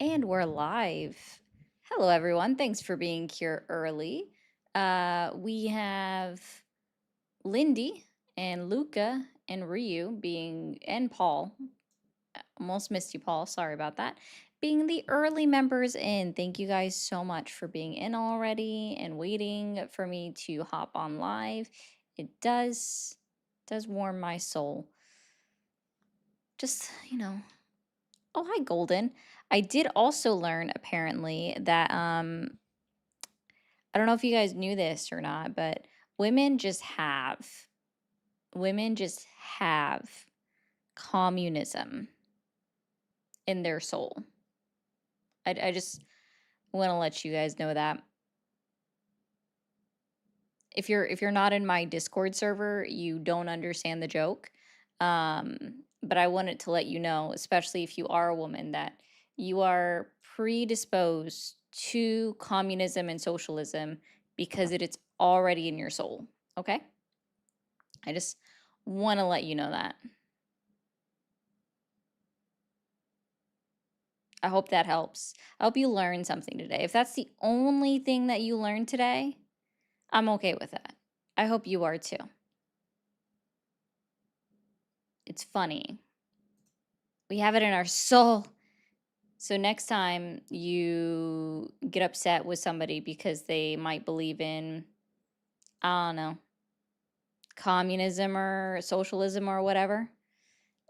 And we're live. Hello, everyone. Thanks for being here early. We have Lindy and Luca and Ryu and Paul. Almost missed you, Paul. Sorry about that. Being the early members in. Thank you guys so much for being in already and waiting for me to hop on live. It does warm my soul. Just, Oh, hi, Golden. I did also learn apparently that I don't know if you guys knew this or not, but women just have women just have communism in their soul. I just want to let you guys know that if you're not in my Discord server, you don't understand the joke. But I wanted to let you know, especially if you are a woman, that you are predisposed to communism and socialism because it's already in your soul. Okay? I just want to let you know that. I hope that helps. I hope you learned something today. If that's the only thing that you learned today, I'm okay with that. I hope you are too. It's funny. We have it in our soul. So next time you get upset with somebody because they might believe in, I don't know, communism or socialism or whatever,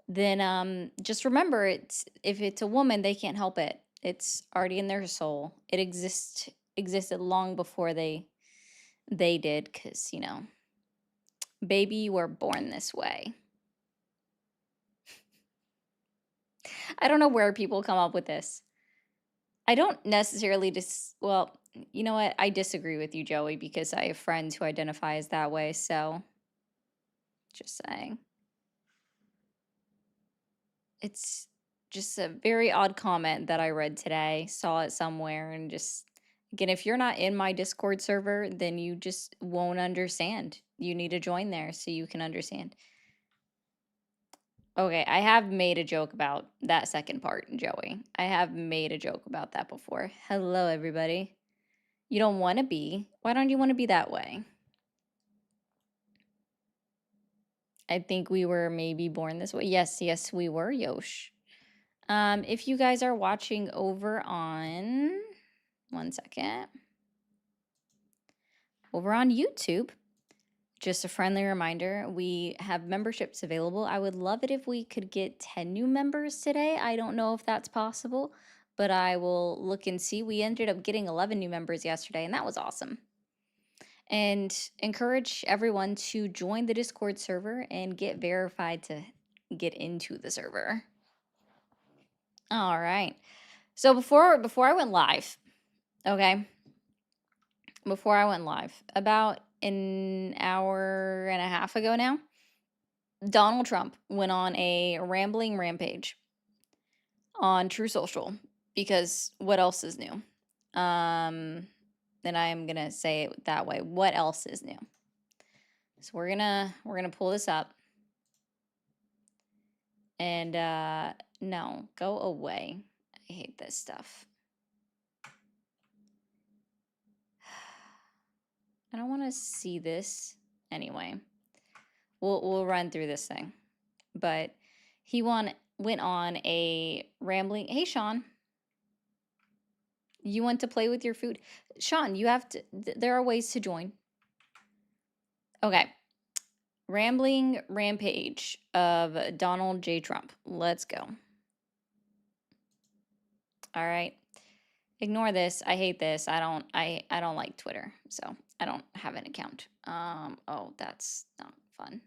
then just remember if it's a woman, they can't help it. It's already in their soul. It existed long before they did, because baby, you were born this way. I don't know where people come up with this. I don't necessarily well, you know what? I disagree with you, Joey, because I have friends who identify as that way, so just saying. It's just a very odd comment that I read today, saw it somewhere, and just again, if you're not in my Discord server, then you just won't understand. You need to join there so you can understand. Okay, I have made a joke about that second part, Joey. I have made a joke about that before. Hello, everybody. You don't want to be. Why don't you want to be that way? I think we were maybe born this way. Yes, yes, we were, Yosh. If you guys are watching over on, one second, over on YouTube, just a friendly reminder, we have memberships available. I would love it if we could get 10 new members today. I don't know if that's possible, but I will look and see. We ended up getting 11 new members yesterday, and that was awesome. And encourage everyone to join the Discord server and get verified to get into the server. All right. So before I went live, okay, before I went live, about an hour and a half ago now, Donald Trump went on a rambling rampage on True Social, because what else is new? And I'm gonna say it that way. What else is new? So we're gonna pull this up. And no, go away. I hate this stuff. I don't want to see this anyway. We'll run through this thing. But he went on a rambling. Hey, Sean, you want to play with your food? Sean, you have to. There are ways to join. Okay. Rambling rampage of Donald J. Trump. Let's go. All right. Ignore this. I hate this. I don't like Twitter, so I don't have an account. Oh, that's not fun.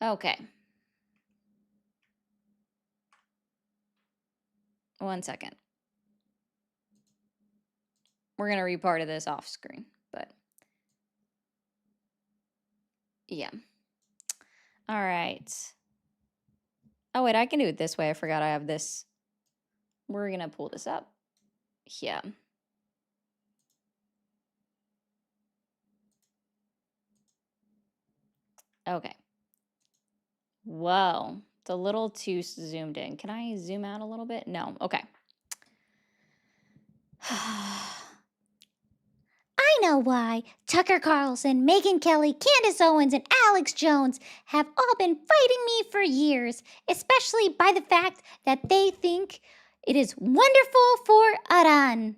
Okay. One second. We're gonna read part of this off screen, but yeah. All right. Oh wait, I can do it this way. I forgot I have this. We're gonna pull this up. Yeah. Okay. Whoa. It's a little too zoomed in. Can I zoom out a little bit? No. Okay. I know why. Tucker Carlson, Megyn Kelly, Candace Owens, and Alex Jones have all been fighting me for years, especially by the fact that they think it is wonderful for Iran,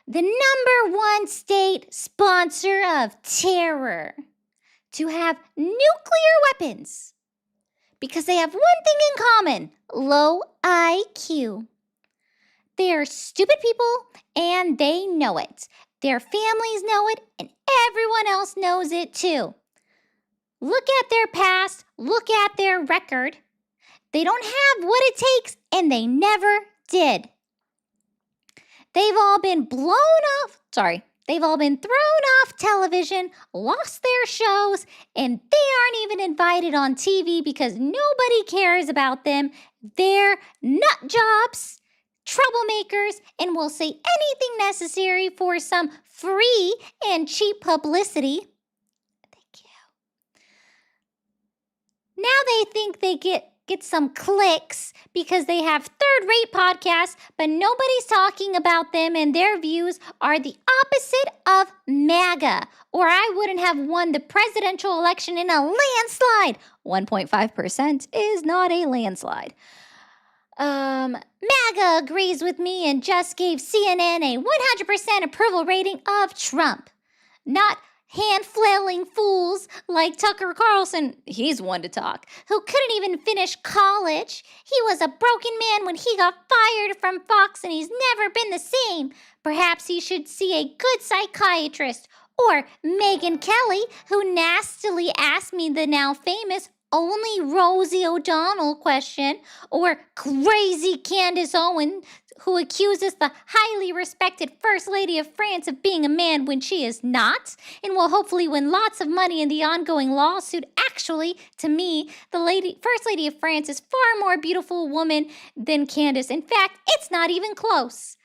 the number one state sponsor of terror, to have nuclear weapons because they have one thing in common: low IQ. They are stupid people and they know it. Their families know it and everyone else knows it too. Look at their past, look at their record. They don't have what it takes and they never did. They've all been they've all been thrown off television, lost their shows, and they aren't even invited on TV because nobody cares about them. They're nut jobs, troublemakers, and will say anything necessary for some free and cheap publicity. Thank you. Now they think they get some clicks because they have third-rate podcasts, but nobody's talking about them, and their views are the opposite of MAGA, or I wouldn't have won the presidential election in a landslide. 1.5% is not a landslide. MAGA agrees with me and just gave CNN a 100% approval rating of Trump. Not hand-flailing fools like Tucker Carlson, he's one to talk, who couldn't even finish college. He was a broken man when he got fired from Fox and he's never been the same. Perhaps he should see a good psychiatrist. Or Megyn Kelly, who nastily asked me the now famous only Rosie O'Donnell question, or crazy Candace Owens, who accuses the highly respected First Lady of France of being a man when she is not, and will hopefully win lots of money in the ongoing lawsuit. Actually, to me, the First Lady of France is far more beautiful woman than Candace. In fact, it's not even close.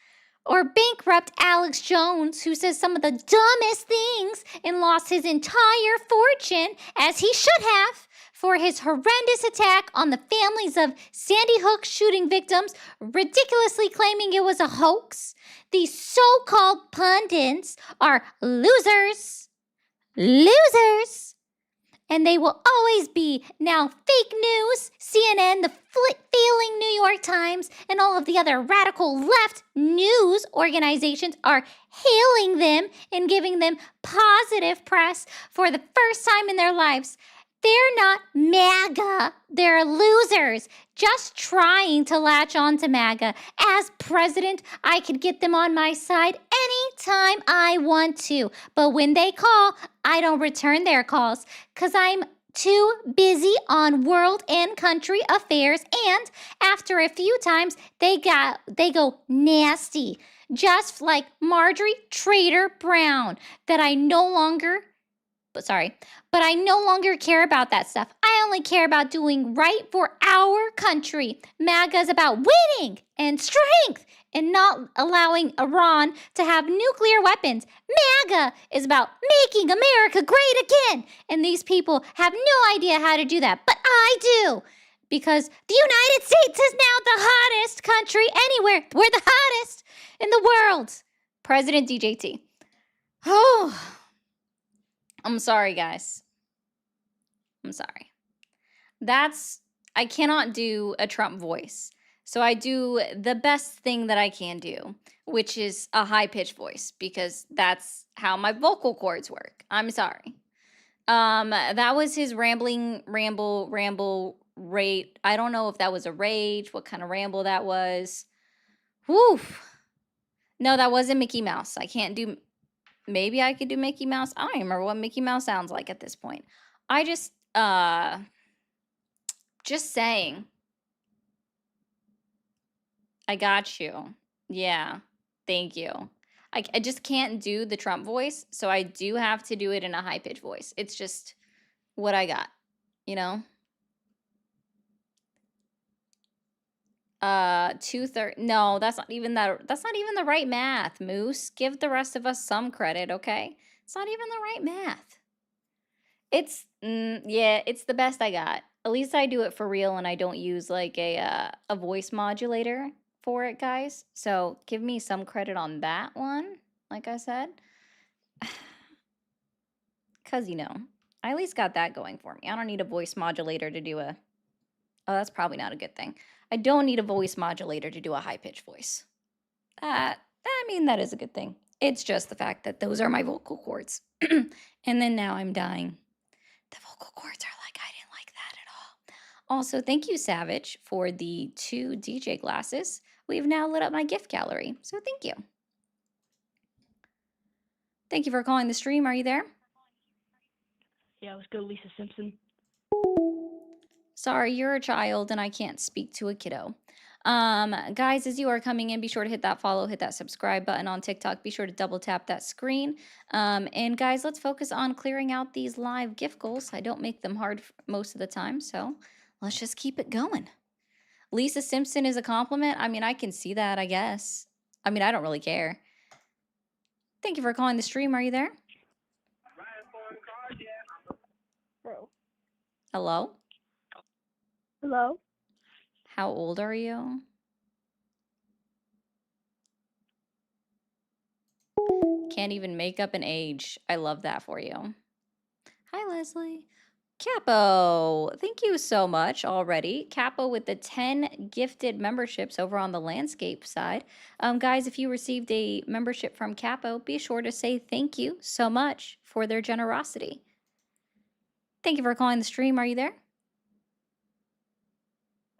Or bankrupt Alex Jones, who says some of the dumbest things and lost his entire fortune, as he should have, for his horrendous attack on the families of Sandy Hook shooting victims, ridiculously claiming it was a hoax. These so-called pundits are losers. Losers. And they will always be. Now, fake news, CNN, the failing New York Times, and all of the other radical left news organizations are hailing them and giving them positive press for the first time in their lives. They're not MAGA. They're losers, just trying to latch on to MAGA. As president, I could get them on my side anytime I want to. But when they call, I don't return their calls because I'm too busy on world and country affairs. And after a few times, they go nasty, just like Marjorie Trader Brown, that I no longer care about that stuff. I only care about doing right for our country. MAGA is about winning and strength and not allowing Iran to have nuclear weapons. MAGA is about making America great again. And these people have no idea how to do that. But I do. Because the United States is now the hottest country anywhere. We're the hottest in the world. President DJT. Oh, I'm sorry, guys. I'm sorry. I cannot do a Trump voice. So I do the best thing that I can do, which is a high-pitched voice, because that's how my vocal cords work. I'm sorry. That was his ramble rate. I don't know if that was a rage, what kind of ramble that was. Whew. No, that wasn't Mickey Mouse. I can't do... Maybe I could do Mickey Mouse. I don't even remember what Mickey Mouse sounds like at this point. I just saying. I got you. Yeah, thank you. I just can't do the Trump voice, so I do have to do it in a high-pitched voice. It's just what I got, you know? 2/3. No, that's not even the right math, Moose. Give the rest of us some credit, okay? It's not even the right math. It's it's the best I got. At least I do it for real and I don't use like a voice modulator. for it, guys. So give me some credit on that one, like I said. Because, I at least got that going for me. I don't need a voice modulator to do a. Oh, that's probably not a good thing. I don't need a voice modulator to do a high pitched voice. That is a good thing. It's just the fact that those are my vocal cords. And then now I'm dying. The vocal cords are like, I didn't like that at all. Also, thank you, Savage, for the 2 DJ glasses. We've now lit up my gift gallery. So thank you. Thank you for calling the stream. Are you there? Yeah, let's go, Lisa Simpson. Sorry, you're a child and I can't speak to a kiddo. Guys, as you are coming in, be sure to hit that follow, hit that subscribe button on TikTok. Be sure to double tap that screen. And guys, let's focus on clearing out these live gift goals. I don't make them hard most of the time, so let's just keep it going. Lisa Simpson is a compliment. I can see that, I guess. I don't really care. Thank you for calling the stream. Are you there? Bro. Hello? Hello? How old are you? Can't even make up an age. I love that for you. Hi, Leslie. Capo, thank you so much already. Capo with the 10 gifted memberships over on the landscape side. Guys, if you received a membership from Capo, be sure to say thank you so much for their generosity. Thank you for calling the stream. Are you there?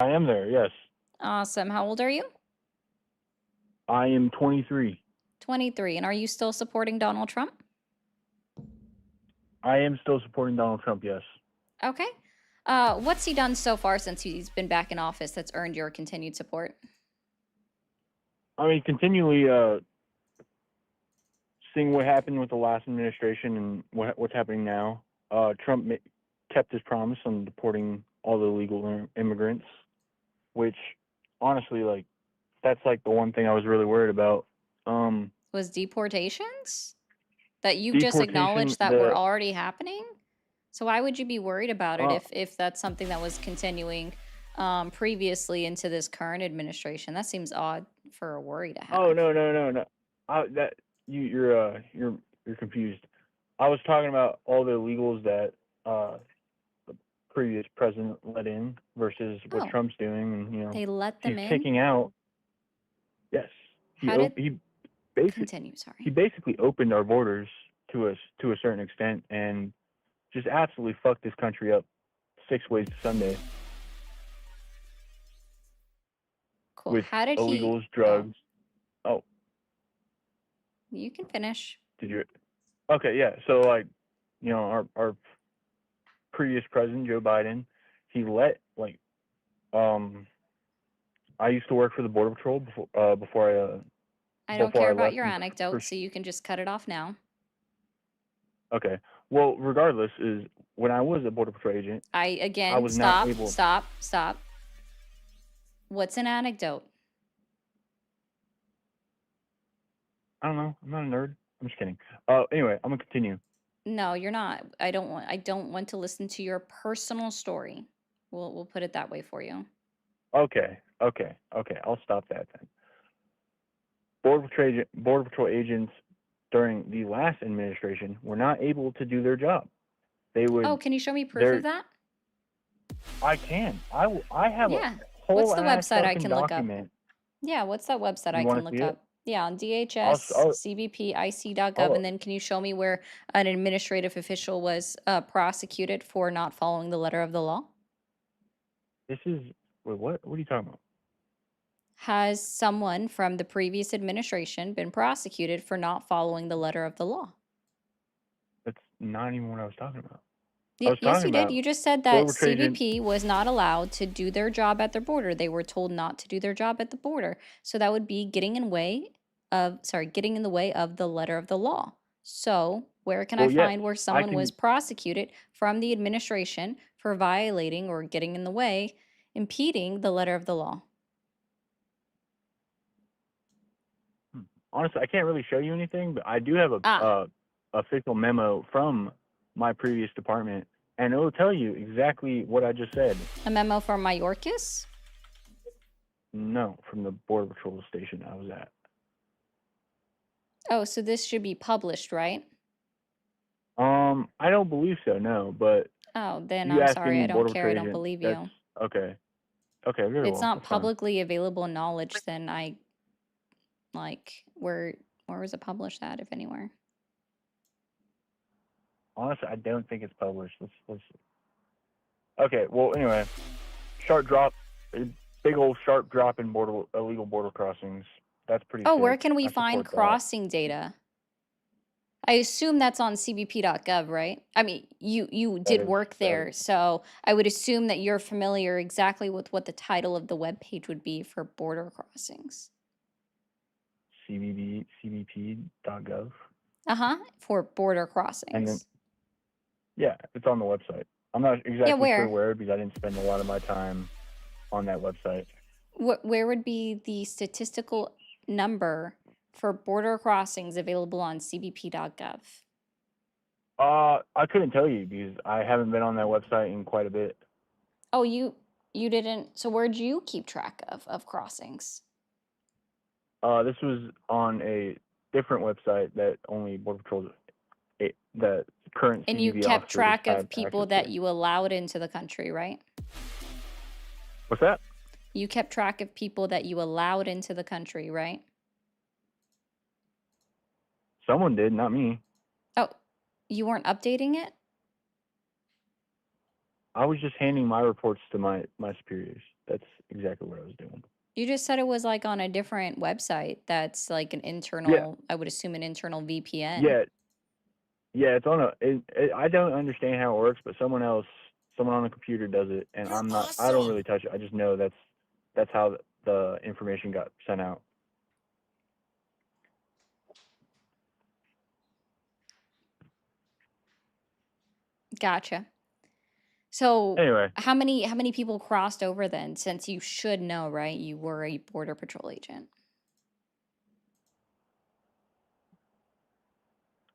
I am there, yes. Awesome. How old are you? I am 23. 23. And are you still supporting Donald Trump? I am still supporting Donald Trump, yes. Okay. What's he done so far since he's been back in office that's earned your continued support? Continually seeing what happened with the last administration and what's happening now. Trump kept his promise on deporting all the illegal immigrants, which honestly, that's the one thing I was really worried about. Was deportations? That you just acknowledged that were already happening? So why would you be worried about it if that's something that was continuing previously into this current administration? That seems odd for a worry to have. Oh no. You're confused. I was talking about all the illegals that the previous president let in versus what Trump's doing, and they let them he's in. kicking out. Yes, he basically opened our borders to a certain extent and just absolutely fucked this country up 6 ways to Sunday. Cool. With How did illegals, drugs. Oh. You can finish. Did you? Okay, yeah. So our previous president, Joe Biden, he let I used to work for the Border Patrol before I don't care about your anecdote, so you can just cut it off now. Okay. Well, regardless, is when I was a Border Patrol agent, Stop. What's an anecdote? I don't know. I'm not a nerd. I'm just kidding. Anyway, I'm gonna continue. No, you're not. I don't want to listen to your personal story. We'll put it that way for you. Okay. I'll stop that then. Border Patrol agents during the last administration were not able to do their job. They would. Oh, can you show me proof of that? I can. I have a whole. What's the website I can document. look up? Yeah, what's that website I can look up? Yeah, on DHS, CBP, IC.gov, and then can you show me where an administrative official was prosecuted for not following the letter of the law? This is what are you talking about? Has someone from the previous administration been prosecuted for not following the letter of the law? That's not even what I was talking about. Yes, you did. You just said that CBP was not allowed to do their job at their border. They were told not to do their job at the border. So that would be getting in the way of the letter of the law. So where can I find where someone was prosecuted from the administration for violating or getting in the way, impeding the letter of the law? Honestly, I can't really show you anything, but I do have a official memo from my previous department, and it will tell you exactly what I just said. A memo from Mayorkas? No, from the Border Patrol station I was at. Oh, so this should be published, right? I don't believe so, no, but Oh, then you I'm ask sorry. any I don't Border care. I Patrol don't agent, believe that's you. okay. Okay, If very it's well. not That's fine. publicly available knowledge, then I like where was it published at, if anywhere? Honestly, I don't think it's published. Let's. Okay, well, anyway, sharp drop, a big old sharp drop in illegal border crossings. That's pretty Oh, where sick. can we I find support that. crossing data? I assume that's on cbp.gov, right? I mean, you That did is work that there, is so I would assume that you're familiar exactly with what the title of the web page would be for border crossings. cbp.gov, For border and then crossings. yeah, it's on the website. I'm not Yeah, exactly sure where? where because I didn't spend a lot of my time on that website. Where would be the statistical number for border crossings available on cbp.gov? I couldn't tell you because I haven't been on that website in quite a bit. Oh, you didn't. So where'd you keep track of crossings? This was on a different website that only Border Patrol, the current And you CBP kept officers track have of people access that to. you allowed into the country, right? What's that? You kept track of people that you allowed into the country, right? Someone did, not me. Oh, you weren't updating it? I was just handing my reports to my superiors. That's exactly what I was doing. You just said it was like on a different website that's like an Yeah, internal, I would assume an internal VPN. yeah, yeah. It's on a. I don't understand how it works, but someone on a computer does it, and You're I'm not. I don't awesome. really touch it. I just know that's how the information got sent out. Gotcha. So Anyway, how many people crossed over then, since you should know, right? You were a Border Patrol agent.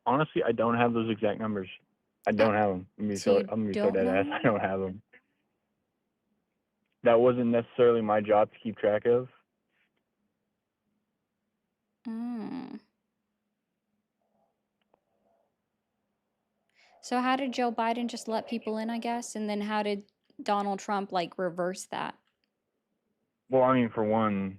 honestly, I don't have those exact numbers. I Uh, don't have them. I'm so you gonna be so don't dead ass. know? I don't have them. That wasn't necessarily my job to keep track of. Mm. So how did Joe Biden just let people in, I guess? And then how did Donald Trump like reverse that? Well, I mean, for one,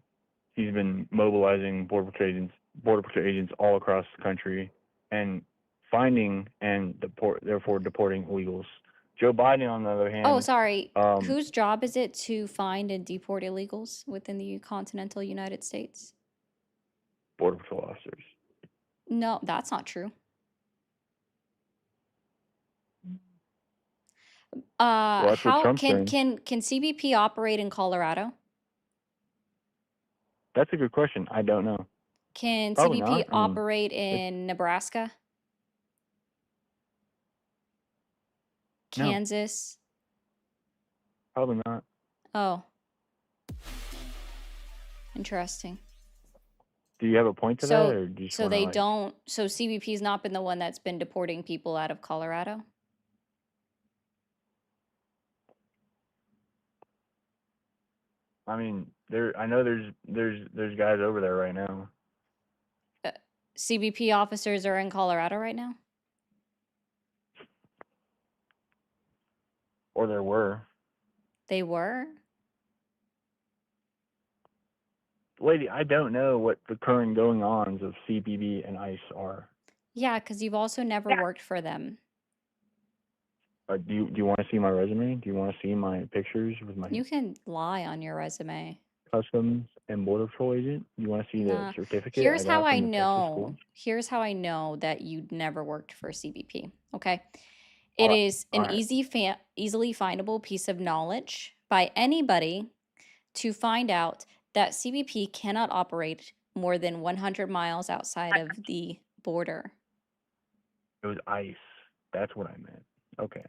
he's been mobilizing border patrol agents all across the country, and finding and therefore deporting illegals. Joe Biden, on the other Oh, hand, sorry. um, Whose job is it to find and deport illegals within the continental United States? border patrol officers. No, that's not true. Well, that's what How Trump's saying. can CBP operate in Colorado? That's a good question. I don't know. Can Probably CBP not. I mean, operate it's in Nebraska, no, Kansas? probably not. Oh, interesting. Do you have a point to that, So or do you just so want to they like? don't. So CBP's not been the one that's been deporting people out of Colorado. I mean, I know there's guys over there right now. CBP officers are in Colorado right now. Or there were. They were. Lady, I don't know what the current going ons of CBP and ICE are. Yeah, because you've also never worked for them. Do you want to see my resume? Do you want to see my pictures with my You can lie on your resume. Customs and Border Patrol agent? Do you want to see the Nah. certificate I Here's how got I from the Texas school? know. Here's how I know that you'd never worked for CBP. Okay. All It right, is all an right. easily findable piece of knowledge by anybody to find out that CBP cannot operate more than 100 miles outside of the border. It was ICE. That's what I meant. Okay.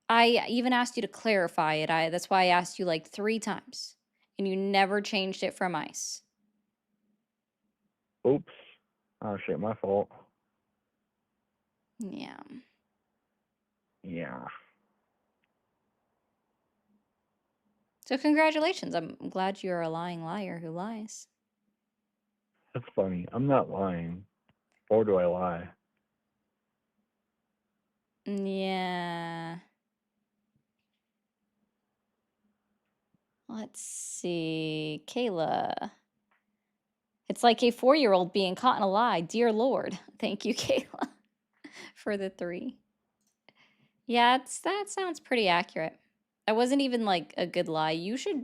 I even asked you to clarify it. That's why I asked you like 3 times, and you never changed it from ICE. Oops. Oh shit, my fault. Yeah. Yeah. So congratulations. I'm glad you're a lying liar who lies. That's funny. I'm not lying. Or do I lie? Yeah. Let's see. Kayla. It's like a 4-year-old being caught in a lie. Dear Lord. Thank you, Kayla, for the 3. Yeah, that sounds pretty accurate. That wasn't even like a good lie. You should,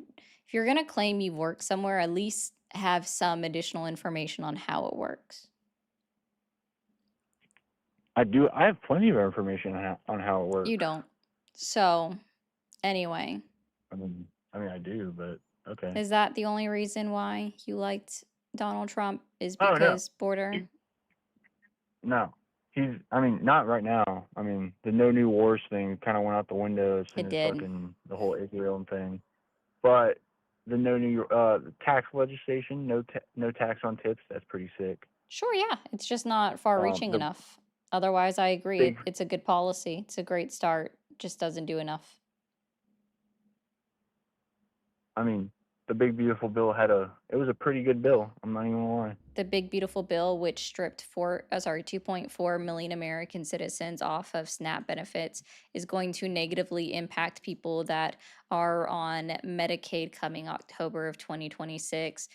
if you're going to claim you've worked somewhere, at least have some additional information on how it works. I do. I have plenty of information on how it works. You don't. So, anyway, I mean, I do, but okay. is that the only reason why you liked Donald Trump is Oh, no. because border? No. I mean, not right now. I mean, the no new wars thing kind of went out the window as soon It as did. fucking the whole Israel thing. But the no new tax legislation, no tax on tips, that's pretty sick. Sure, yeah. It's just not far-reaching The enough. Otherwise, I agree. big, It's a good policy. It's a great start. Just doesn't do enough. I mean, the big beautiful bill it was a pretty good bill. I'm not even gonna lie. The big beautiful bill, which stripped 2.4 million American citizens off of SNAP benefits, is going to negatively impact people that are on Medicaid coming October of 2026.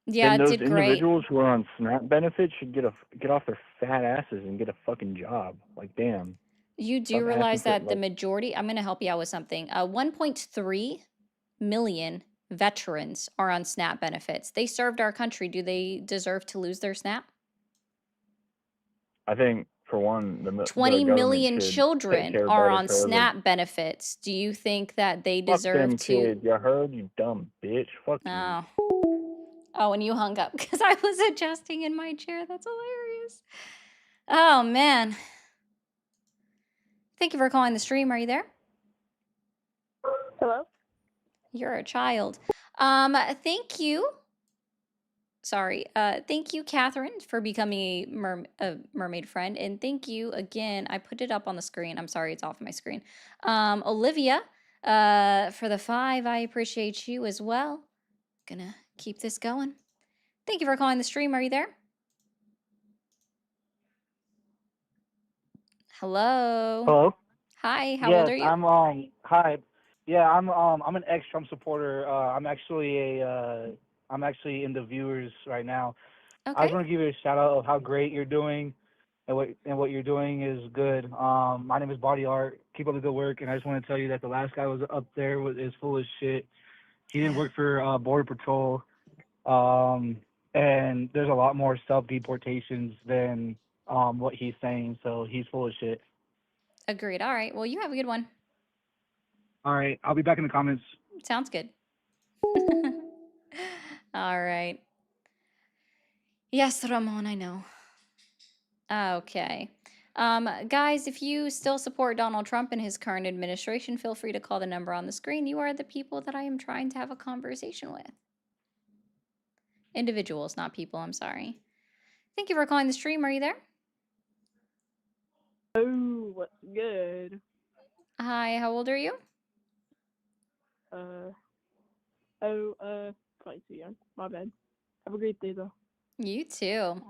Yeah, Then it those did great. individuals who are on SNAP benefits should get off their fat asses and get a fucking job. Like, damn. You do Stop realize asking for that the majority, I'm going to help you out with something. 1.3 million veterans are on SNAP benefits. They served our country. Do they deserve to lose their SNAP? I think for one, the 20 government million should take children care are better on care of them. SNAP benefits. Do you think that they Fuck deserve them to? kids. You heard, you dumb bitch. Fuck you. Oh. Oh, and you hung up because I was adjusting in my chair. That's hilarious. Oh, man. Thank you for calling the stream. Are you there? Hello? You're a child. Thank you. Sorry. Thank you, Catherine, for becoming a mermaid friend. And thank you again. I put it up on the screen. I'm sorry, it's off my screen. Olivia, for the 5. I appreciate you as well. Gonna keep this going. Thank you for calling the stream. Are you there? Hello. Hello. Hi. How Yes, old are you? I'm hi. Yeah, I'm an ex-Trump supporter. I'm actually in the viewers right now. I Okay. just want to give you a shout out of how great you're doing, and what you're doing is good. My name is Body Art. Keep up the good work, and I just want to tell you that the last guy was up there is full of shit. He didn't work for Border Patrol, and there's a lot more self-deportations than what he's saying. So he's full of shit. Agreed. All right. Well, you have a good one. All right, I'll be back in the comments. Sounds good. All right. Yes, Ramon, I know. Okay. Guys, if you still support Donald Trump and his current administration, feel free to call the number on the screen. You are the people that I am trying to have a conversation with. Individuals, not people, I'm sorry. Thank you for calling the stream. Are you there? Oh, what's good? Hi, how old are you? Probably too young. My bad. Have a great day, though. You too.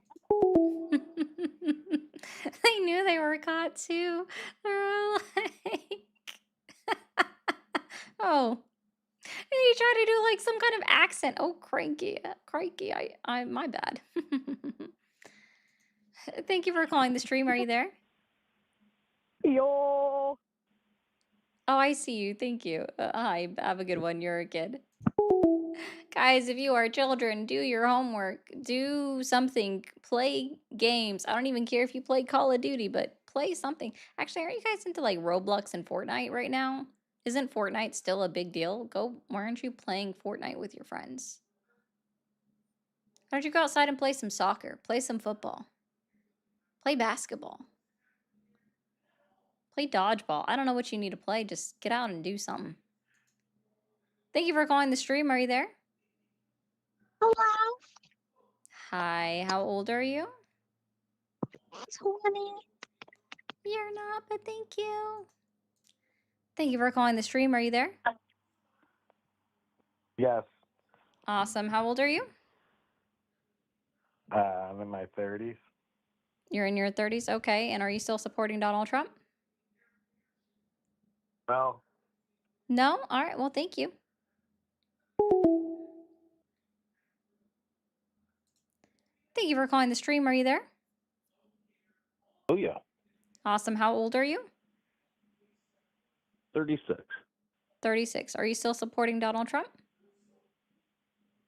They knew they were caught too. They're all like, oh. And he tried to do like some kind of accent. Oh, crikey, crikey! I, my bad. Thank you for calling the stream. Are you there? Yo! Oh, I see you. Thank you. Hi. Have a good one. You're a kid. Guys, if you are children, do your homework. Do something. Play games. I don't even care if you play Call of Duty, but play something. Actually, aren't you guys into like Roblox and Fortnite right now? Isn't Fortnite still a big deal? Why aren't you playing Fortnite with your friends? Why don't you go outside and play some soccer? Play some football. Play basketball. Play dodgeball. I don't know what you need to play. Just get out and do something. Thank you for calling the stream. Are you there? Hello, Hi. How old are you? 20. You're not, but thank you. Thank you for calling the stream. Are you there? Yes. Awesome. How old are you? I'm in my 30s. You're in your 30s. Okay. And are you still supporting Donald Trump? Well, No? All right. Well, thank you. Thank you for calling the stream. Are you there? oh yeah, Awesome. How old are you? 36. 36. Are you still supporting Donald Trump?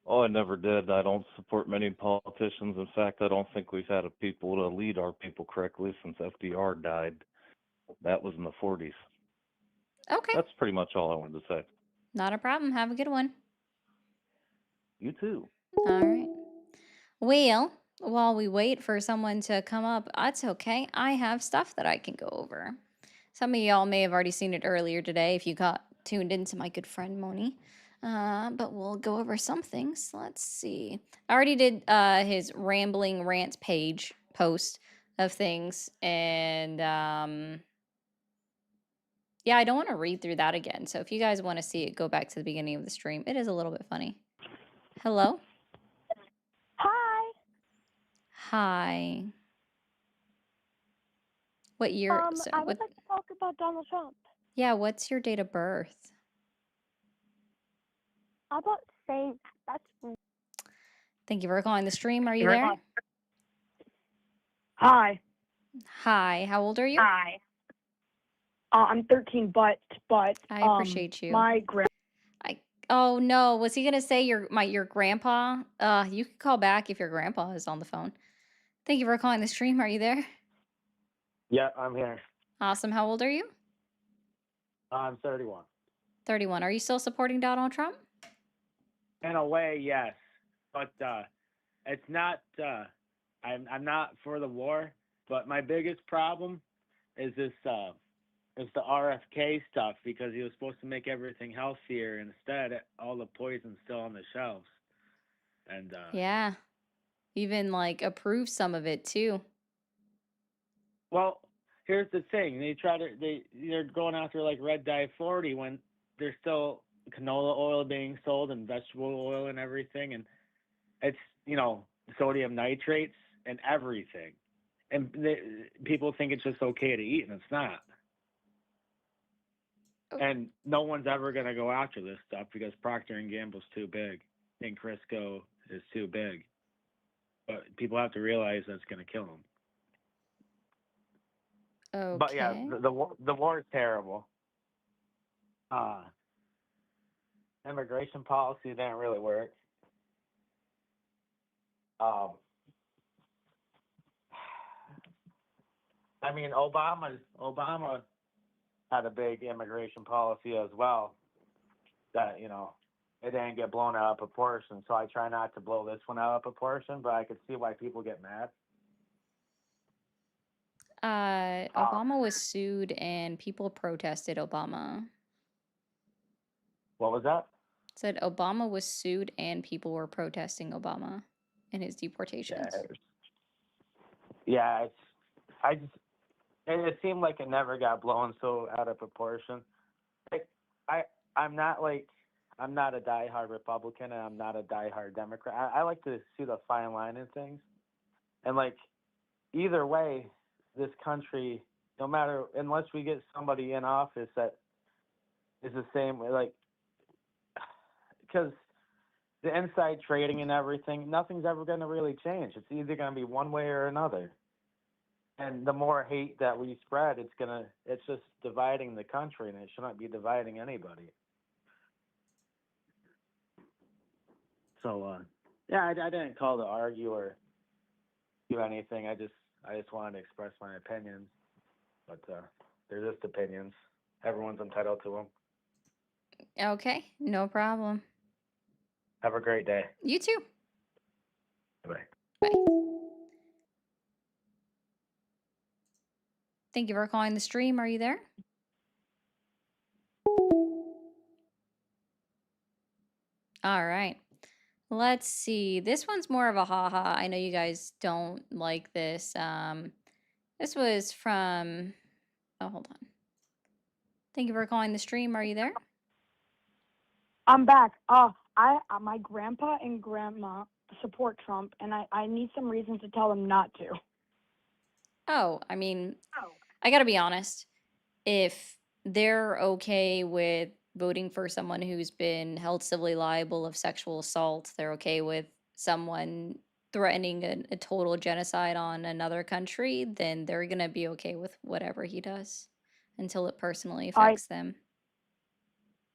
Oh, I never did. I don't support many politicians. In fact, I don't think we've had a people to lead our people correctly since FDR died. That was in the 40s. Okay. That's pretty much all I wanted to say. Not a problem. Have a good one. You too. All right. Well, while we wait for someone to come up, that's okay. I have stuff that I can go over. Some of y'all may have already seen it earlier today if you got tuned into my good friend Moni. But we'll go over some things. Let's see. I already did his rambling rants page post of things, and yeah, I don't want to read through that again. So if you guys want to see it, go back to the beginning of the stream. It is a little bit funny. Hello? Hi. Hi. What year? I would what, like to talk about Donald Trump. yeah, what's your date of birth? How about saying that's Thank you for calling the stream. Are you there? Hi. Hi. How old are you? Hi. I'm 13, but I appreciate you. my grand Oh no, was he gonna say your grandpa? You can call back if your grandpa is on the phone. Thank you for calling the stream. Are you there? Yeah, I'm here. Awesome. How old are you? I'm 31. 31. Are you still supporting Donald Trump? In a way, yes, but it's not. I'm not for the war, but my biggest problem is this is the RFK stuff because he was supposed to make everything healthier. Instead, all the poison's still on the shelves, and Yeah. Even like approve some of it too. well, here's the thing: they're going after like red dye 40 when there's still canola oil being sold and vegetable oil and everything, and it's sodium nitrates and everything, and people think it's just okay to eat, and it's not. Oh. And no one's ever going to go after this stuff because Procter and Gamble's too big, and Crisco is too big. But people have to realize that's going to kill them. Okay. But yeah, the war is terrible. Immigration policy didn't really work. I mean, Obama had a big immigration policy as well. That it didn't get blown out of proportion. So I try not to blow this one out of proportion, but I could see why people get mad. Obama was sued and people protested Obama. What was that? Said Obama was sued and people were protesting Obama and his deportations. Yeah, it seemed like it never got blown so out of proportion. Like I'm not a diehard Republican and I'm not a diehard Democrat. I like to see the fine line in things, and like either way, this country, no matter unless we get somebody in office that is the same way, like because the inside trading and everything, nothing's ever going to really change. It's either going to be one way or another. And the more hate that we spread, it's just dividing the country, and it shouldn't be dividing anybody. So, yeah, I didn't call to argue or do anything. I just wanted to express my opinions. But they're just opinions. Everyone's entitled to them. Okay, no problem. Have a great day. You too. Bye. Bye. Thank you for calling the stream. Are you there? All right. Let's see. This one's more of a haha. I know you guys don't like this. This was from. Oh, hold on. Thank you for calling the stream. Are you there? I'm back. I my grandpa and grandma support Trump, and I need some reason to tell them not to. Oh, I mean, I gotta be honest. If they're okay with voting for someone who's been held civilly liable of sexual assault, they're okay with someone threatening a total genocide on another country, then they're gonna be okay with whatever he does until it personally All right. affects them.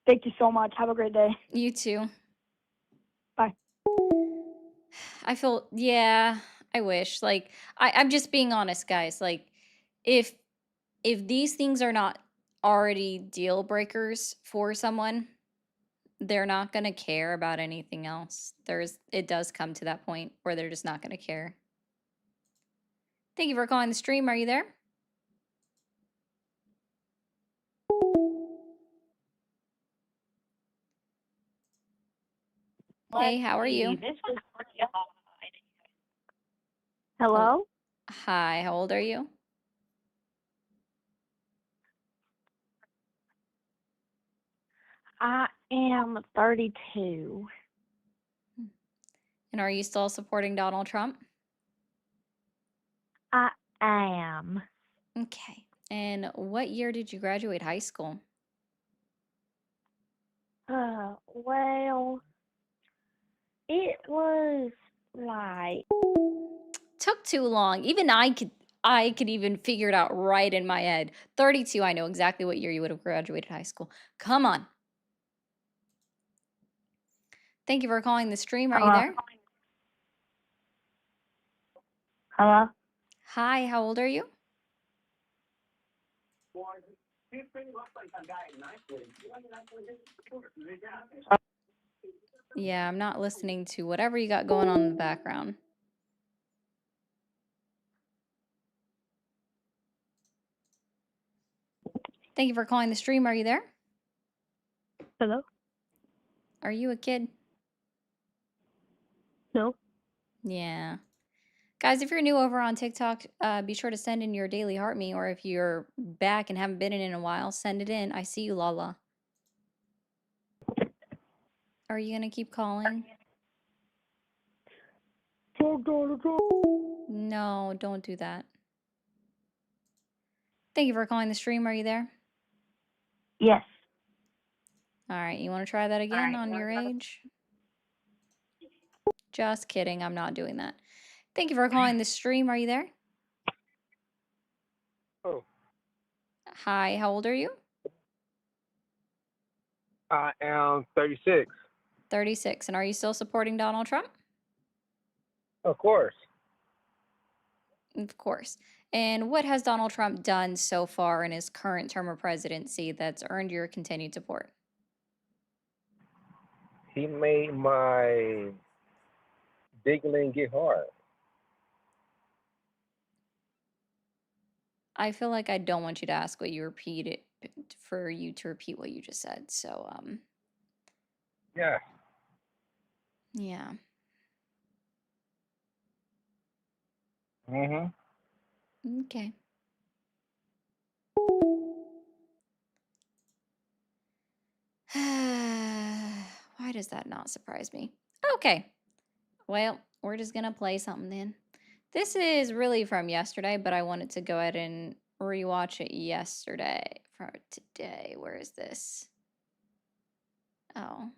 Thank you so much. Have a great day. You too. Bye. I feel, yeah, I wish. Like, I'm just being honest, guys. Like, if these things are not already deal breakers for someone, they're not gonna care about anything else. It does come to that point where they're just not gonna care. Thank you for calling the stream. Are you there? Hey, how are you? Hello? Hi, how old are you? I am 32. And are you still supporting Donald Trump? I am. Okay. And what year did you graduate high school? Well, it was like Took too long. Even I could even figure it out right in my head. 32, I know exactly what year you would have graduated high school. Come on. Thank you for calling the stream. Are you there? Hello? Hi, how old are you? Yeah, I'm not listening to whatever you got going on in the background. Thank you for calling the stream. Are you there? Hello? Are you a kid? No? Yeah. Guys, if you're new over on TikTok, be sure to send in your daily heart me, or if you're back and haven't been in a while, send it in. I see you, Lala. Are you gonna keep calling? No, don't do that. Thank you for calling the stream. Are you there? Yes. All right, you want to try that again on your age? Just kidding, I'm not doing that. Thank you for calling the stream. Are you there? Oh, Hi, how old are you? I am 36. 36. And are you still supporting Donald Trump? Of course. Of course. And what has Donald Trump done so far in his current term of presidency that's earned your continued support? He made my diggling get hard. I feel like I don't want you to ask what you repeated for you to repeat what you just said. So, Yeah. yeah. Mhm. Okay. Why does that not surprise me? Okay. Well, we're just going to play something then. This is really from yesterday, but I wanted to go ahead and rewatch it yesterday for today. Where is this? Oh.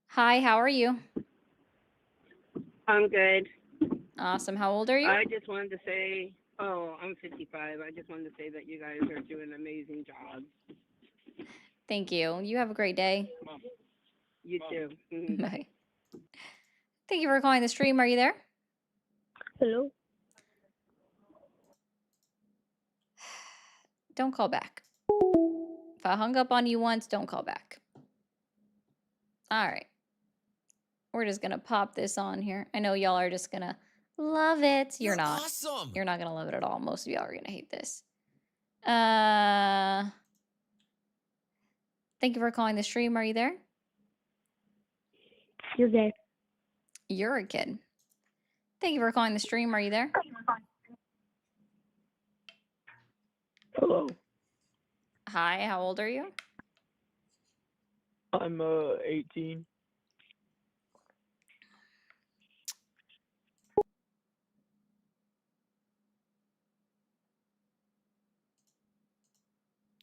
Hi, how are you? I'm good. Awesome. How old are you? I just wanted to say, I'm 55. I just wanted to say that you guys are doing an amazing job. Thank you. You have a great day. You too. Mhm. Bye. Thank you for calling the stream. Are you there? Hello? Don't call back. If I hung up on you once, don't call back. All right. We're just going to pop this on here. I know y'all are just going to love it. You're not. Awesome. You're not going to love it at all. Most of y'all are going to hate this. Thank you for calling the stream. Are you there? You're gay. You're a kid. Thank you for calling the stream. Are you there? Hello? Hi, how old are you? I'm 18.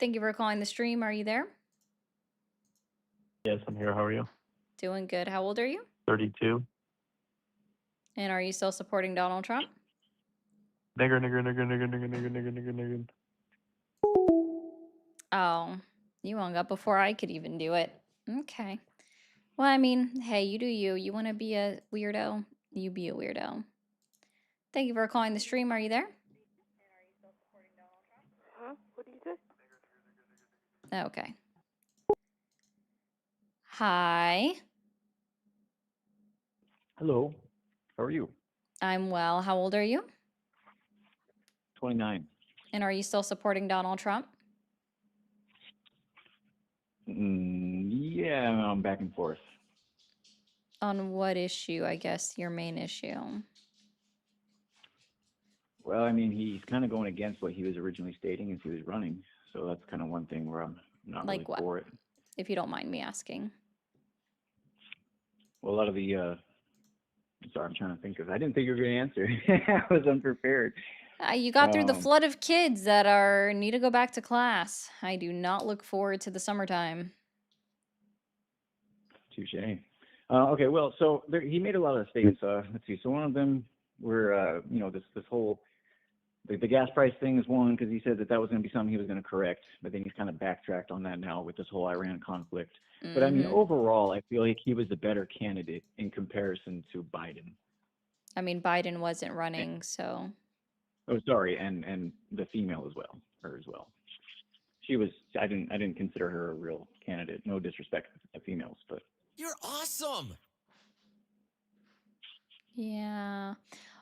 Thank you for calling the stream. Are you there? Yes, I'm here. How are you? Doing good. How old are you? 32. And are you still supporting Donald Trump? Nigger, nigger, nigger, nigger, nigger, nigger, nigger, nigger, nigger. Oh, you hung up before I could even do it. Okay. Well, I mean, hey, you do you. You want to be a weirdo? You be a weirdo. Thank you for calling the stream. Are you there? Huh? What did you say? Okay. Hi. Hello. How are you? I'm well. How old are you? 29. And are you still supporting Donald Trump? Yeah, I'm back and forth. On what issue, I guess, your main issue? Well, I mean, he's kind of going against what he was originally stating as he was running. So that's kind of one thing where I'm not Like really what? for it. If you don't mind me asking. Well, a lot of the, sorry, I'm trying to think of, I didn't think you were going to answer. I was unprepared. You got through the flood of kids that need to go back to class. I do not look forward to the summertime. Touche. Okay, well, so he made a lot of statements. Let's see. So one of them were, this whole the gas price thing is one, because he said that was going to be something he was going to correct, but then he's kind of backtracked on that now with this whole Iran conflict. But I mean, overall, I feel like he was the better candidate in comparison to Biden. I mean, Biden wasn't running, so. Oh, sorry, and the female as well, her as well. She was. I didn't consider her a real candidate. No disrespect to females, but. You're awesome. Yeah.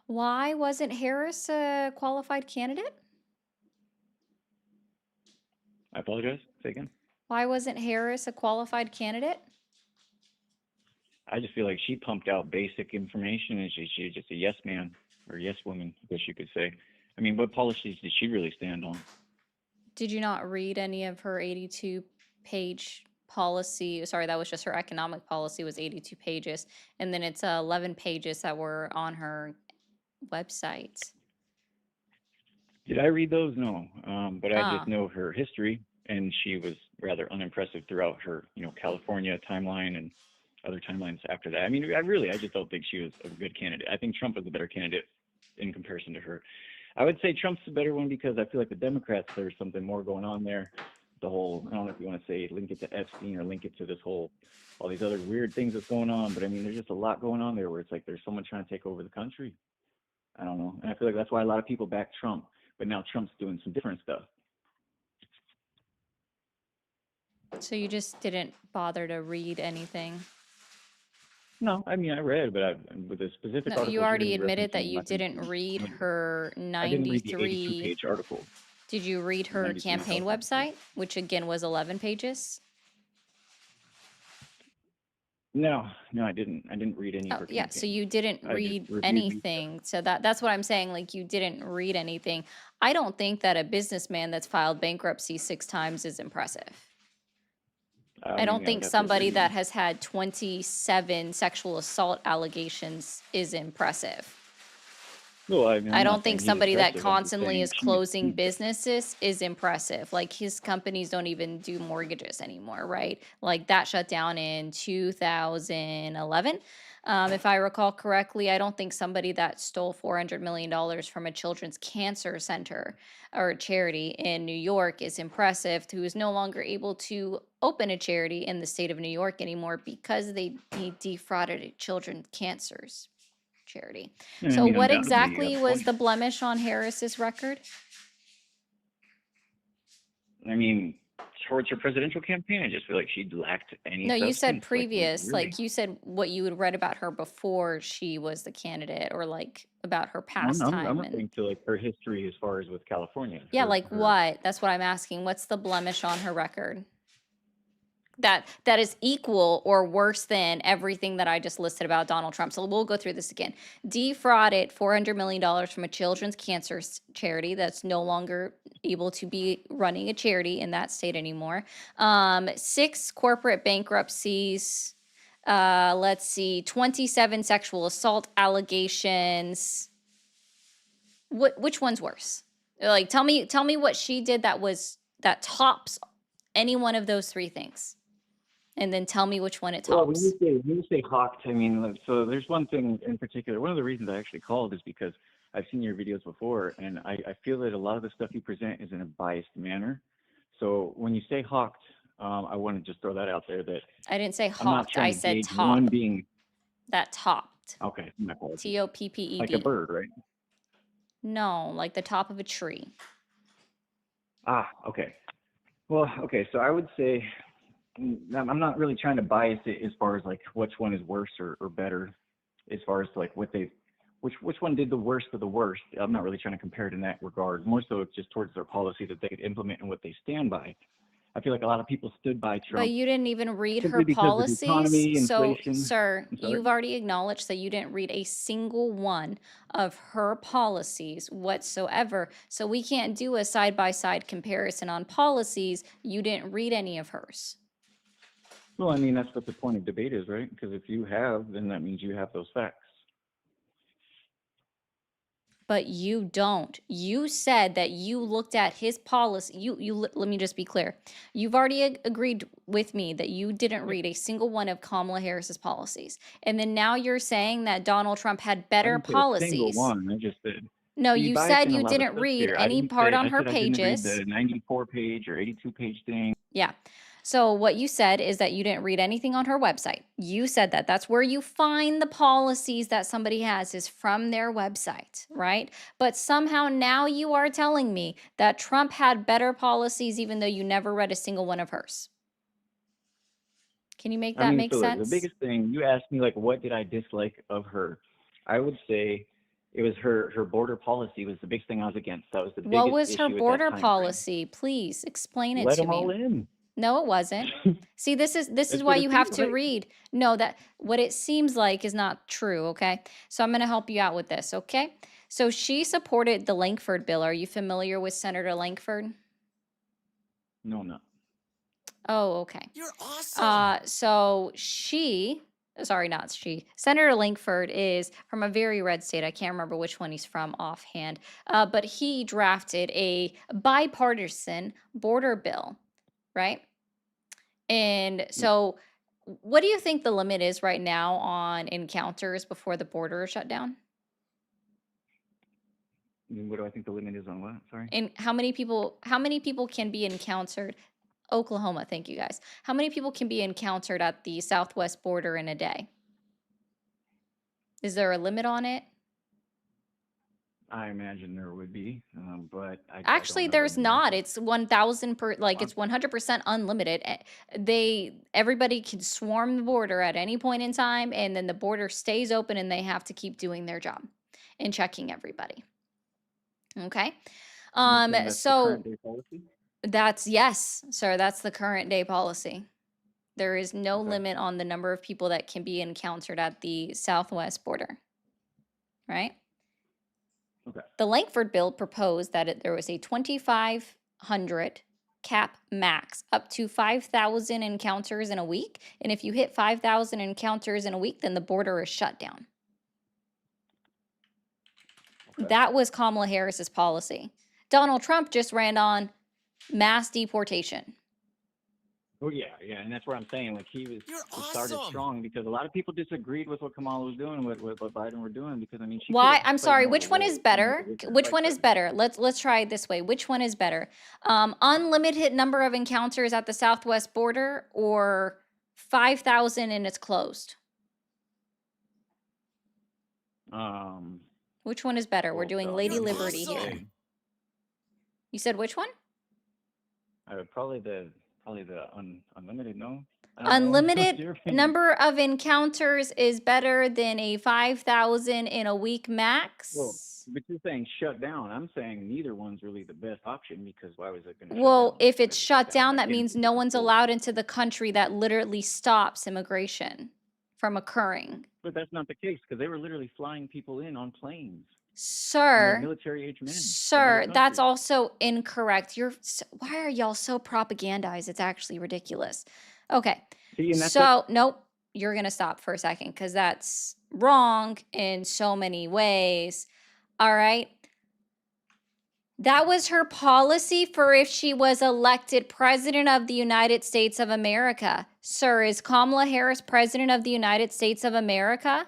Why wasn't Harris a qualified candidate? I apologize. Say again. Why wasn't Harris a qualified candidate? I just feel like she pumped out basic information, and she's just a yes man or yes woman, I guess you could say. I mean, what policies did she really stand on? Did you not read any of her 82-page policy? Sorry, that was just her economic policy was 82 pages. And then it's 11 pages that were on her website. Did I read those? No. But I Ah. just know her history, and she was rather unimpressive throughout her, California timeline and other timelines after that. I mean, I just don't think she was a good candidate. I think Trump was a better candidate in comparison to her. I would say Trump's the better one because I feel like the Democrats, there's something more going on there. The whole, I don't know if you want to say link it to Epstein or link it to this whole, all these other weird things that's going on. But I mean, there's just a lot going on there where it's like there's someone trying to take over the country. I don't know. And I feel like that's why a lot of people back Trump. But now Trump's doing some different stuff. So you just didn't bother to read anything? No, I mean, I read, but with the specific No, articles you you're already gonna be admitted that referencing, I'm you not gonna didn't be- read her I didn't read the 93. 82-page article. Did you read her 93 campaign article. website, which again was 11 pages? No, I didn't. I didn't read any of Oh, her yeah, campaign. so you didn't I just read reviewed anything. So that's what I'm saying, like you didn't read anything. I don't think that a businessman that's filed bankruptcy 6 times is impressive. I don't think somebody that has had 27 sexual assault allegations is impressive. Well, I mean, I I'm not don't think saying he's somebody that impressive, I'm just constantly saying is she's- closing businesses is impressive. Like his companies don't even do mortgages anymore, right? Like that shut down in 2011. If I recall correctly, I don't think somebody that stole $400 million from a children's cancer center or charity in New York is impressive, who is no longer able to open a charity in the state of New York anymore because they defrauded a children's cancers charity. I So mean, what undoubtedly, you exactly have was points. the blemish on Harris's record? I mean, towards her presidential campaign, I just feel like she lacked any. No, you said substance, previous, really. like you said what you had read about her before she was the candidate, or like about her past I'm time. referring to like her history as far as with California. Yeah, Her- like her- what? That's what I'm asking. What's the blemish on her record? that is equal or worse than everything that I just listed about Donald Trump. So we'll go through this again. Defrauded $400 million from a children's cancer charity that's no longer able to be running a charity in that state anymore. 6 corporate bankruptcies. Let's see, 27 sexual assault allegations. Which one's worse? Like, tell me what she did that tops any one of those 3 things. And then tell me which one it Well, tops. when you say hawked, I mean, so there's one thing in particular. One of the reasons I actually called is because I've seen your videos before, and I feel that a lot of the stuff you present is in a biased manner. So when you say hawked, I want to just throw that out there that I didn't say I'm not hawked. trying I to said gauge top. one being That topped. okay. My apologies. Topped. Like a bird, right? No, like the top of a tree. Ah, okay. Well, okay. So I would say I'm not really trying to bias it as far as like which one is worse or better, as far as like what they, which one did the worst of the worst. I'm not really trying to compare it in that regard. More so, it's just towards their policy that they could implement and what they stand by. I feel like a lot of people stood by Trump. But you didn't even read her simply because of the economy, policies. So, inflation. sir, I'm sorry? you've already acknowledged that you didn't read a single one of her policies whatsoever. So we can't do a side-by-side comparison on policies. You didn't read any of hers. Well, I mean, that's what the point of debate is, right? Because if you have, then that means you have those facts. But you don't. You said that you looked at his policy. Let me just be clear. You've already agreed with me that you didn't read a single one of Kamala Harris's policies. And then now you're saying that Donald Trump had I better didn't say a single policies. one. I just said. No, You you biasing said a you lot of didn't stuff read here. I any didn't part say. on I her said I didn't read pages. the 94-page or 82-page thing. Yeah. So what you said is that you didn't read anything on her website. You said that. That's where you find the policies that somebody has is from their website, right? But somehow now you are telling me that Trump had better policies even though you never read a single one of hers. Can you make I that mean, make so the sense? biggest thing you asked me, like, what did I dislike of her? I would say it was her border policy was the biggest thing I was against. That was the What biggest was her issue at that border time frame. policy? Please explain it Let to them all me. in. No, it wasn't. See, this is That's why what it you have seems to like. read. No, that what it seems like is not true, okay? So I'm going to help you out with this, okay? So she supported the Lankford bill. Are you familiar with Senator Lankford? No, no. Oh, okay. You're awesome. So Senator Lankford is from a very red state. I can't remember which one he's from offhand. But he drafted a bipartisan border bill, right? And so what do you think the limit is right now on encounters before the border is shut down? What do I think the limit is on what? Sorry. And how many people can be encountered? Oklahoma, thank you guys. How many people can be encountered at the southwest border in a day? Is there a limit on it? I imagine there would be, but I Actually, don't know there's the number. not. It's 1,000 per, like it's 100% unlimited. Everybody can swarm the border at any point in time, and then the border stays open, and they have to keep doing their job and checking everybody. Okay. You're saying that's the So current day policy? yes, sir, that's the current day policy. There is no Okay. limit on the number of people that can be encountered at the southwest border. Right? Okay. The Lankford bill proposed that there was a 2,500 cap max, up to 5,000 encounters in a week. And if you hit 5,000 encounters in a week, then the border is shut down. Okay. That was Kamala Harris's policy. Donald Trump just ran on mass deportation. Oh yeah, and that's where I'm saying, like, he started strong because a lot of people disagreed with what Kamala was doing, what Biden were doing, because I mean, she Why? could've I'm played sorry. more of Which a one role is in better? the weaker Which like one is that. better? Let's try it this way. Which one is better? Unlimited number of encounters at the southwest border, or 5,000 and it's closed? Which one is better? We're Oh doing God, Lady that'd be Liberty awesome. here. You said which one? Probably the probably the unlimited, no? I don't know. What's Unlimited your opinion? number of encounters is better than a 5,000 in a week Well, max. but you're saying shut down. I'm saying neither one's really the best option because why was it going to shut Well, down? if Why it's did it shut shut down? down, Why that can't it means be no just one's full? allowed into the country. That literally stops immigration from occurring. But that's not the case because they were literally flying people in on planes. And they're Sir, military-age men from other sir, that's countries. also incorrect. Why are y'all so propagandized? It's actually ridiculous. Okay. See, and that's So, nope, you're going to stop for a second because that's wrong in so many ways. All right. That was her policy for if she was elected president of the United States of America. Sir, is Kamala Harris president of the United States of America?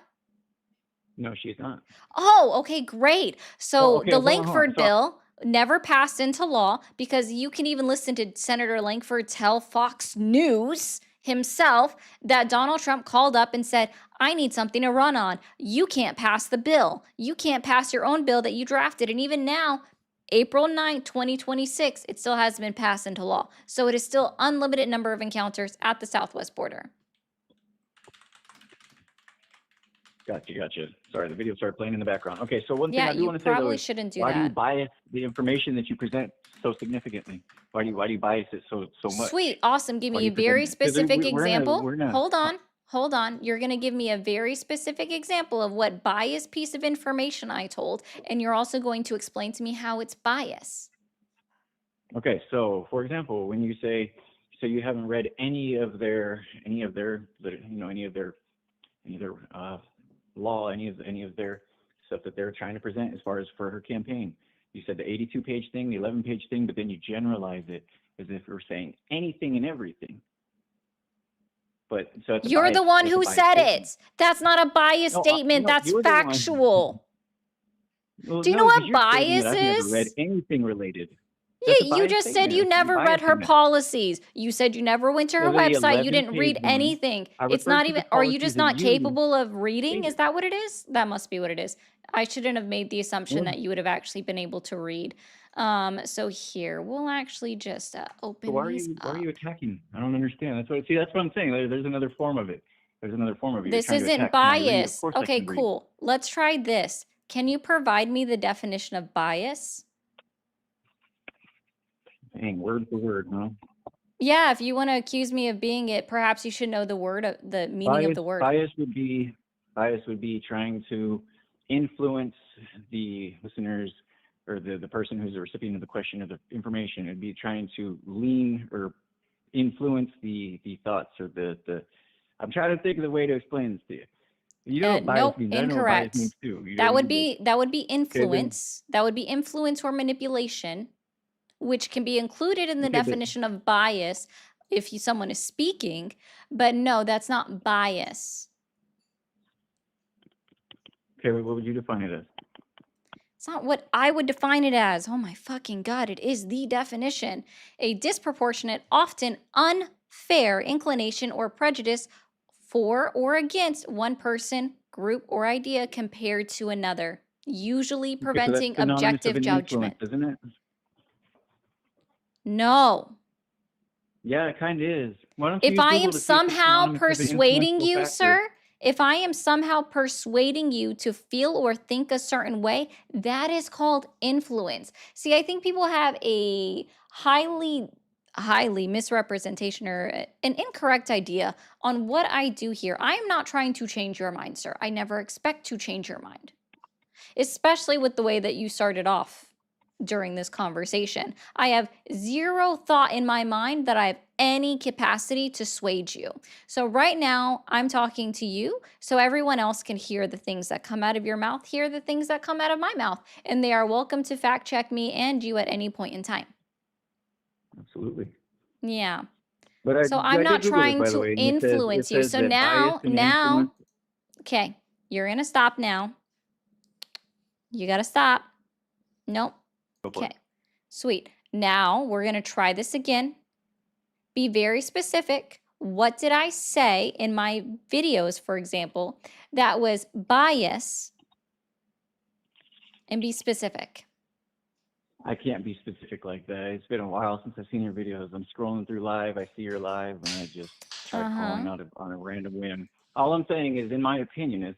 No, she's not. Oh, okay, great. Well, So okay, the hold on, hold on. Langford So bill never passed into law because you can even listen to Senator Langford tell Fox News himself that Donald Trump called up and said, I need something to run on. You can't pass the bill. You can't pass your own bill that you drafted. And even now, April 9th, 2026, it still hasn't been passed into law. So it is still unlimited number of encounters at the southwest border. Gotcha. Sorry, the video started playing in the background. Okay, so one thing Yeah, I do you want to say though probably is shouldn't do why do you that. bias the information that you present so significantly? Why do you bias it so much? Sweet, awesome. Give Why do me a you present very it? Because specific we're in a example. Hold on. You're going to give me a very specific example of what biased piece of information I told, and you're also going to explain to me how it's bias. Okay, so for example, when you say so you haven't read any of their law, any of their stuff that they're trying to present as far as for her campaign. You said the 82-page thing, the 11-page thing, but then you generalize it as if you're saying anything and everything. But so it's a You're bias, the one that's a who biased said statement. it. That's not a biased No, statement. no, That's you're the one. factual. Well, Do you know no, because what you're stating bias that I've never read is? anything related. Yeah, That's a you biased just said statement. you That's you never read her biasing that. policies. You said you never went to her So the website. You didn't 11-page read one, anything. I It's referred not to even, the are you policies just that not you capable of reading? Is stated. that what it is? That must be what it is. I shouldn't have made the assumption Well, that you would have actually been able to read. So here, we'll actually just so open why are these you up. attacking? I don't understand. That's what I'm saying. There's another form of it. There's another form of it. You're This trying to isn't attack. Can I read? Of bias. course I Okay, can read. cool. Let's try this. Can you provide me the definition of bias? Dang, word for word, huh? Yeah, if you want to accuse me of being it, perhaps you should know the meaning of the word. Bias would be trying to influence the listeners or the person who's the recipient of the question or the information. It'd be trying to lean or influence the thoughts or the I'm trying to think of the way to explain this to you. You know what bias Nope, means. I know what bias means too. You That would do. be influence. That would be influence or manipulation, which can be included in the Okay, but definition of bias if someone is speaking, but no, that's not bias. okay, what would you define it as? It's not what I would define it as. Oh my fucking God, it is the definition. A disproportionate, often unfair inclination or prejudice for or against one person, group, or idea compared to another, usually Okay, so that's preventing synonymous of objective an judgment. influence, isn't it? No. Yeah, it kind of is. Why don't you If use I Google am to see if it's somehow synonymous of an persuading influential you, factor? sir, if I am somehow persuading you to feel or think a certain way, that is called influence. See, I think people have a highly misrepresentation or an incorrect idea on what I do here. I am not trying to change your mind, sir. I never expect to change your mind, especially with the way that you started off during this conversation. I have zero thought in my mind that I have any capacity to sway you. So right now, I'm talking to you so everyone else can hear the things that come out of your mouth, hear the things that come out of my mouth, and they are welcome to fact check me and you at any point in time. Absolutely. Yeah. But So I I'm did not Google it, trying by the to way, and it influence you. says So that bias and influence. okay, you're going to stop now. You got to stop. Nope. Go for it. Okay, sweet. Now we're going to try this again. Be very specific. What did I say in my videos, for example, that was bias? And be specific. I can't be specific like that. It's been a while since I've seen your videos. I'm scrolling through live. I see your live, and I just tried calling out on a random whim. All I'm saying is, in my opinion,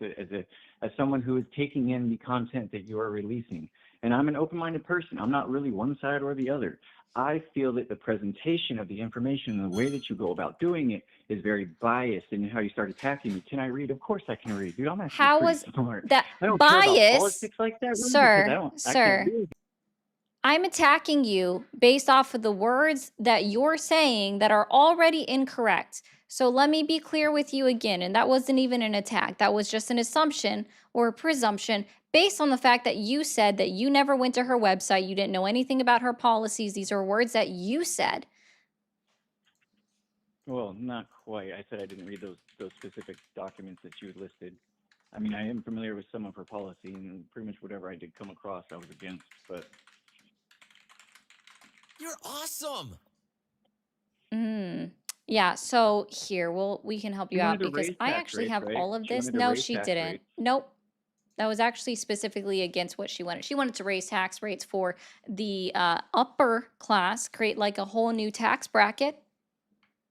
as someone who is taking in the content that you are releasing, and I'm an open-minded person. I'm not really one side or the other. I feel that the presentation of the information and the way that you go about doing it is very biased in how you start attacking me. Can I read? Of course I can read, dude. I'm actually How pretty was smart. that I don't care about bias, politics like that, really, because I can't do it. I'm attacking you based off of the words that you're saying that are already incorrect. So let me be clear with you again. And that wasn't even an attack. That was just an assumption or a presumption based on the fact that you said that you never went to her website. You didn't know anything about her policies. These are words that you said. Well, not quite. I said I didn't read those specific documents that you listed. I mean, I am familiar with some of her policy, and pretty much whatever I did come across, I was against. But You're awesome. Yeah, so here we can help you you out wanted to because raise I tax actually rates, have right? all of She this. wanted to No, raise she tax didn't. rates. Nope. That was actually specifically against what she wanted. She wanted to raise tax rates for the upper class, create like a whole new tax bracket.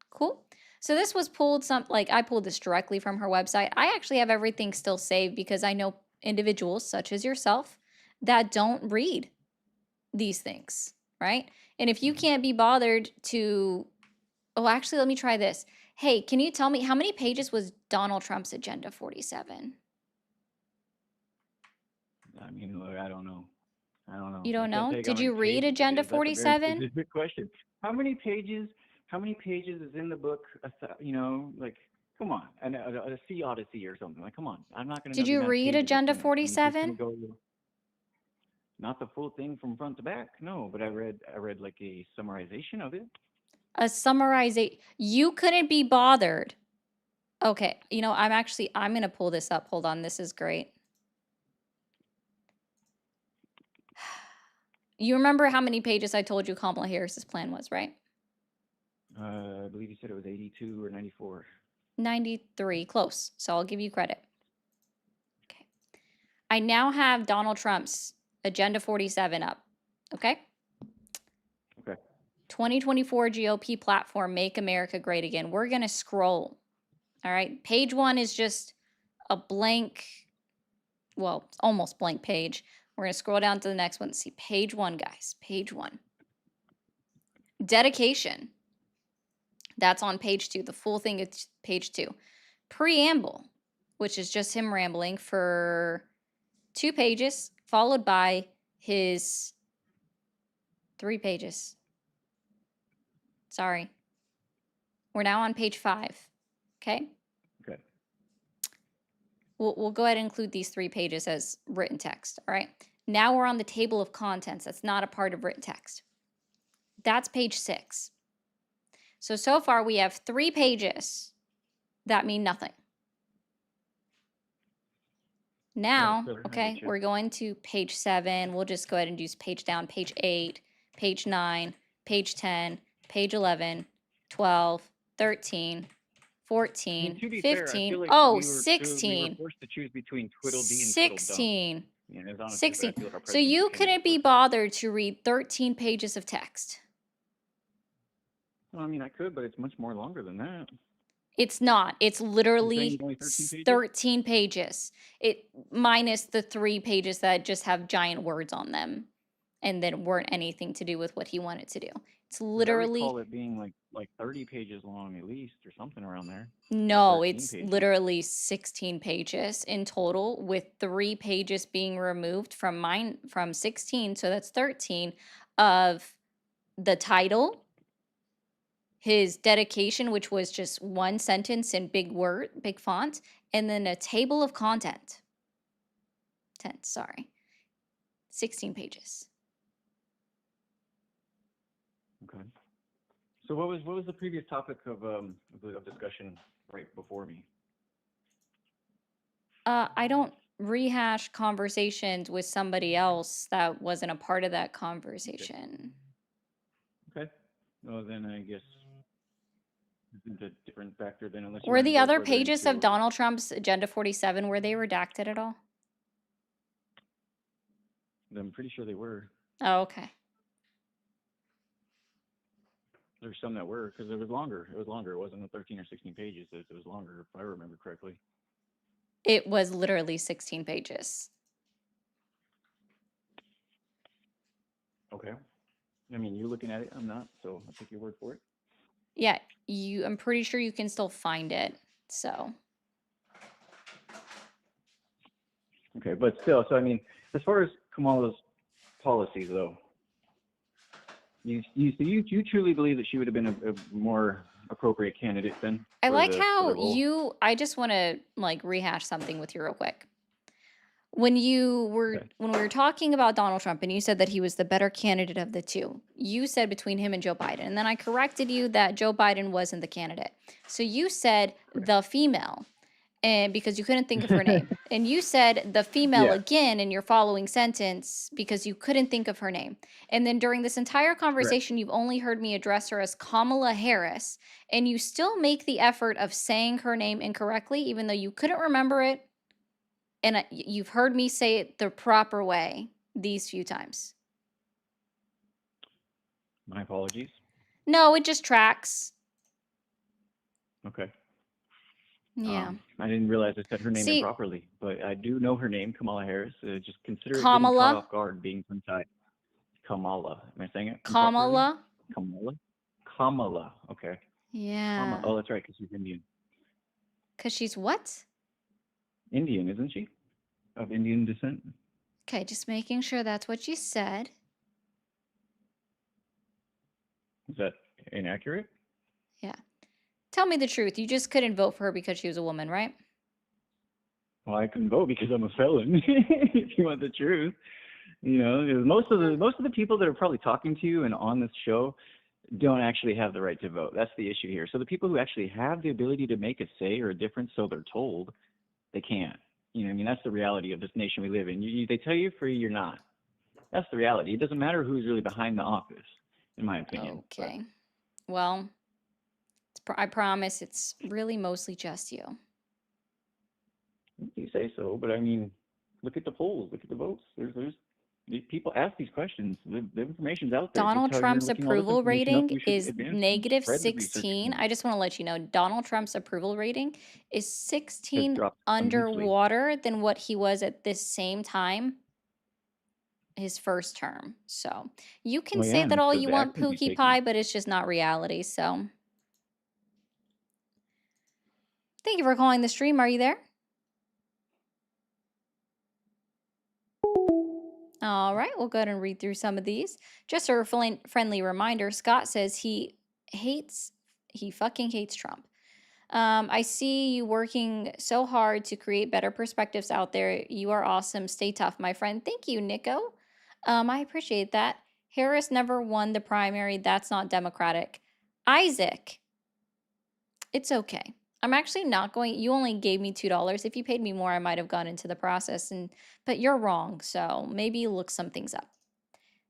Cool. So this was pulled I pulled this directly from her website. I actually have everything still saved because I know individuals such as yourself that don't read these things, right? And if you can't be bothered to, oh, actually, let me try this. Hey, can you tell me how many pages was Donald Trump's Agenda 47? I mean, look, I don't know. You I don't can't know? tell you how Did many you read pages it Agenda is. That's a very 47? specific question. How many pages? How many pages is in the book? Like, come on, a Sea Odyssey or something. Like, come on. I'm not going to know Did the you amount of read pages that's Agenda in it. I'm just going to 47? go. Not the full thing from front to back, no. But I read like a summarization of it. A summarization. You couldn't be bothered. Okay, I'm going to pull this up. Hold on, this is great. You remember how many pages I told you Kamala Harris's plan was, right? I believe you said it was 82 or 94. 93, close. So I'll give you credit. Okay. I now have Donald Trump's Agenda 47 up. Okay? Okay. 2024 GOP platform, Make America Great Again. We're going to scroll. All right. Page 1 is just a blank, well, almost blank page. We're going to scroll down to the next one and see page 1, guys. Page 1. Dedication. That's on page 2. The full thing is page 2. Preamble, which is just him rambling for 2 pages, followed by his 3 pages. Sorry. We're now on page 5. Okay? Okay. We'll go ahead and include these 3 pages as written text. All right. Now we're on the table of contents. That's not a part of written text. That's page 6. So far we have 3 pages that mean nothing. Now, okay, we're going to page 7. We'll just go ahead and do page down, page 8, page 9, page 10, page 11, 12, 13, 14, To be fair, I 15, feel like oh, we were 16. forced to choose between Twiddledee and Twiddledum. 16. Yeah, it's honestly, but I 16. feel like our So you president's couldn't be bothered to read 13 pages of text. Well, I mean, I could, but it's much more longer than that. It's not. It's literally only 13 pages? 13 pages. It minus the 3 pages that just have giant words on them and then weren't anything to do with what he wanted to do. It's 'Cause literally I recall it being like 30 pages long at least, or something around there. no, 13 it's pages. literally 16 pages in total, with 3 pages being removed from 16, so that's 13 of the title, his dedication, which was just 1 sentence in big font, and then a table of content. 16 pages. Okay. So what was the previous topic of discussion right before me? I don't rehash conversations with somebody else that wasn't a part of that conversation. Okay. Well, then I guess it's a different factor then, unless you Were wanna the go other further pages of into- Donald Trump's Agenda 47, were they redacted at all? I'm pretty sure they were. Oh, okay. There's some that were, because it was longer. It was longer. It wasn't the 13 or 16 pages. It was longer, if I remember correctly. It was literally 16 pages. Okay. I mean, you're looking at it. I'm not, so I'll take your word for it. Yeah, I'm pretty sure you can still find it. So, Okay, but still, so I mean, as far as Kamala's policies, though, you truly believe that she would have been a more appropriate candidate then? I for like the how role? I just want to like rehash something with you real quick. When we were talking about Donald Trump and you said that he was the better candidate of the two, you said between him and Joe Biden. And then I corrected you that Joe Biden wasn't the candidate. So you said the female, and because you couldn't think of her name. And you said the female Yeah. again in your following sentence because you couldn't think of her name. And then during this entire conversation, you've only heard me address her as Kamala Harris, and you still make the effort of saying her name incorrectly, even though you couldn't remember it. And you've heard me say it the proper way these few times. My apologies. No, it just tracks. Okay. Yeah. I didn't realize I said her name See- improperly, but I do know her name, Kamala Harris. Just consider it getting Kamala? caught off guard, being from side. Kamala. Am I saying it improperly? Kamala? Kamala? Kamala. Okay. Yeah. Oh, that's right, because she's Indian. Because she's what? Indian, isn't she? Of Indian descent. Okay, just making sure that's what you said. Is that inaccurate? Yeah. Tell me the truth. You just couldn't vote for her because she was a woman, right? Well, I couldn't vote because I'm a felon. If you want the truth, you know, 'cause most of the people that are probably talking to you and on this show don't actually have the right to vote. That's the issue here. So the people who actually have the ability to make a say or a difference, so they're told, they can't. You know, I mean, that's the reality of this nation we live in. They tell you free, you're not. That's the reality. It doesn't matter who's really behind the office, in my opinion. But Okay. Well, I promise it's really mostly just you. you say so, but I mean, look at the polls, look at the votes. There's people ask these questions. The information's out there. Donald Just how you're Trump's looking all this approval information up, rating we should is advance and negative spread the research 16. and I just want to let you know Donald Trump's approval rating is has 16 dropped immensely. underwater than what he was at this same time his first term. So you can Well, say yeah, that and all because you the want, actions he's Pookie taking. Pie, but it's just not reality. So thank you for calling the stream. Are you there? All right, we'll go ahead and read through some of these. Just a friendly reminder, Scott says he fucking hates Trump. I see you working so hard to create better perspectives out there. You are awesome. Stay tough, my friend. Thank you, Nico. I appreciate that. Harris never won the primary. That's not democratic. Isaac, it's okay. I'm actually not going. You only gave me $2. If you paid me more, I might have gone into the process. But you're wrong. So maybe look some things up.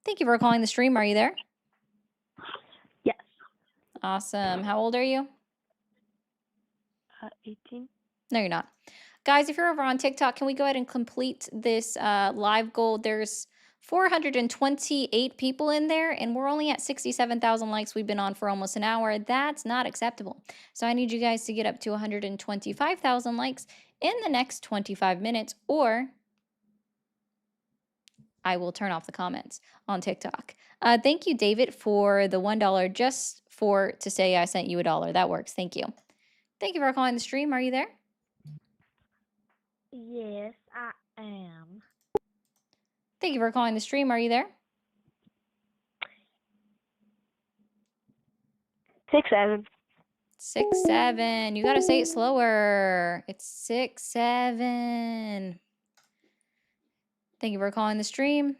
Thank you for calling the stream. Are you there? Yes. Awesome. How old are you? 18. No, you're not. Guys, if you're over on TikTok, can we go ahead and complete this live goal? There's 428 people in there, and we're only at 67,000 likes. We've been on for almost an hour. That's not acceptable. So I need you guys to get up to 125,000 likes in the next 25 minutes, or I will turn off the comments on TikTok. Thank you, David, for the $1 just to say I sent you $1. That works. Thank you. Thank you for calling the stream. Are you there? Yes, I am. Thank you for calling the stream. Are you there? 6-7. 6-7. You gotta say it slower. It's 6-7. Thank you for calling the stream.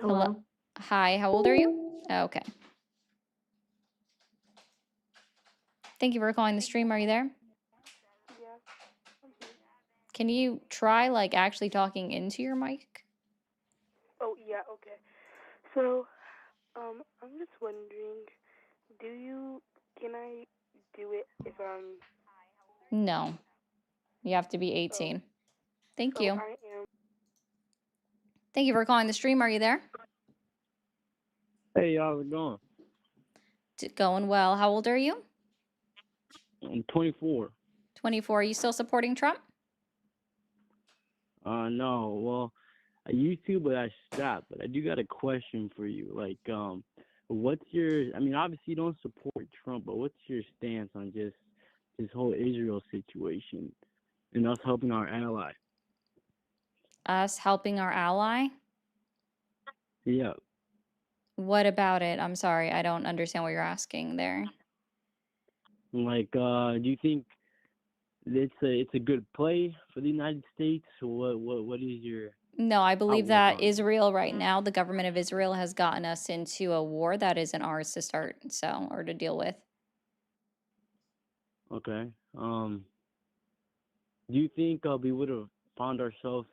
Hello. Hi, how old are you? Okay. Thank you for calling the stream. Are you there? Can you try like actually talking into your mic? Oh, yeah, okay. So, I'm just wondering, can I do it if No. You have to be 18. Thank you. I am. Thank you for calling the stream. Are you there? Hey, how's it going? Going well. How old are you? I'm 24. 24. Are you still supporting Trump? No, well, I used to, but I stopped. But I do got a question for you. Like, what's your? I mean, obviously you don't support Trump, but what's your stance on just this whole Israel situation and us helping our ally? Us helping our ally? Yeah. What about it? I'm sorry, I don't understand what you're asking there. Like, do you think it's a good play for the United States? Or what is your No, I believe outlook that on it? Israel right now, the government of Israel has gotten us into a war that isn't ours to start, so, or to deal with. Okay. Do you think we would have found ourselves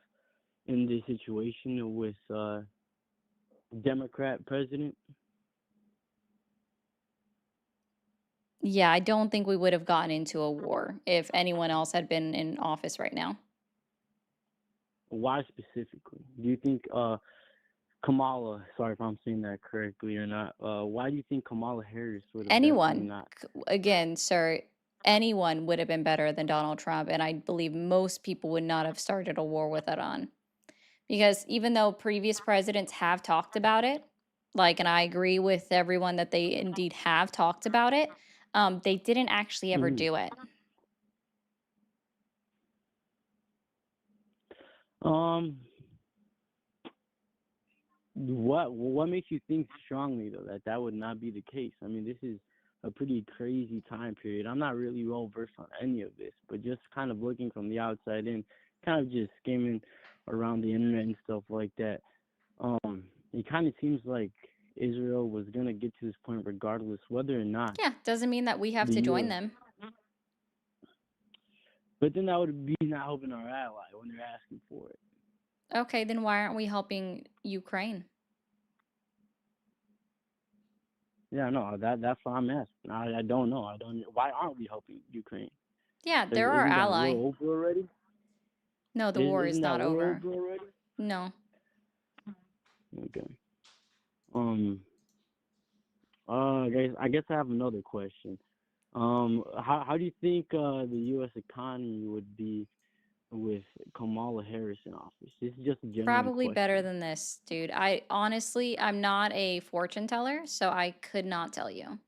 in this situation with Democrat president? Yeah, I don't think we would have gotten into a war if anyone else had been in office right now. Why specifically? Do you think Kamala, sorry if I'm saying that correctly or not, why do you think Kamala Harris would have definitely Anyone, not? again, sir, anyone would have been better than Donald Trump, and I believe most people would not have started a war with Iran. Because even though previous presidents have talked about it, like, and I agree with everyone that they indeed have talked about it, they didn't actually ever Mhm. do it. Um, what makes you think strongly though that that would not be the case? I mean, this is a pretty crazy time period. I'm not really well versed on any of this, but just kind of looking from the outside in, kind of just skimming around the internet and stuff like that. It kind of seems like Israel was gonna get to this point regardless whether or not Yeah, doesn't mean that we have the to join U.S. them. But then that would be not helping our ally when they're asking for it. Okay, then why aren't we helping Ukraine? Yeah, no, that's what I'm asking. I don't know. I don't. Why aren't we helping Ukraine? Yeah, they're our Isn't that war ally. over already? No, the war is Isn't that not war over. over already? No. Okay. Guys, I guess I have another question. How do you think the U.S. economy would be with Kamala Harris in office? This is just a genuine Probably better question. than this, dude. I honestly, I'm not a fortune teller, so I could not tell you.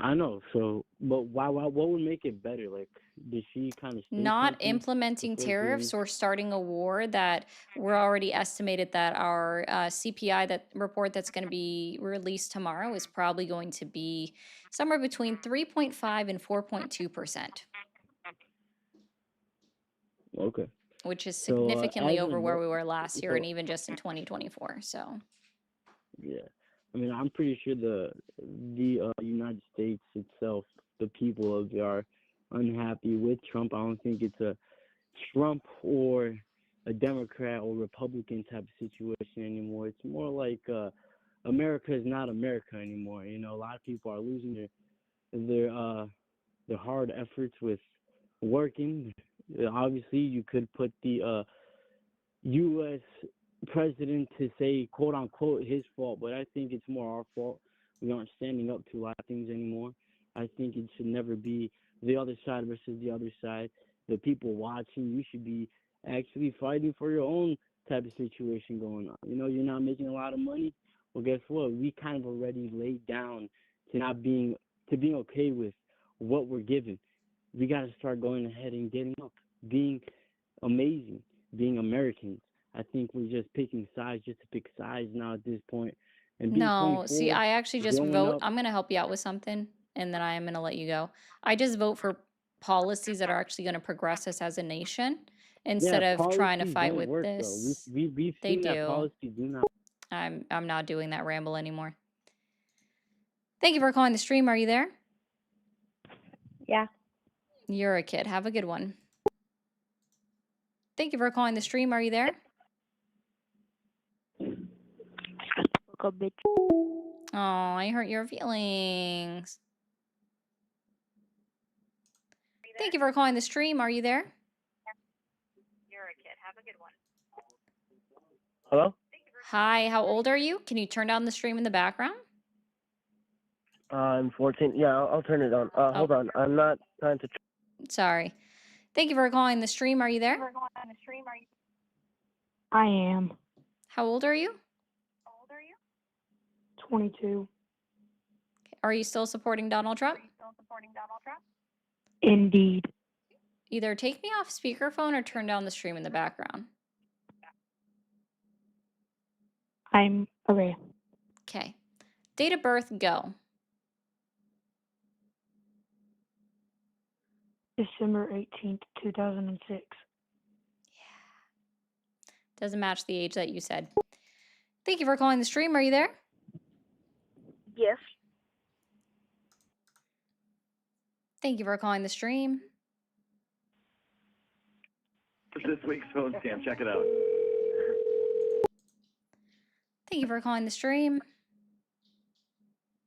I know. So, but what would make it better? Like, did she kind of say Not something implementing before she even? tariffs or starting a war that we're already estimated that our CPI that report that's going to be released tomorrow is probably going to be somewhere between 3.5 and 4.2%, Okay. which is So, significantly as over an where Amer- we were last year and so even just in 2024. So, yeah, I mean, I'm pretty sure the United States itself, the people of it are unhappy with Trump. I don't think it's a Trump or a Democrat or Republican type of situation anymore. It's more like America is not America anymore. You know, a lot of people are losing their hard efforts with working. Obviously, you could put the U.S. president to say, quote unquote, his fault, but I think it's more our fault. We aren't standing up to a lot of things anymore. I think it should never be the other side versus the other side. The people watching, you should be actually fighting for your own type of situation going on. You know, you're not making a lot of money. Well, guess what? We kind of already laid down to not being to being okay with what we're given. We got to start going ahead and getting up, being amazing, being Americans. I think we're just picking sides just to pick sides now at this point. And being no, see, 24, I actually just growing vote. up, I'm going to help you out with something and then I am going to let you go. I just vote for policies that are actually going to progress us as a nation yeah, instead of trying to policies fight don't with work though. this. We've They seen that do. policies do not. I'm not doing that ramble anymore. Thank you for calling the stream. Are you there? Yeah. You're a kid. Have a good one. Thank you for calling the stream. Are you there? Go bitch. Oh, I hurt your feelings. Thank you for calling the stream. Are you there? Hello? Hi, how old are you? Can you turn down the stream in the background? I'm 14. Yeah, I'll turn it on. Hold on. I'm not trying to. Sorry. Thank you for calling the stream. Are you there? I am How old are you? 22. Are you still supporting Donald Trump? Indeed. Either take me off speakerphone or turn down the stream in the background. I'm okay. Okay. Date of birth, go. December 18th, 2006. Doesn't match the age that you said. Thank you for calling the stream. Are you there? Yes. Thank you for calling the stream. This week's phone scam. Check it out. Thank you for calling the stream.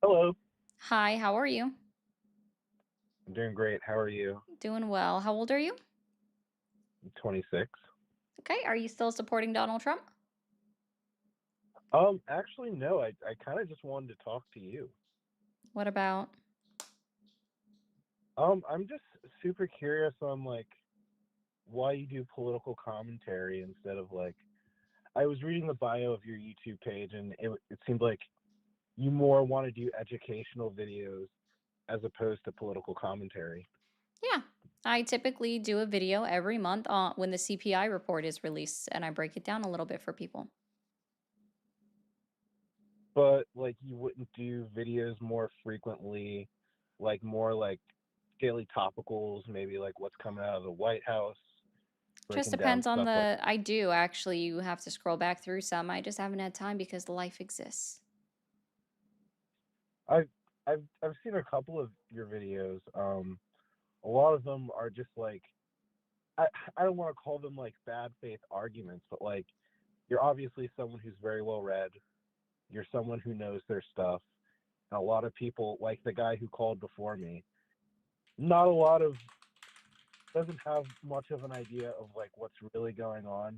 Hello. Hi, how are you? I'm doing great. How are you? Doing well. How old are you? I'm 26. Okay. Are you still supporting Donald Trump? Actually, no. I kind of just wanted to talk to you. What about? I'm just super curious on like why you do political commentary instead of like. I was reading the bio of your YouTube page, and it seemed like you more want to do educational videos as opposed to political commentary. Yeah. I typically do a video every month when the CPI report is released, and I break it down a little bit for people. But like you wouldn't do videos more frequently, like more like daily topicals, maybe like what's coming out of the White House. Just Breaking down depends on stuff like I do actually. You have to scroll back through some. I just haven't had time because life exists. I've seen a couple of your videos. A lot of them are just like I don't want to call them like bad faith arguments, but like you're obviously someone who's very well read. You're someone who knows their stuff. And a lot of people, like the guy who called before me, doesn't have much of an idea of like what's really going on.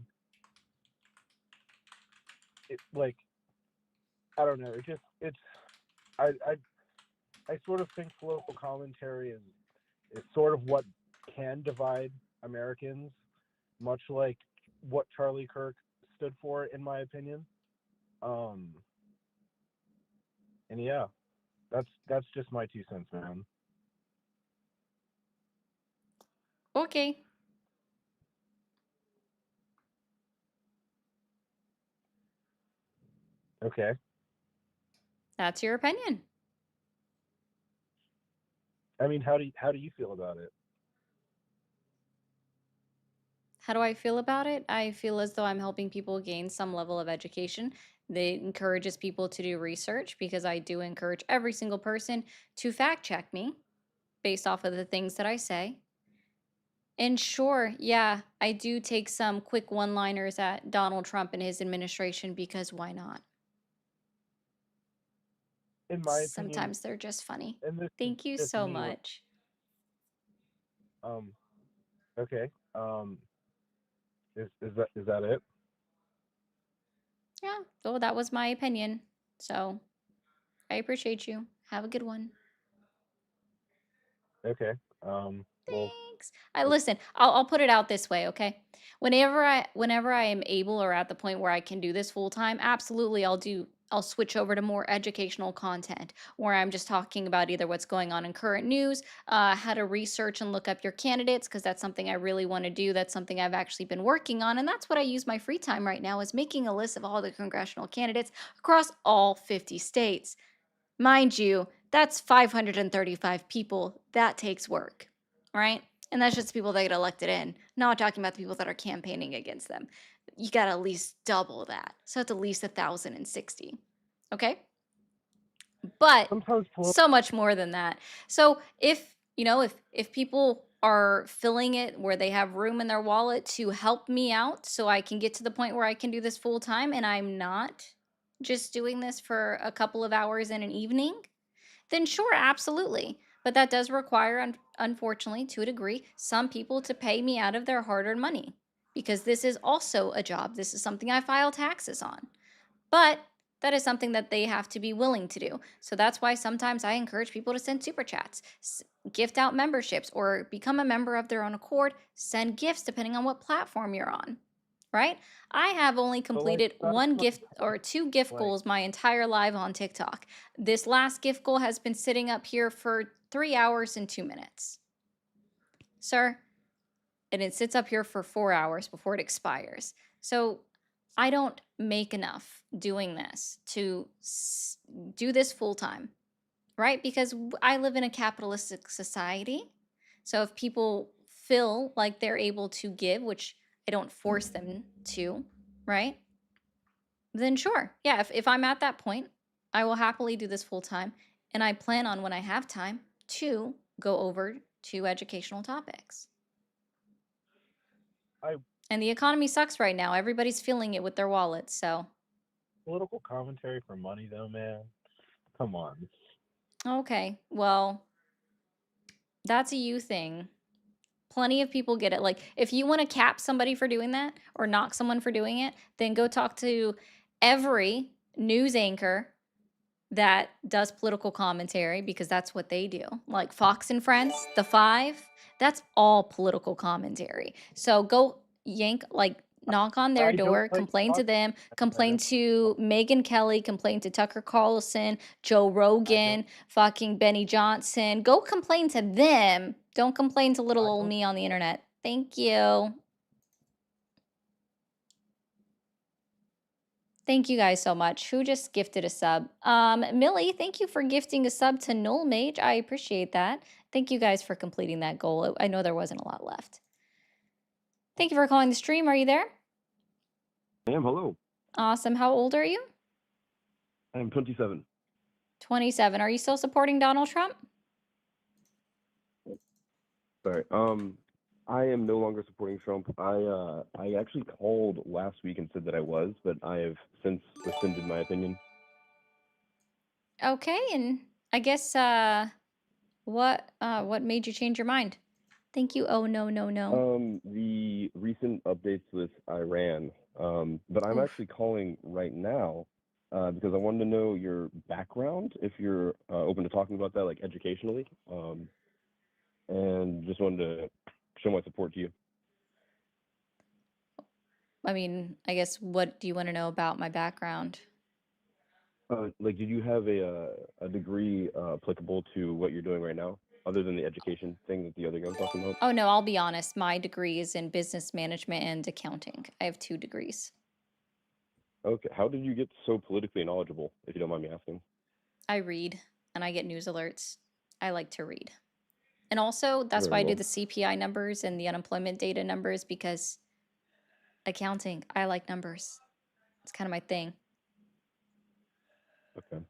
It like I don't know. I sort of think political commentary is sort of what can divide Americans, much like what Charlie Kirk stood for, in my opinion. And yeah, that's just my 2 cents, man. Okay. Okay. That's your opinion. I mean, how do you feel about it? How do I feel about it? I feel as though I'm helping people gain some level of education. That encourages people to do research because I do encourage every single person to fact check me based off of the things that I say. And sure, yeah, I do take some quick one-liners at Donald Trump and his administration because why not? In my opinion, Sometimes they're just funny. and this Thank you just so me, much. Okay. Is that it? Yeah, so that was my opinion. So I appreciate you. Have a good one. Okay. Well, Thanks. Listen, I'll put it out this way, okay? Whenever I am able or at the point where I can do this full time, absolutely I'll switch over to more educational content where I'm just talking about either what's going on in current news, how to research and look up your candidates, because that's something I really want to do. That's something I've actually been working on, and that's what I use my free time right now is making a list of all the congressional candidates across all 50 states. Mind you, that's 535 people. That takes work, right? And that's just people that get elected in. Not talking about the people that are campaigning against them. You got to at least double that. So it's at least 1,060. Okay? But so much more than that. So if people are filling it where they have room in their wallet to help me out so I can get to the point where I can do this full time and I'm not just doing this for a couple of hours in an evening, then sure, absolutely. But that does require, unfortunately, to a degree, some people to pay me out of their hard-earned money because this is also a job. This is something I file taxes on. But that is something that they have to be willing to do. So that's why sometimes I encourage people to send super chats, gift out memberships, or become a member of their own accord, send gifts depending on what platform you're on, right? I have only But like completed that's one not gift or two gift like goals my entire live on TikTok. This last gift goal has been sitting up here for 3 hours and 2 minutes. Sir, and it sits up here for 4 hours before it expires. So I don't make enough doing this to do this full time, right? Because I live in a capitalistic society. So if people feel like they're able to give, which I don't force them to, right? Then sure. Yeah, if I'm at that point, I will happily do this full time. And I plan on when I have time to go over to educational topics. I And the economy sucks right now. Everybody's feeling it with their wallets. So, political commentary for money though, man. Come on. okay. Well, that's a you thing. Plenty of people get it. Like, if you want to cap somebody for doing that or knock someone for doing it, then go talk to every news anchor that does political commentary because that's what they do. Like Fox and Friends, The Five, that's all political commentary. So go yank, like, knock on their I don't door, like complain to talking. them, I complain don't. to Megyn Kelly, complain to Tucker Carlson, Joe I don't. Rogan, fucking Benny Johnson. Go complain to them. Don't complain to little I old don't. me on the internet. Thank you. Thank you guys so much. Who just gifted a sub? Millie, thank you for gifting a sub to Null Mage. I appreciate that. Thank you guys for completing that goal. I know there wasn't a lot left. Thank you for calling the stream. Are you there? I am. Hello. Awesome. How old are you? I am 27. 27. Are you still supporting Donald Trump? Sorry. I am no longer supporting Trump. I actually called last week and said that I was, but I have since rescinded my opinion. Okay, and I guess what made you change your mind? Thank you. Oh no. The recent updates with Iran. But I'm Oof. actually calling right now because I wanted to know your background, if you're open to talking about that, like educationally. And just wanted to show my support to you. I mean, I guess what do you want to know about my background? Like, did you have a degree applicable to what you're doing right now, other than the education thing that the other guy was talking about? Oh no, I'll be honest. My degree is in business management and accounting. I have 2 degrees. Okay, how did you get so politically knowledgeable, if you don't mind me asking? I read and I get news alerts. I like to read. And also, that's Very why I do well. the CPI numbers and the unemployment data numbers because accounting, I like numbers. It's kind of my thing. Okay.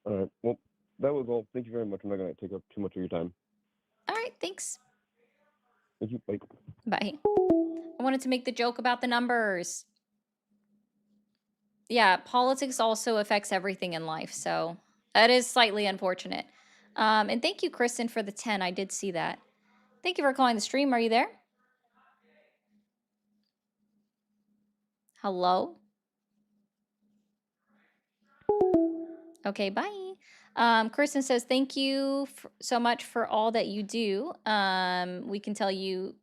All right. Well, that was all. Thank you very much. I'm not going to take up too much of your time. All right, thanks. Thank you. Bye. Bye. I wanted to make the joke about the numbers. Yeah, politics also affects everything in life, so that is slightly unfortunate. And thank you, Kristen, for the 10. I did see that. Thank you for calling the stream. Are you there? Hello? Okay, bye. Kristen says, thank you so much for all that you do. We can tell you,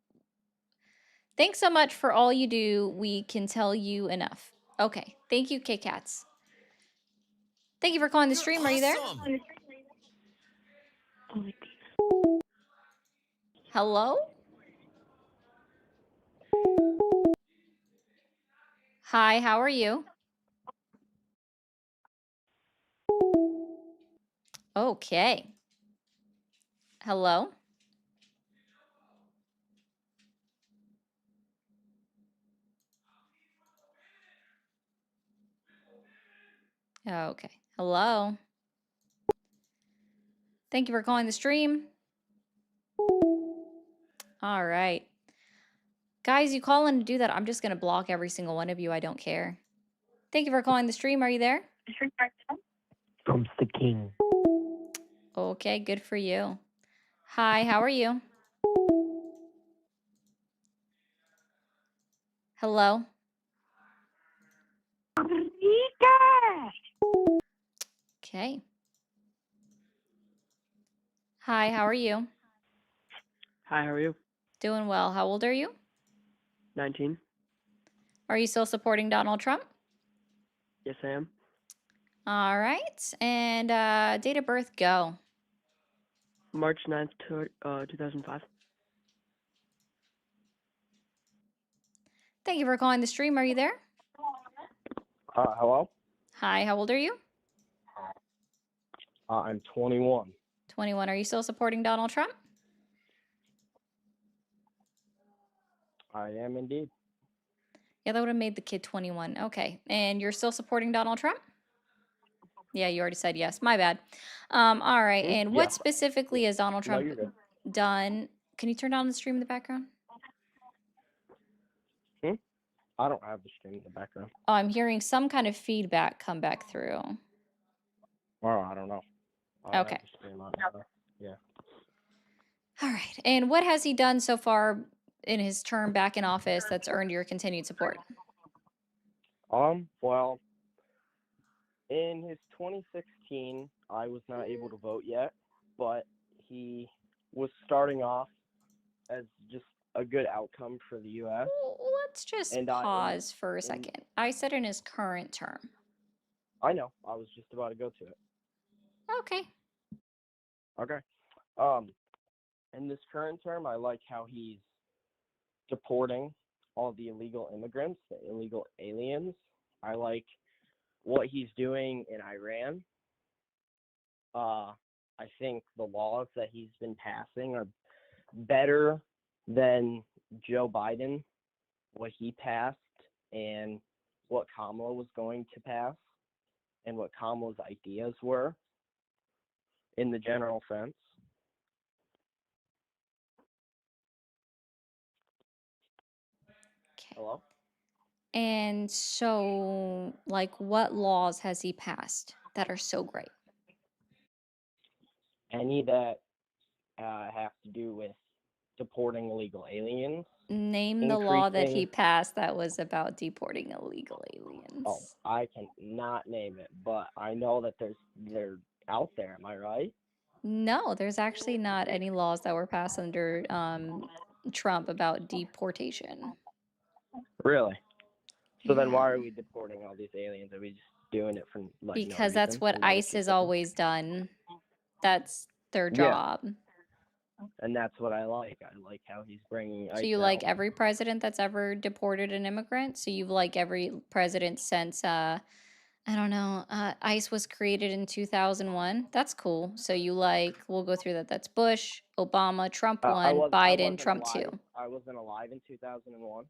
thanks so much for all you do. We can tell you enough. Okay, thank you, K-Cats. Thank you for calling the stream. Are you there? Hello? Hi, how are you? Okay. Hello? Okay. Hello? Thank you for calling the stream. All right. Guys, you call in to do that. I'm just going to block every single one of you. I don't care. Thank you for calling the stream. Are you there? Trump's the king. Okay, good for you. Hi, how are you? Hello? Rica! Okay. Hi, how are you? Hi, how are you? Doing well. How old are you? 19. Are you still supporting Donald Trump? Yes, I am. All right. And date of birth, go. March 9th, 2005. Thank you for calling the stream. Are you there? Hello? Hi, how old are you? I'm 21. 21. Are you still supporting Donald Trump? I am indeed. Yeah, that would have made the kid 21. Okay. And you're still supporting Donald Trump? Yeah, you already said yes. My bad. All right. And Yeah. what specifically has Donald No, Trump you're good. done? Can you turn down the stream in the background? I don't have the stream in the background. Oh, I'm hearing some kind of feedback come back through. Oh, I don't know. I have Okay. the stream on. Yeah. All right. And what has he done so far in his term back in office that's earned your continued support? Well, in his 2016, I was not able to vote yet, but he was starting off as just a good outcome for the U.S. Let's just And pause for a second. I said in his current term. I know. I was just about to go to it. Okay. Okay. In this current term, I like how he's deporting all the illegal immigrants, the illegal aliens. I like what he's doing in Iran. I think the laws that he's been passing are better than Joe Biden, what he passed, and what Kamala was going to pass, and what Kamala's ideas were in the general sense. Okay. Hello? And so, like, what laws has he passed that are so great? Any that have to do with deporting illegal aliens. Name the law that he Increasing. passed that was about deporting illegal Oh, aliens. I can not name it, but I know that they're out there. Am I right? No, there's actually not any laws that were passed under Trump about deportation. Really? So then Yeah. why are we deporting all these aliens? Are we just doing it for like no Because that's reason? what For no ICE has always done. That's their Yeah. job. And that's what I like. I like how he's bringing So ICE you like out. every president that's ever deported an immigrant? So you've like every president since I don't know, ICE was created in 2001. That's cool. So you like, we'll go through that. That's Bush, Obama, Trump I 1, Biden, wasn't Trump alive. 2. I wasn't alive in 2001.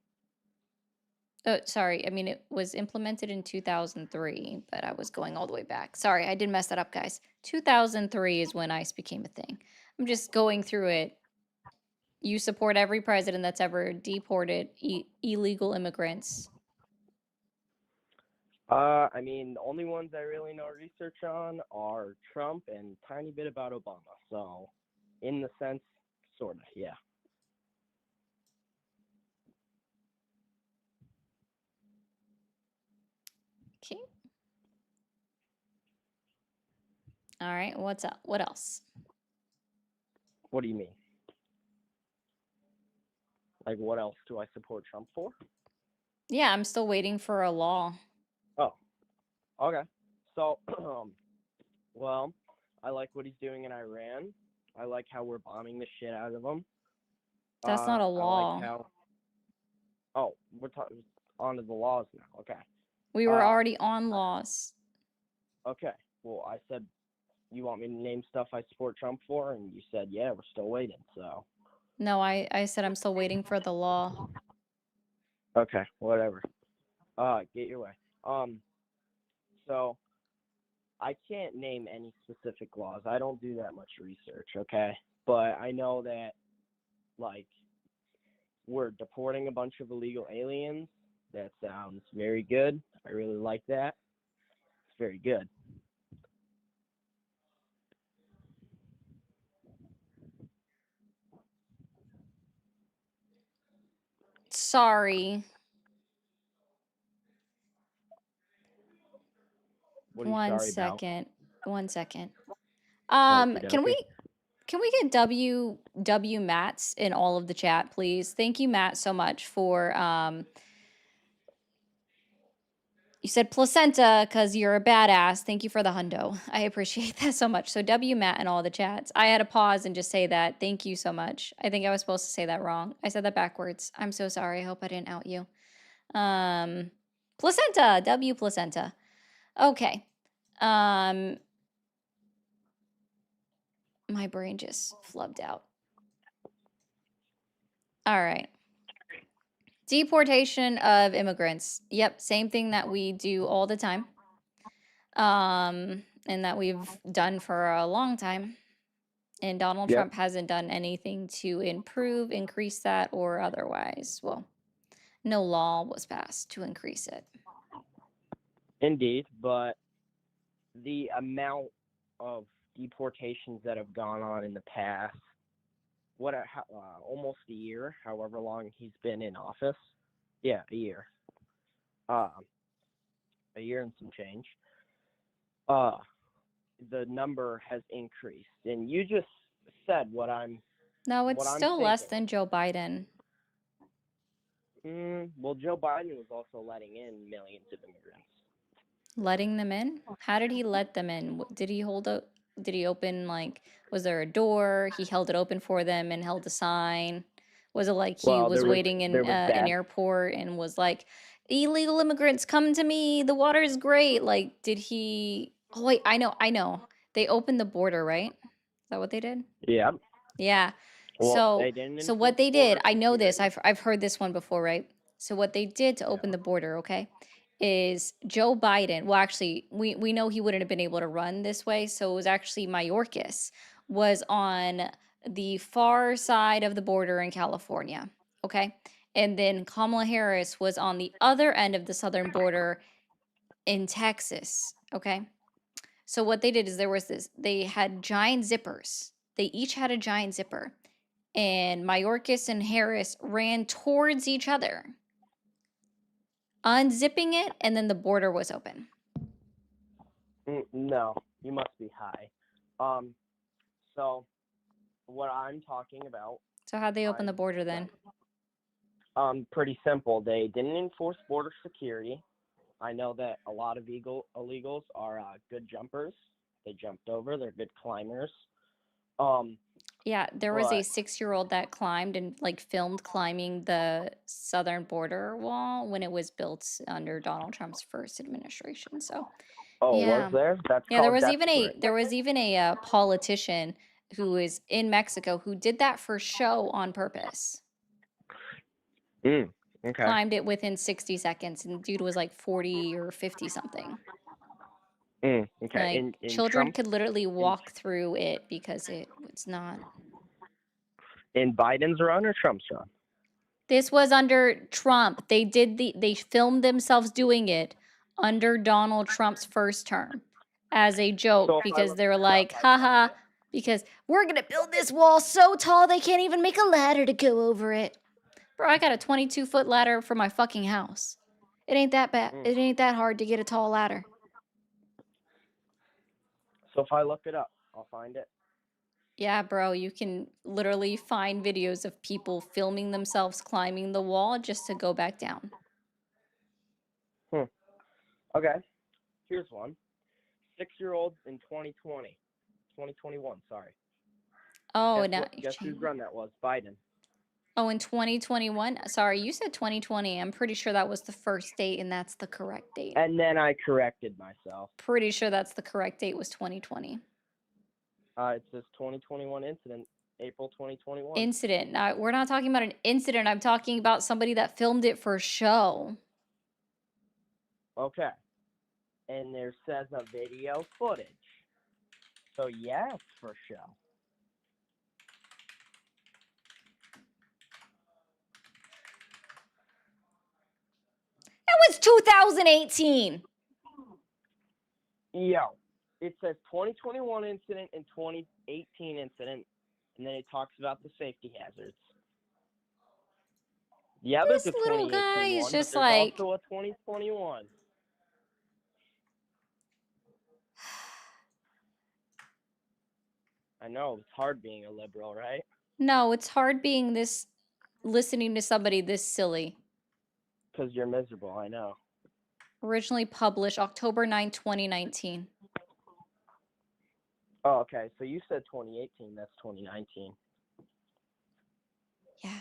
Oh, sorry. I mean, it was implemented in 2003, but I was going all the way back. Sorry, I did mess that up, guys. 2003 is when ICE became a thing. I'm just going through it. You support every president that's ever deported illegal immigrants. I mean, the only ones I really know research on are Trump and tiny bit about Obama. So, in the sense, sort of, yeah. Okay. All right. What's up? What else? What do you mean? Like, what else do I support Trump for? Yeah, I'm still waiting for a law. Oh, okay. So, well, I like what he's doing in Iran. I like how we're bombing the shit out of them. That's not a I law. like how. Oh, we're talking on to the laws now. Okay. We were already on laws. Okay. Well, I said you want me to name stuff I support Trump for, and you said yeah, we're still waiting. So. No, I said I'm still waiting for the law. Okay, whatever. Get your way. So I can't name any specific laws. I don't do that much research, okay? But I know that like we're deporting a bunch of illegal aliens. That sounds very good. I really like that. It's very good. Sorry. What are you One sorry about? second. 1 second. Okie Can dokie. we get W Mats in all of the chat, please? Thank you, Matt, so much for you said placenta because you're a badass. Thank you for the hundo. I appreciate that so much. So W Matt in all the chats. I had to pause and just say that. Thank you so much. I think I was supposed to say that wrong. I said that backwards. I'm so sorry. I hope I didn't out you. Placenta, W placenta. Okay. My brain just flubbed out. All right. Deportation of immigrants. Yep, same thing that we do all the time. And that we've done for a long time. And Donald Yep. Trump hasn't done anything to improve, increase that, or otherwise. Well, no law was passed to increase it. Indeed, but the amount of deportations that have gone on in the past, almost a year, however long he's been in office. Yeah, a year. A year and some change. The number has increased, and you just said what I'm. No, it's what I'm still less thinking. than Joe Biden. Well, Joe Biden was also letting in millions of immigrants. Letting them in? How did he let them in? Did he open, like, was there a door? He held it open for them and held a sign? Was it like he Well, was there was waiting in there was an bad. airport and was like, illegal immigrants, come to me. The water is great. Like, did he? Oh, wait, I know. They opened the border, right? Is that what they did? Yeah. Yeah. Well, So they didn't so enforce what they did, border I know this. security. I've heard this one before, right? So what they did to open the border, okay, is Joe Biden. Well, actually, we know he wouldn't have been able to run this way. So it was actually Mayorkas was on the far side of the border in California, okay? And then Kamala Harris was on the other end of the southern border in Texas, okay? So what they did is they had giant zippers. They each had a giant zipper. And Mayorkas and Harris ran towards each other, unzipping it, and then the border was open. No, you must be high. So what I'm talking about. So how'd they open the border then? Pretty simple. They didn't enforce border security. I know that a lot of illegals are good jumpers. They jumped over. They're good climbers. Yeah, there was a But 6-year-old that climbed and like filmed climbing the southern border wall when it was built under Donald Trump's first administration. So was yeah, there? That's yeah, there called was desperate. even a politician who is in Mexico who did that for show on purpose. Okay. Climbed it within 60 seconds, and the dude was like 40 or 50 something. Okay. Like In children Trump, could literally walk through it because it's not. in Biden's run or Trump's run? This was under Trump. They filmed themselves doing it under Donald Trump's first term as a joke So if I because look they were it up, like, I haha, because we're gonna build this wall so tall they can't even make a ladder to go over it. Bro, I got a 22-foot ladder for my fucking house. It ain't that bad. It ain't that hard to get a tall ladder. So if I look it up, I'll find it. Yeah, bro, you can literally find videos of people filming themselves climbing the wall just to go back down. Okay. Here's one. 6-year-old in 2021, sorry. Oh, Guess whose run that was? Biden. Oh, in 2021? Sorry, you said 2020. I'm pretty sure that was the first date, and that's the correct date. And then I corrected myself. Pretty sure that's the correct date was 2020. It says 2021 incident, April 2021. Incident. Now, we're not talking about an incident. I'm talking about somebody that filmed it for show. Okay. And there says a video footage. So yeah, it's for show. That was 2018. Yo, it says 2021 incident and 2018 incident, and then it talks about the safety hazards. Yeah, This there's a little guy 2018 is one, just but there's like, also a 2021. I know it's hard being a liberal, right? No, it's hard being listening to somebody this silly. Because you're miserable. I know. Originally published October 9, 2019. Oh, okay. So you said 2018. That's 2019. Yeah.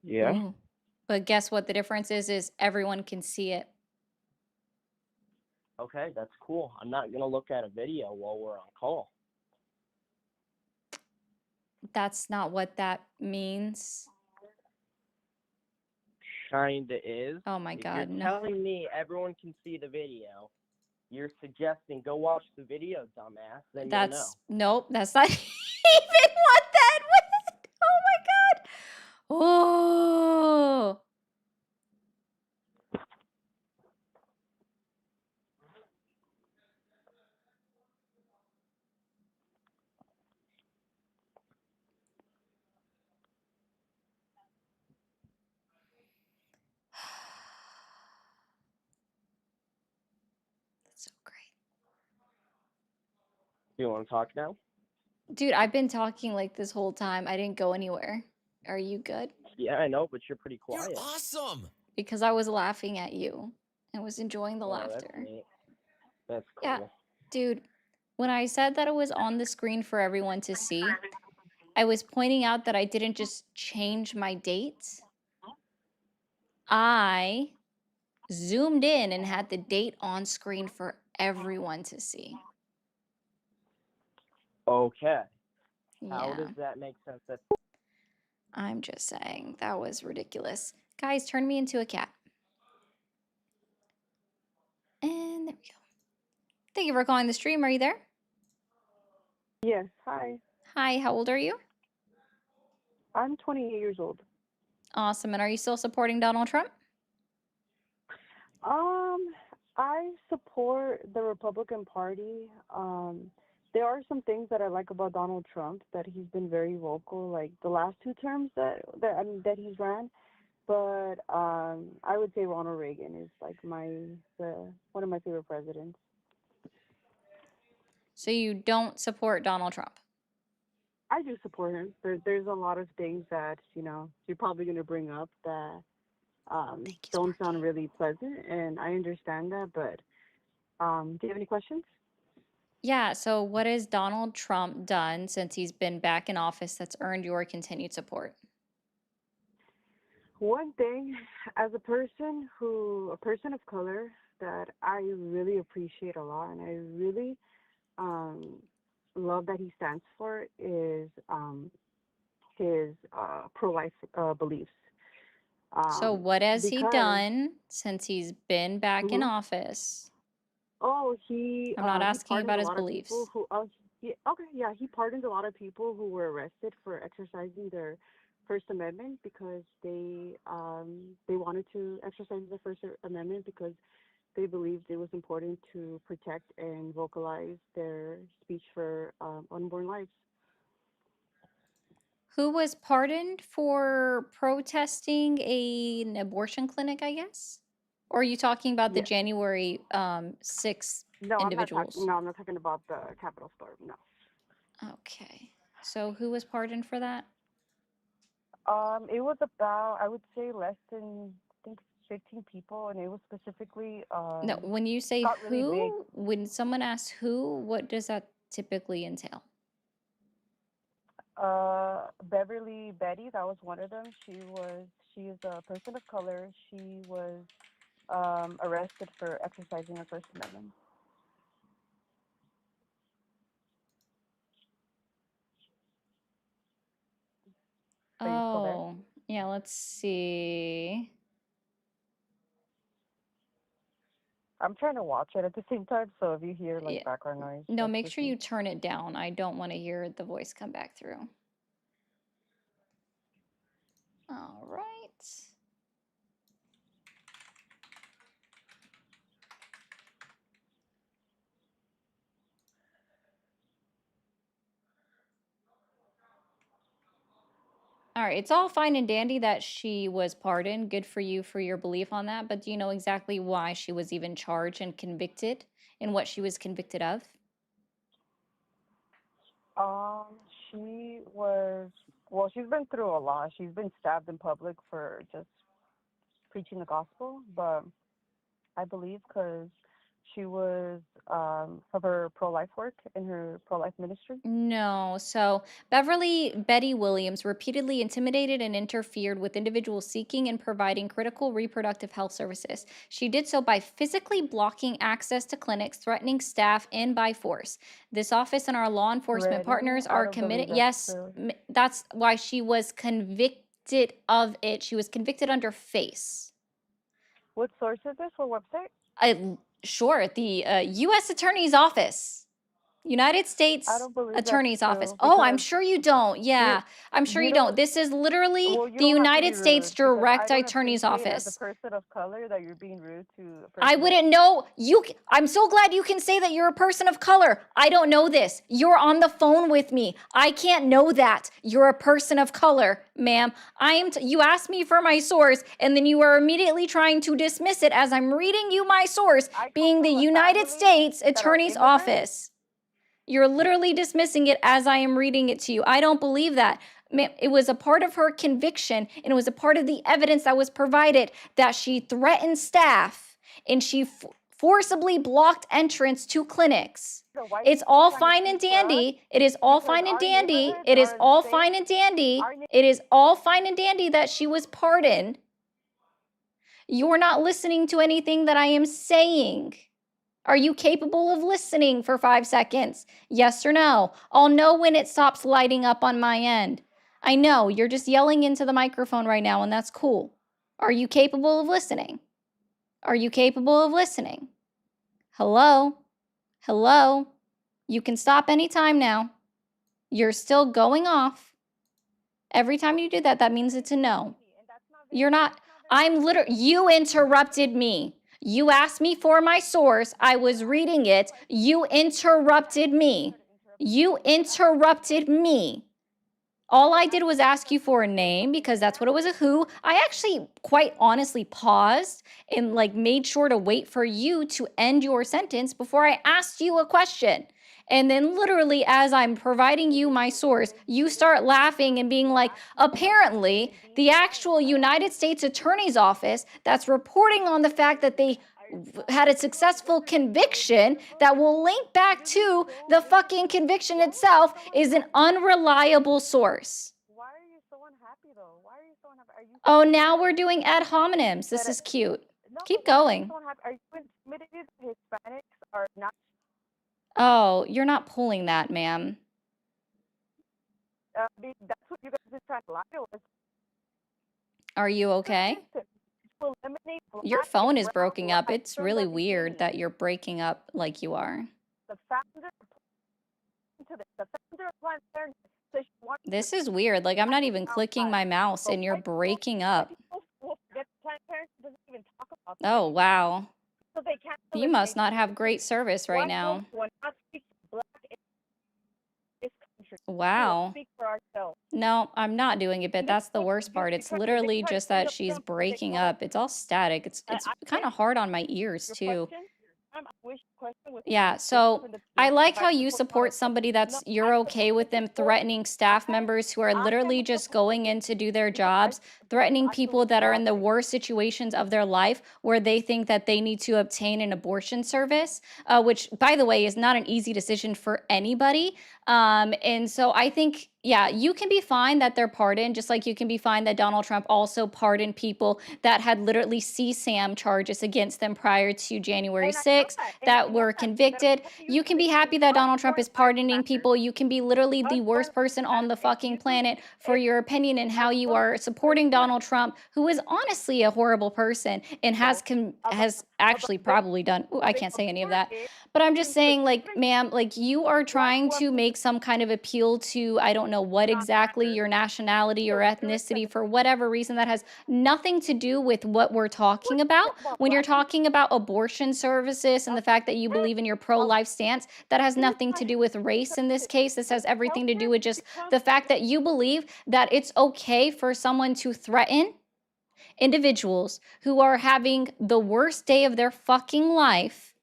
Yeah. Ooh. But guess what the difference is everyone can see it. Okay, that's cool. I'm not gonna look at a video while we're on call. That's not what that means. Kinda is. Oh my If God, you're no. telling me everyone can see the video, you're suggesting go watch the video, dumbass. Then you'll know. That's nope, that's not even what that was. Oh my God. Oh. That's so great. Do you want to talk now? Dude, I've been talking like this whole time. I didn't go anywhere. Are you good? Yeah, I know, but you're pretty quiet. You're awesome. Because I was laughing at you and was enjoying the Oh, that's laughter. neat. That's cool. Yeah, dude, when I said that it was on the screen for everyone to see, I was pointing out that I didn't just change my date. I zoomed in and had the date on screen for everyone to see. Okay. How Yeah, does that make sense? That's I'm just saying that was ridiculous. Guys, turn me into a cat. And there we go. Thank you for calling the stream. Are you there? Yes, hi. Hi, how old are you? I'm 28 years old. Awesome. And are you still supporting Donald Trump? I support the Republican Party. There are some things that I like about Donald Trump, that he's been very vocal, like the last two terms that he's ran. But I would say Ronald Reagan is like one of my favorite presidents. So you don't support Donald Trump? I do support him. There's a lot of things that you're probably going to bring up that don't sound really pleasant, and I understand that. But do you have any questions? Yeah, so what has Donald Trump done since he's been back in office that's earned your continued support? One thing, as a person of color, that I really appreciate a lot, and I really love that he stands for, is his pro-life beliefs. So what has he Because done since he's been back in Mhm. office? He I'm not he asking pardoned about a his lot of people beliefs. who he pardoned a lot of people who were arrested for exercising their First Amendment, because they wanted to exercise the First Amendment because they believed it was important to protect and vocalize their speech for unborn lives. Who was pardoned for protesting an abortion clinic, I guess? Or are you talking about the Yes. January 6 No, individuals? I'm not talking about the Capitol storm. No. Okay. So who was pardoned for that? It was about, I would say, less than, I think, 15 people, and it was specifically No, when you say got really big. who, when someone asks who, what does that typically entail? Beverly Betty, that was one of them. She is a person of color. She was arrested for exercising her First Amendment. Are you still there? Oh, yeah, let's see. I'm trying to watch it at the same time, so if you hear like Yeah. background noise, No, that's make just sure me. you turn it down. I don't want to hear the voice come back through. All right. All right, it's all fine and dandy that she was pardoned. Good for you for your belief on that. But do you know exactly why she was even charged and convicted and what she was convicted of? She was, well, she's been through a lot. She's been stabbed in public for just preaching the gospel, but I believe because she was of her pro-life work in her pro-life ministry. No. So Betty Williams repeatedly intimidated and interfered with individuals seeking and providing critical reproductive health services. She did so by physically blocking access to clinics, threatening staff, and by force. This office and our law enforcement Really? partners I are don't committed. believe that's Yes, true. that's why she was convicted of it. She was convicted under FACE. What source is this? What website? Sure, the U.S. Attorney's Office. United I States don't believe that's Attorney's Office. true Oh, I'm because sure you don't. Yeah, I'm sure you you don't. don't. This is literally Well, you the don't have to be United States rude because Direct I don't Attorney's appreciate as a Office. person of color that you're being rude to a I person that. wouldn't know. I'm so glad you can say that you're a person of color. I don't know this. You're on the phone with me. I can't know that you're a person of color, ma'am. You asked me for my source, and then you are immediately trying to dismiss it as I'm reading you my source, I come being the from a United family States that are Attorney's immigrants. Office. You're literally dismissing it as I am reading it to you. I don't believe that. It was a part of her conviction, and it was a part of the evidence that was provided that she threatened staff and she forcibly blocked entrance to clinics. So why are It's you all trying to fine speak and for us? dandy. It is all Because fine and our dandy. neighborhoods It is are all safe. fine and dandy. Our neigh- It is all fine and dandy that she was pardoned. You're not listening to anything that I am saying. Are you capable of listening for 5 seconds? Yes or no? I'll know when it stops lighting up on my end. I know, you're just yelling into the microphone right now, and that's cool. Are you capable of listening? Are you capable of listening? Hello? Hello? You can stop anytime now. You're still going off. Every time you do that, that means it's a no. You're not, you interrupted me. You asked me for my source. I was reading it. You interrupted me. You interrupted me. All I did was ask you for a name because that's what it was, a who. I actually quite honestly paused and made sure to wait for you to end your sentence before I asked you a question. And then literally as I'm providing you my source, you start laughing and being like, apparently the actual United States Attorney's Office that's reporting on the fact that they had a successful conviction that will link back to the fucking conviction itself is an unreliable source. Why are you so unhappy though? Why are you so unhappy? Are you Oh, now we're doing ad hominems. This is cute. Keep going. so unhappy? Are you intimidated that Hispanics are not? Oh, you're not pulling that, ma'am. That's what you guys are trying to lie to us. Are you okay? To eliminate Your black phone and is brown breaking up. lives It's from really the weird beginning. that you're breaking up like you are. The founder of Planned Parenthood said she wanted This to is weird. I'm not even clicking my mouse but and you're white people, breaking up. will forget Planned Parenthood doesn't even talk about Oh, wow. so they can't You must not have great service right now. Black folks will not speak to black in this country. We will Wow. speak for ourselves. No, I'm not doing it, but And that's the they worst part. It's literally just that she's breaking up. It's all static. It's kind of hard on my ears too. I wish your question was Yeah, so I like how you support somebody that's you're okay with them threatening staff members who are literally just going in to do their jobs, threatening people that are in the worst situations of their life where they think that they need to obtain an abortion service, which, by the way, is not an easy decision for anybody. And so I think, yeah, you can be fine that they're pardoned, just like you can be fine that Donald Trump also pardoned people that had literally CSAM charges against them prior to January 6th that were convicted. You can be happy that Donald Trump is pardoning people. You can be literally the worst person on the fucking planet for your opinion and how you are supporting Donald Trump, who is honestly a horrible person and has actually probably done, I can't say any of that. But I'm just saying, ma'am, you are trying to make some kind of appeal to, I don't know what exactly, your nationality or ethnicity for whatever reason that has nothing to do with what we're talking about. When you're talking about abortion services and the fact that you believe in your pro-life stance, that has nothing to do with race in this case. This has everything to do with just the fact that you believe that it's okay for someone to threaten individuals who are having the worst day of their fucking life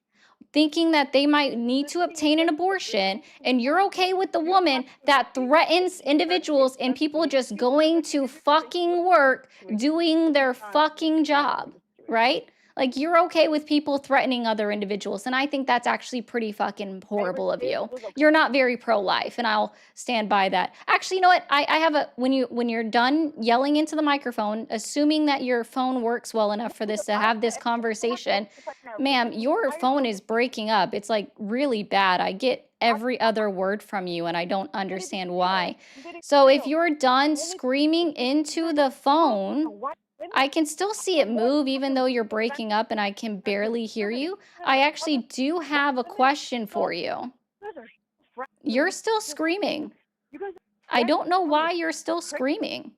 thinking that they might need to obtain an abortion, and you're okay with the woman that threatens individuals and people just going to fucking work doing their fucking job, right? Like, you're okay with people threatening other individuals, and I think that's actually pretty fucking horrible of you. You're not very pro-life, and I'll stand by that. Actually, you know what? I have a when you're done yelling into the microphone, assuming that your phone works well enough for this to have this conversation, ma'am, your phone is breaking up. It's like really bad. I get every other word from you, and I don't understand why. So if you're done screaming into the phone, I can still see it move even though you're breaking up and I can barely hear you. I actually do have a question for you. You're still screaming. I don't know why you're still screaming.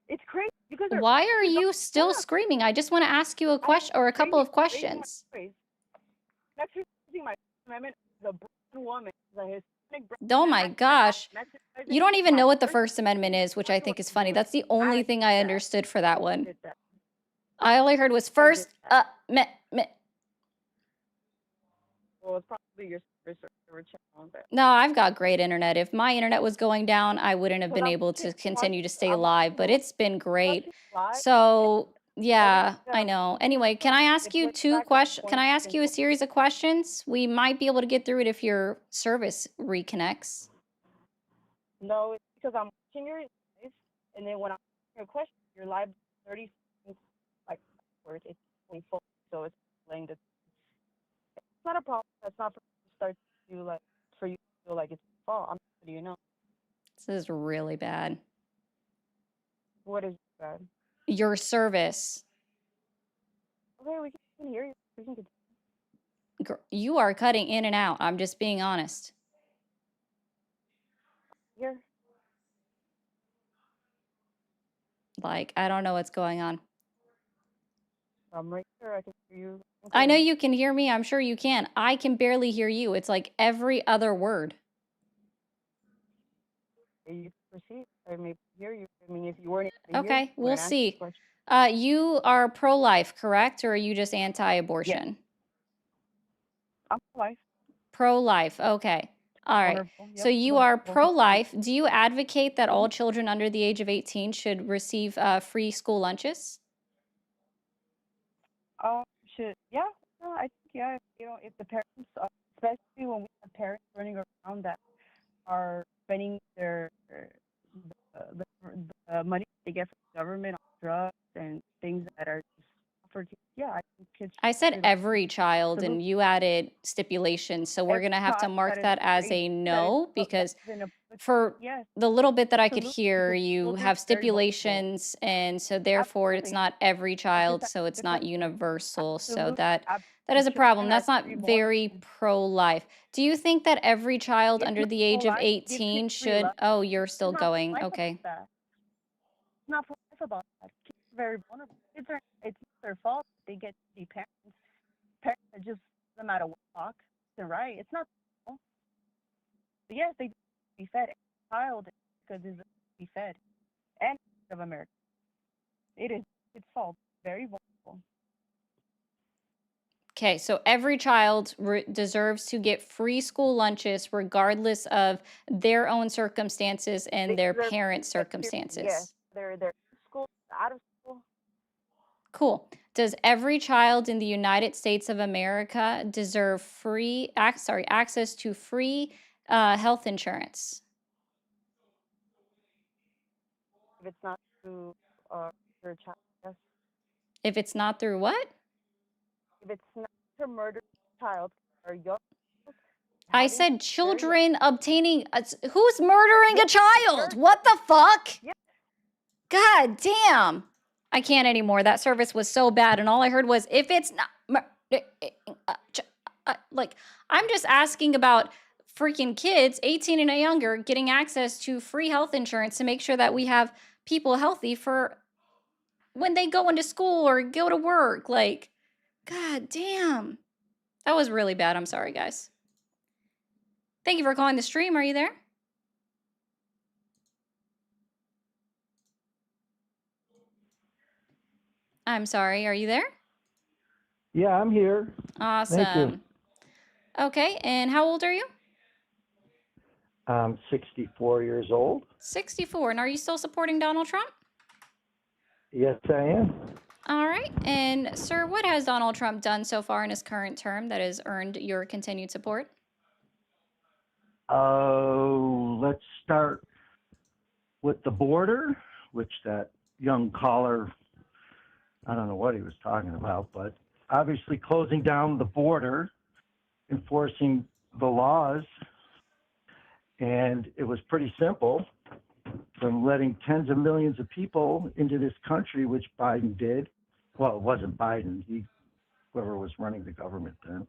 It's crazy because they're Why are you still screaming? I just want to ask you a question or a couple of questions. That's using my amendment as a brown woman, as a Hispanic brown Oh woman. my gosh. You don't even know what the First Amendment is, which I think is funny. That's the only thing I understood for that one. I only heard was First Well, it's probably your server channel. No, I've got great internet. If my internet was going down, I wouldn't have been able to continue to stay live, but it's been great. So, yeah, I know. Anyway, can I ask you two questions? Can I ask you a series of questions? We might be able to get through it if your service reconnects. No, it's because I'm watching your live, and then when I'm asking a question, your live 30 seconds, like, words, it's 24, so it's playing the. It's not a problem. That's not for you to start to do, like, for you to feel like it's your fault. I'm letting you know. This is really bad. What is bad? Your service. Okay, we can hear you. We can continue. You are cutting in and out. I'm just being honest. Here. Like, I don't know what's going on. I'm right here. I can hear you. I know you can hear me. I'm sure you can. I can barely hear you. It's like every other word. You proceed. I may hear you. I mean, if you weren't able to hear Okay, me, we'll I'd ask see. you a question. You are pro-life, correct? Or are you just anti-abortion? I'm pro-life. Pro-life. Okay. All right. Wonderful. Yep. So you Well, are well, pro-life. Do you advocate that all children under the age of 18 should receive free school lunches? should yeah. No, I think yeah. You know, if the parents, especially when we have parents running around that are spending their the money they get from the government on drugs and things that are just offered. Yeah, I think kids. I said should every child, and absolutely. you added stipulations. So we're Every going to have to child mark that is that as age a that is no, because in a for yes, the little bit that I could absolutely, hear, because you children have are very vulnerable. stipulations, and so therefore it's Absolutely, not every it's child, just so it's not because universal. So absolutely, that the is a problem. children are That's not very very vulnerable. pro-life. Do you think that every child It's under not the age of pro-life. Give 18 kids free should? love. Oh, you're It's still not going. pro-life Okay. about that. It's not pro-life about that. Kids are very vulnerable. Kids are. It's not their fault. They get to be parents. Parents that just no matter what talk. They're right. It's not their fault. But yes, they deserve to be fed. Every child because deserves to be fed. And of America, it is its fault. Very vulnerable. Okay, so every child deserves to get free school lunches regardless of their own circumstances and They their deserve parents' yes, yes. circumstances. They're in school, out of school. Cool. Does every child in the United States of America deserve access to free health insurance? If it's not through your child, yes. If it's not through what? If it's not to murder a child or young I having said very young, children obtaining. Who's murdering a yes, child? sure, What the fuck? yes. God damn. I can't anymore. That service was so bad. And all I heard was, if it's not. Like, I'm just asking about freaking kids 18 and younger getting access to free health insurance to make sure that we have people healthy for when they go into school or go to work. Like, god damn. That was really bad. I'm sorry, guys. Thank you for calling the stream. Are you there? I'm sorry. Are you there? Yeah, I'm here. Thank you. Awesome. Okay, and how old are you? I'm 64 years old. 64. And are you still supporting Donald Trump? Yes, I am. All right. And, sir, what has Donald Trump done so far in his current term that has earned your continued support? Let's start with the border, which that young caller, I don't know what he was talking about, but obviously closing down the border, enforcing the laws, and it was pretty simple, from letting tens of millions of people into this country, which Biden did. Well, it wasn't Biden, whoever was running the government then.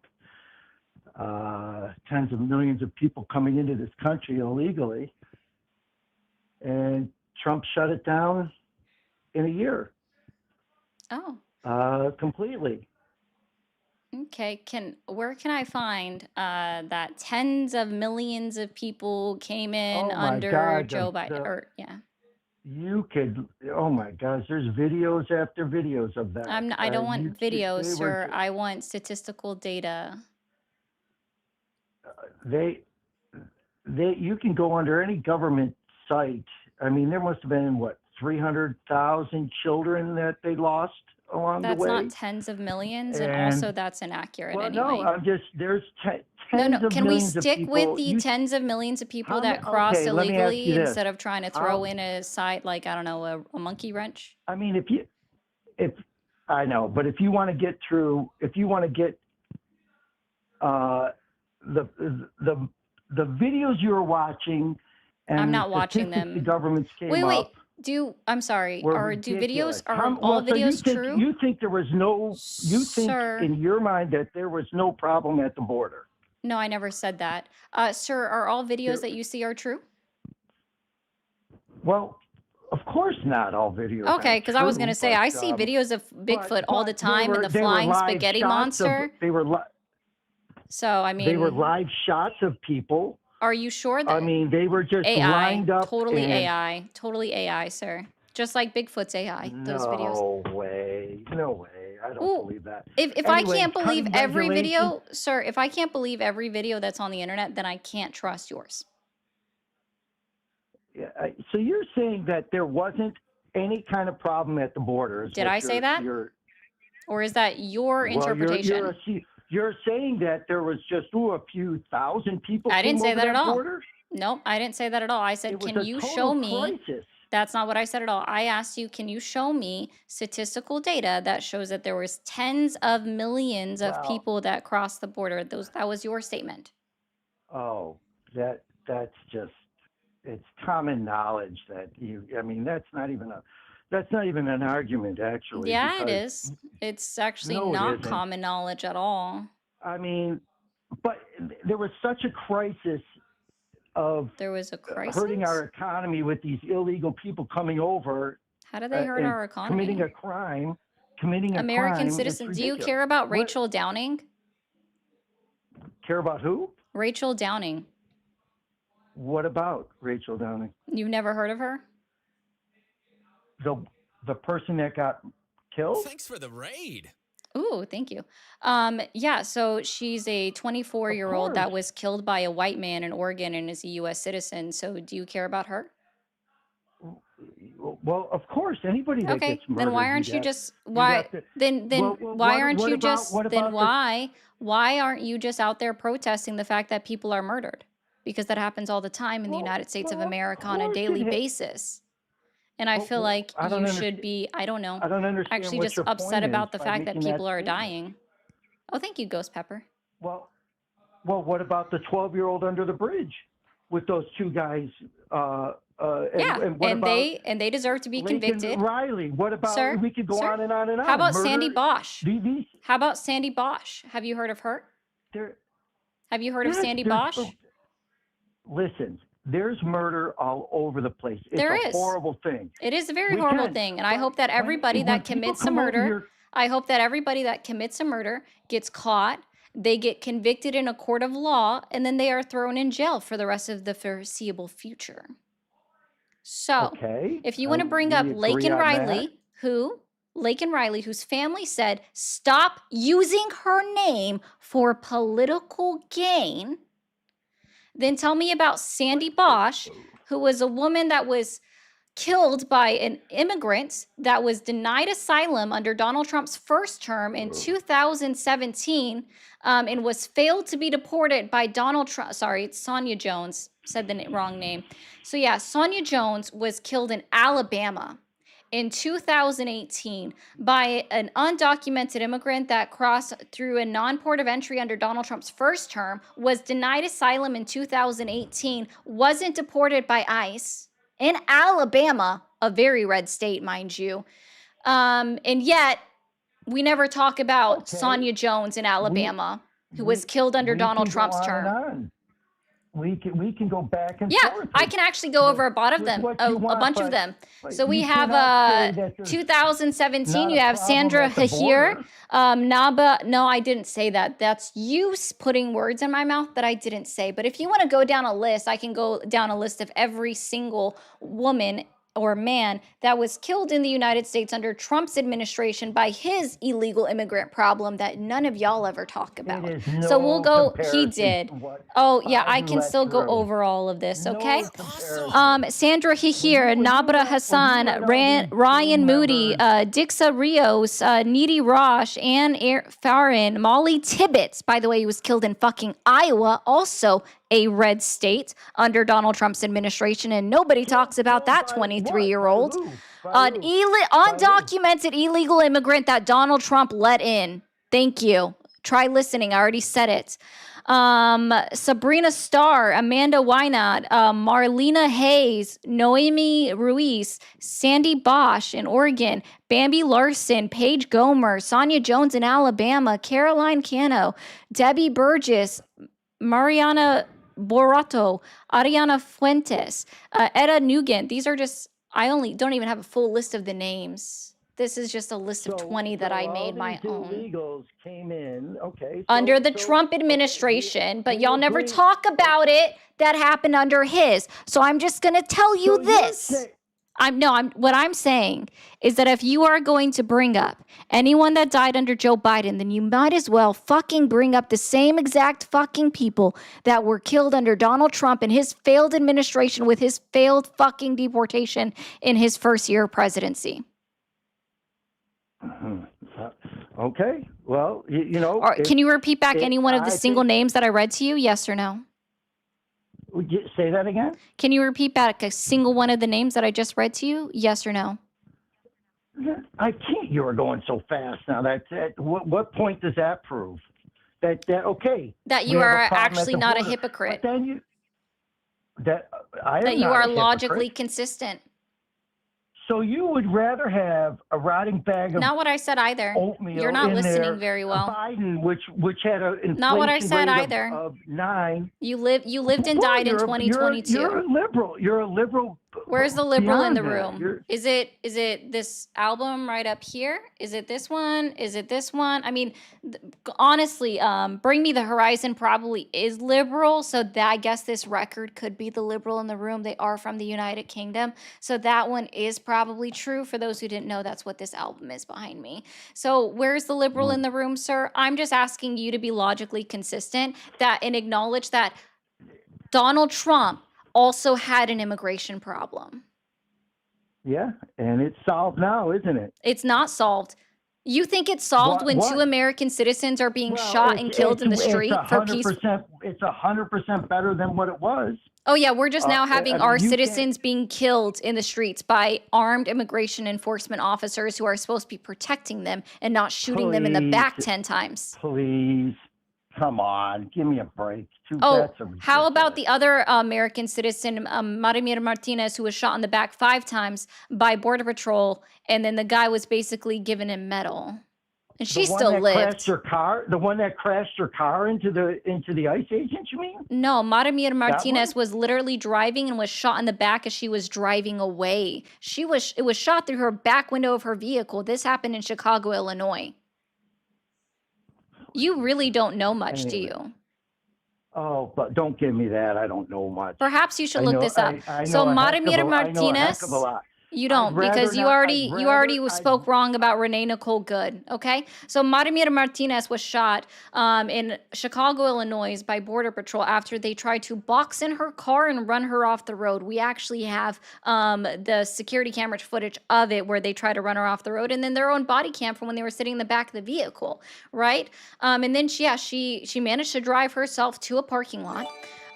Tens of millions of people coming into this country illegally, and Trump shut it down in a year. Oh, Completely. okay. Where can I find that tens of millions of people came in Oh my under God, Joe Biden? Or yeah, you could. Oh my gosh, there's videos after videos of that. I don't want videos, They sir. were. I want statistical data. They. You can go under any government site. I mean, there must have been what 300,000 children that they lost along the That's way. not tens of millions, and And also that's inaccurate well, no, anyway. I'm just there's No, tens of can we millions of stick with people. the tens of millions of people How that many? crossed Okay, let me ask you illegally this. instead of trying to throw in a site like, I don't know, a monkey wrench? I mean, if I know, but if you want to get the videos you're watching and I'm not the watching statistics the them. governments came Wait, up I'm sorry, were do ridiculous. videos, are all So videos true? you think there was no, you think Sir, in your mind that there was no problem at the border? no, I never said that. Sir, are all videos There, that you see are true? well, of course not all videos Okay, are because I was going true, to say, I but see videos of Bigfoot all the they time and were the flying spaghetti monster. they were So, I they were mean, live shots of people. are you sure I that mean, they were just AI, lined up totally and AI, totally AI, sir. Just like Bigfoot's AI, those videos. no way, no way. I don't Well, believe that. if I Anyway, can't believe cutting every regulation. video, sir, if I can't believe every video that's on the internet, then I can't trust yours. Yeah, so you're saying that there wasn't any kind of problem at the border? Is Did what I say that? Or is that your well, interpretation? you're saying that there was just a few thousand people I didn't came say over that at all. border? Nope, I didn't say that at all. I said, It was can a you total show me? crisis. That's not what I said at all. I asked you, can you show me statistical data that shows that there was tens of millions of Well, people that crossed the border? That was your statement. oh, that's just it's common knowledge that I mean, that's not even an argument actually. Yeah, it Because is. It's actually no, it not isn't. common knowledge at all. I mean, but there was such a crisis of There was a hurting our crisis? economy with these illegal people coming over How do they hurt and our committing a economy? crime. American It's citizens. Do you ridiculous. care about What Rachel Downing? care about who? Rachel Downing. What about Rachel Downing? You've never heard of her? The person that got killed? Thanks for the raid. Ooh, thank you. Yeah, so she's a Of 24-year-old that course. was killed by a white man in Oregon and is a U.S. citizen. So do you care about her? Well, of course, anybody that Okay, gets then murdered, why aren't you you'd just have to. then Well, why aren't you what just about then the? why aren't you just out there protesting the fact that people are murdered? Because that happens all the time in the United States of Of America on a course daily it ha- basis. And I feel like I don't you understand. should be, I don't know, I don't understand actually what just your upset point is about the by fact that making that people are statement. dying. Oh, thank you, Ghost Pepper. Well, what about the 12-year-old under the bridge with those two guys? Yeah, And what about and they deserve to be Lincoln convicted. Riley? What about? Sir, We could go sir, on and on and on. how about Sandy Murder. Bosch? These How about Sandy Bosch? Have you heard of her? there. Have you heard of Yes, Sandy there's. Bosch? Listen, there's murder all over the place. It's There a is. horrible thing. It is a very We horrible can, thing, and I but hope that when everybody that people commits a come over murder, here, I hope that everybody that commits a murder gets caught, they get convicted in a court of law, and then they are thrown in jail for the rest of the foreseeable future. So, okay, if you want to bring up we Lake agree and on that. Riley, who Laken Riley, whose family said, stop using her name for political gain. Then tell me about Sandy Bosch, who was a woman that was killed by an immigrant that was denied asylum under Donald Trump's first term in 2017 and was failed to be deported by Donald Trump. Sorry, it's Sonia Jones, said the wrong name. So yeah, Sonia Jones was killed in Alabama in 2018 by an undocumented immigrant that crossed through a non-port of entry under Donald Trump's first term, was denied asylum in 2018, wasn't deported by ICE in Alabama, a very red state, mind you. And yet, we never talk about Sonia Jones in Alabama, who was killed under Donald Trump's term. We can go back and Yeah, forth. I can actually go over a bunch of them. A bunch of them. So we have 2017. You have Sandra Hahir, Naba. No, I didn't say that. That's you putting words in my mouth that I didn't say. But if you want to go down a list, I can go down a list of every single woman or man that was killed in the United States under Trump's administration by his illegal immigrant problem that none of y'all ever talk about. So we'll go, he did. Oh, yeah, I can still go over all of this, okay? Sandra Hahir, Nabra Hassan, Ryan Moody, Dixa Rios, Needy Rosh, Ann Farron, Molly Tibbetts, by the way, who was killed in fucking Iowa, also a red state under Donald Trump's administration, and nobody talks about that 23-year-old. An undocumented illegal immigrant that Donald Trump let in. Thank you. Try listening. I already said it. Sabrina Starr, Amanda Wynot, Marlena Hayes, Noemi Ruiz, Sandy Bosch in Oregon, Bambi Larson, Paige Gomer, Sonia Jones in Alabama, Caroline Cano, Debbie Burgess, Mariana Borato, Ariana Fuentes, Etta Nugent. These are just, I don't even have a full list of the names. This is just a list of 20 that I made my own. Illegals came in, okay. Under the Trump administration, but y'all never talk about it that happened under his. So I'm just going to tell you this. What I'm saying is that if you are going to bring up anyone that died under Joe Biden, then you might as well fucking bring up the same exact fucking people that were killed under Donald Trump and his failed administration with his failed fucking deportation in his first year of presidency. Okay, well, Can you repeat back any one of the single names that I read to you? Yes or no? Would you say that again? Can you repeat back a single one of the names that I just read to you? Yes or no? I can't. You were going so fast. Now, what point does that prove? That okay? That you are actually not a hypocrite. But then that you are logically consistent. So you would rather have a rotting bag of not what I said either. Oatmeal You're not in listening there, very well. Biden, which had an inflation not what I said rate either. Of 9. You lived and died in 2022. You're a liberal. You're a liberal. Where's the liberal in the beyond that. room? Is it this album right up here? Is it this one? Is it this one? I mean, honestly, Bring Me the Horizon probably is liberal. So that I guess this record could be the liberal in the room. They are from the United Kingdom. So that one is probably true. For those who didn't know, that's what this album is behind me. So where's the liberal in the room, sir? I'm just asking you to be logically consistent and acknowledge that Donald Trump also had an immigration problem. Yeah, and it's solved now, isn't it? It's not solved. You think it's solved when 2 American citizens are being shot and killed in the street for peace? It's 100% better than what it was. Oh yeah, we're just now having our citizens being killed in the streets by armed immigration enforcement officers who are supposed to be protecting them and not shooting them in the back 10 times. Please. Come on, give me a break. How about the other American citizen, Marimir Martinez, who was shot in the back 5 times by Border Patrol, and then the guy was basically given a medal, and she still lived. The one that crashed her car into the ICE agent, you mean? No, Marimir Martinez was literally driving and was shot in the back as she was driving away. It was shot through her back window of her vehicle. This happened in Chicago, Illinois. You really don't know much, do you? Oh, but don't give me that. I don't know much. Perhaps you should look this up. So Marimir Martinez. You don't, because you already spoke wrong about Renee Nicole Good. Okay, so Marimir Martinez was shot in Chicago, Illinois, by Border Patrol after they tried to box in her car and run her off the road. We actually have the security camera footage of it where they try to run her off the road, and then their own body cam from when they were sitting in the back of the vehicle, right? And then she managed to drive herself to a parking lot.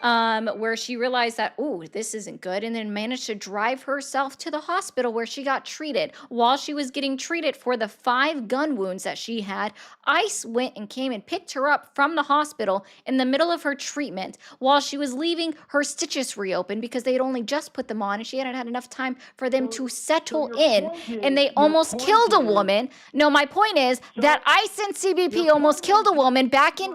Where she realized that, oh, this isn't good, and then managed to drive herself to the hospital where she got treated. While she was getting treated for the 5 gun wounds that she had, ICE went and came and picked her up from the hospital in the middle of her treatment. While she was leaving, her stitches reopened because they had only just put them on, and she hadn't had enough time for them to settle in, and they almost killed a woman. No, my point is that ICE and CBP almost killed a woman back in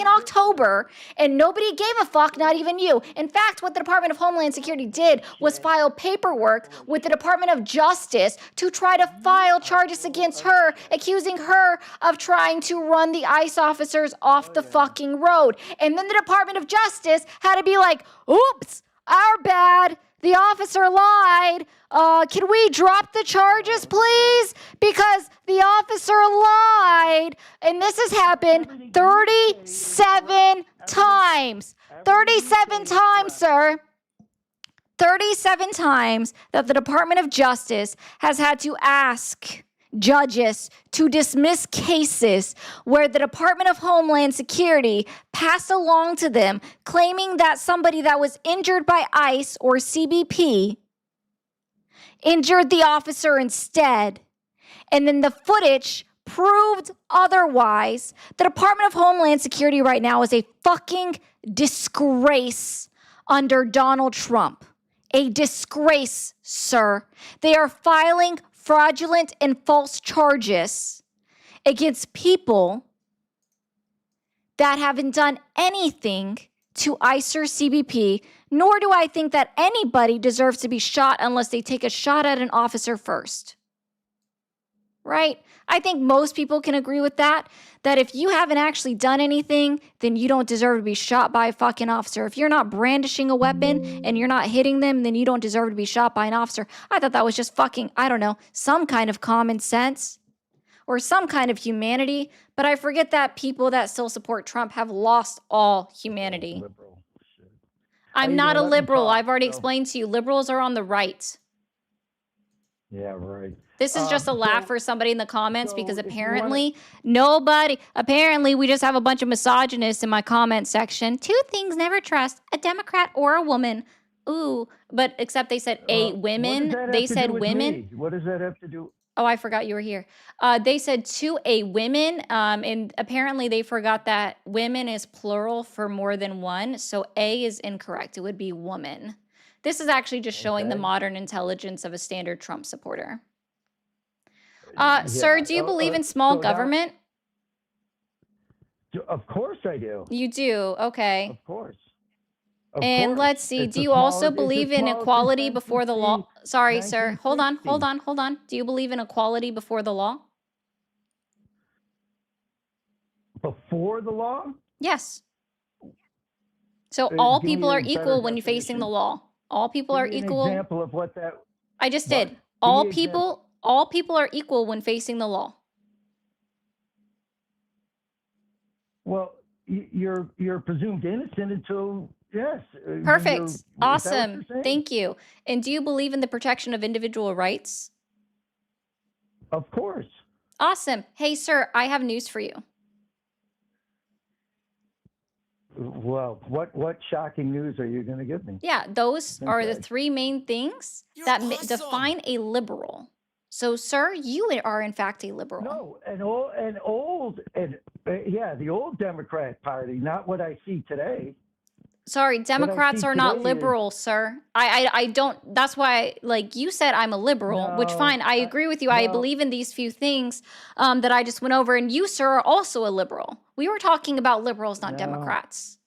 October, and nobody gave a fuck, not even you. In fact, what the Department of Homeland Security did was file paperwork with the Department of Justice to try to file charges against her, accusing her of trying to run the ICE officers off the fucking road. And then the Department of Justice had to be like, oops, our bad. The officer lied. Can we drop the charges, please? Because the officer lied. And this has happened 37 times. 37 times, sir. 37 times that the Department of Justice has had to ask judges to dismiss cases where the Department of Homeland Security passed along to them claiming that somebody that was injured by ICE or CBP injured the officer instead. And then the footage proved otherwise. The Department of Homeland Security right now is a fucking disgrace under Donald Trump. A disgrace, sir. They are filing fraudulent and false charges against people that haven't done anything to ICE or CBP, nor do I think that anybody deserves to be shot unless they take a shot at an officer first. Right? I think most people can agree with that if you haven't actually done anything, then you don't deserve to be shot by a fucking officer. If you're not brandishing a weapon and you're not hitting them, then you don't deserve to be shot by an officer. I thought that was just fucking, I don't know, some kind of common sense or some kind of humanity. But I forget that people that still support Trump have lost all humanity. I'm not a liberal. I've already explained to you. Liberals are on the right. Yeah, right. This is just a laugh for somebody in the comments because apparently apparently we just have a bunch of misogynists in my comment section. 2 things never trust, a Democrat or a woman. Ooh, but except they said women. They said women. What does that have to do? Oh, I forgot you were here. They said to a women, and apparently they forgot that women is plural for more than one. So A is incorrect. It would be woman. This is actually just showing the modern intelligence of a standard Trump supporter. Sir, do you believe in small government? Of course I do. You do? Okay. Of course. And let's see, do you also believe in equality before the law? Sorry, sir. Hold on. Do you believe in equality before the law? Before the law? Yes. So all people are equal when you're facing the law. All people are equal. Give me an example of what that... I just did. All people are equal when facing the law. Well, you're presumed innocent until, yes. Perfect. Awesome. Thank you. And do you believe in the protection of individual rights? Of course. Awesome. Hey, sir, I have news for you. Well, what shocking news are you going to give me? Yeah, those are the 3 main things that define a liberal. So, sir, you are in fact a liberal. No, the old Democrat Party, not what I see today. Sorry, Democrats are not liberal, sir. I don't, that's why, like you said, I'm a liberal, which fine, I agree with you. I believe in these few things that I just went over, and you, sir, are also a liberal. We were talking about liberals, not Democrats.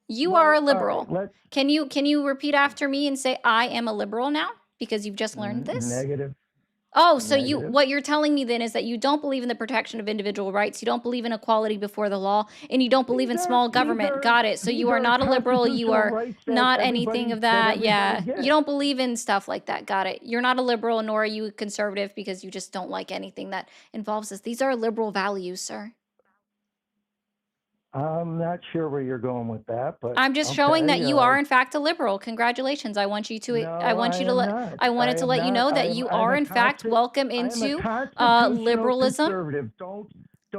You are a liberal. Can you repeat after me and say, I am a liberal now? Because you've just learned this? Negative. Oh, so Negative. what you're telling me then is that you don't believe in the protection of individual rights, you don't believe in equality before the law, and you don't believe in small government. Got it. So you are not a liberal, you are not anything of that. Yeah. You don't believe in stuff like that. Got it. You're not a liberal, nor are you a conservative, because you just don't like anything that involves this. These are liberal values, sir. I'm not sure where you're going with that, but I'm just showing that okay, you are in fact a liberal. Congratulations. I want you to no, I want you to let not. I wanted to am let you know not. that you are in fact welcome I am a into constitutional liberalism. conservative. Don't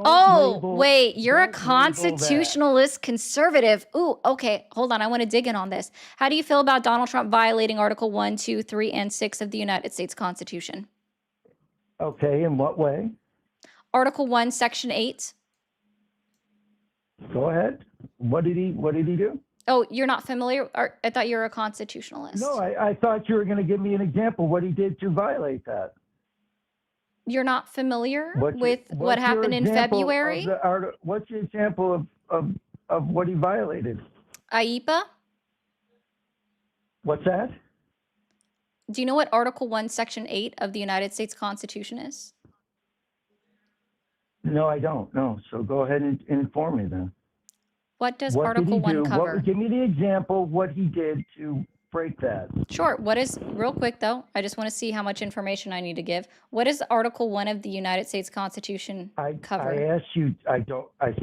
Oh, label. wait, you're a don't label that. constitutionalist conservative. Ooh, okay, hold on. I want to dig in on this. How do you feel about Donald Trump violating Article 1, 2, 3, and 6 of the United States Constitution? Okay, in what way? Article 1, Section 8. Go ahead. What did he do? Oh, you're not familiar? I thought you were a constitutionalist. No, I thought you were going to give me an example what he did to violate that. You're not familiar What's with what your happened in example of February? What's your example of what he violated? AIPA? What's that? Do you know what Article 1, Section 8 of the United States Constitution is? No, I don't. No. So go ahead and inform me then. What does What did Article he 1 do? cover? Give me the example of what he did to break that. Sure. What is, real quick though, I just want to see how much information I need to give. What does Article 1 of the United States Constitution cover? I asked you, I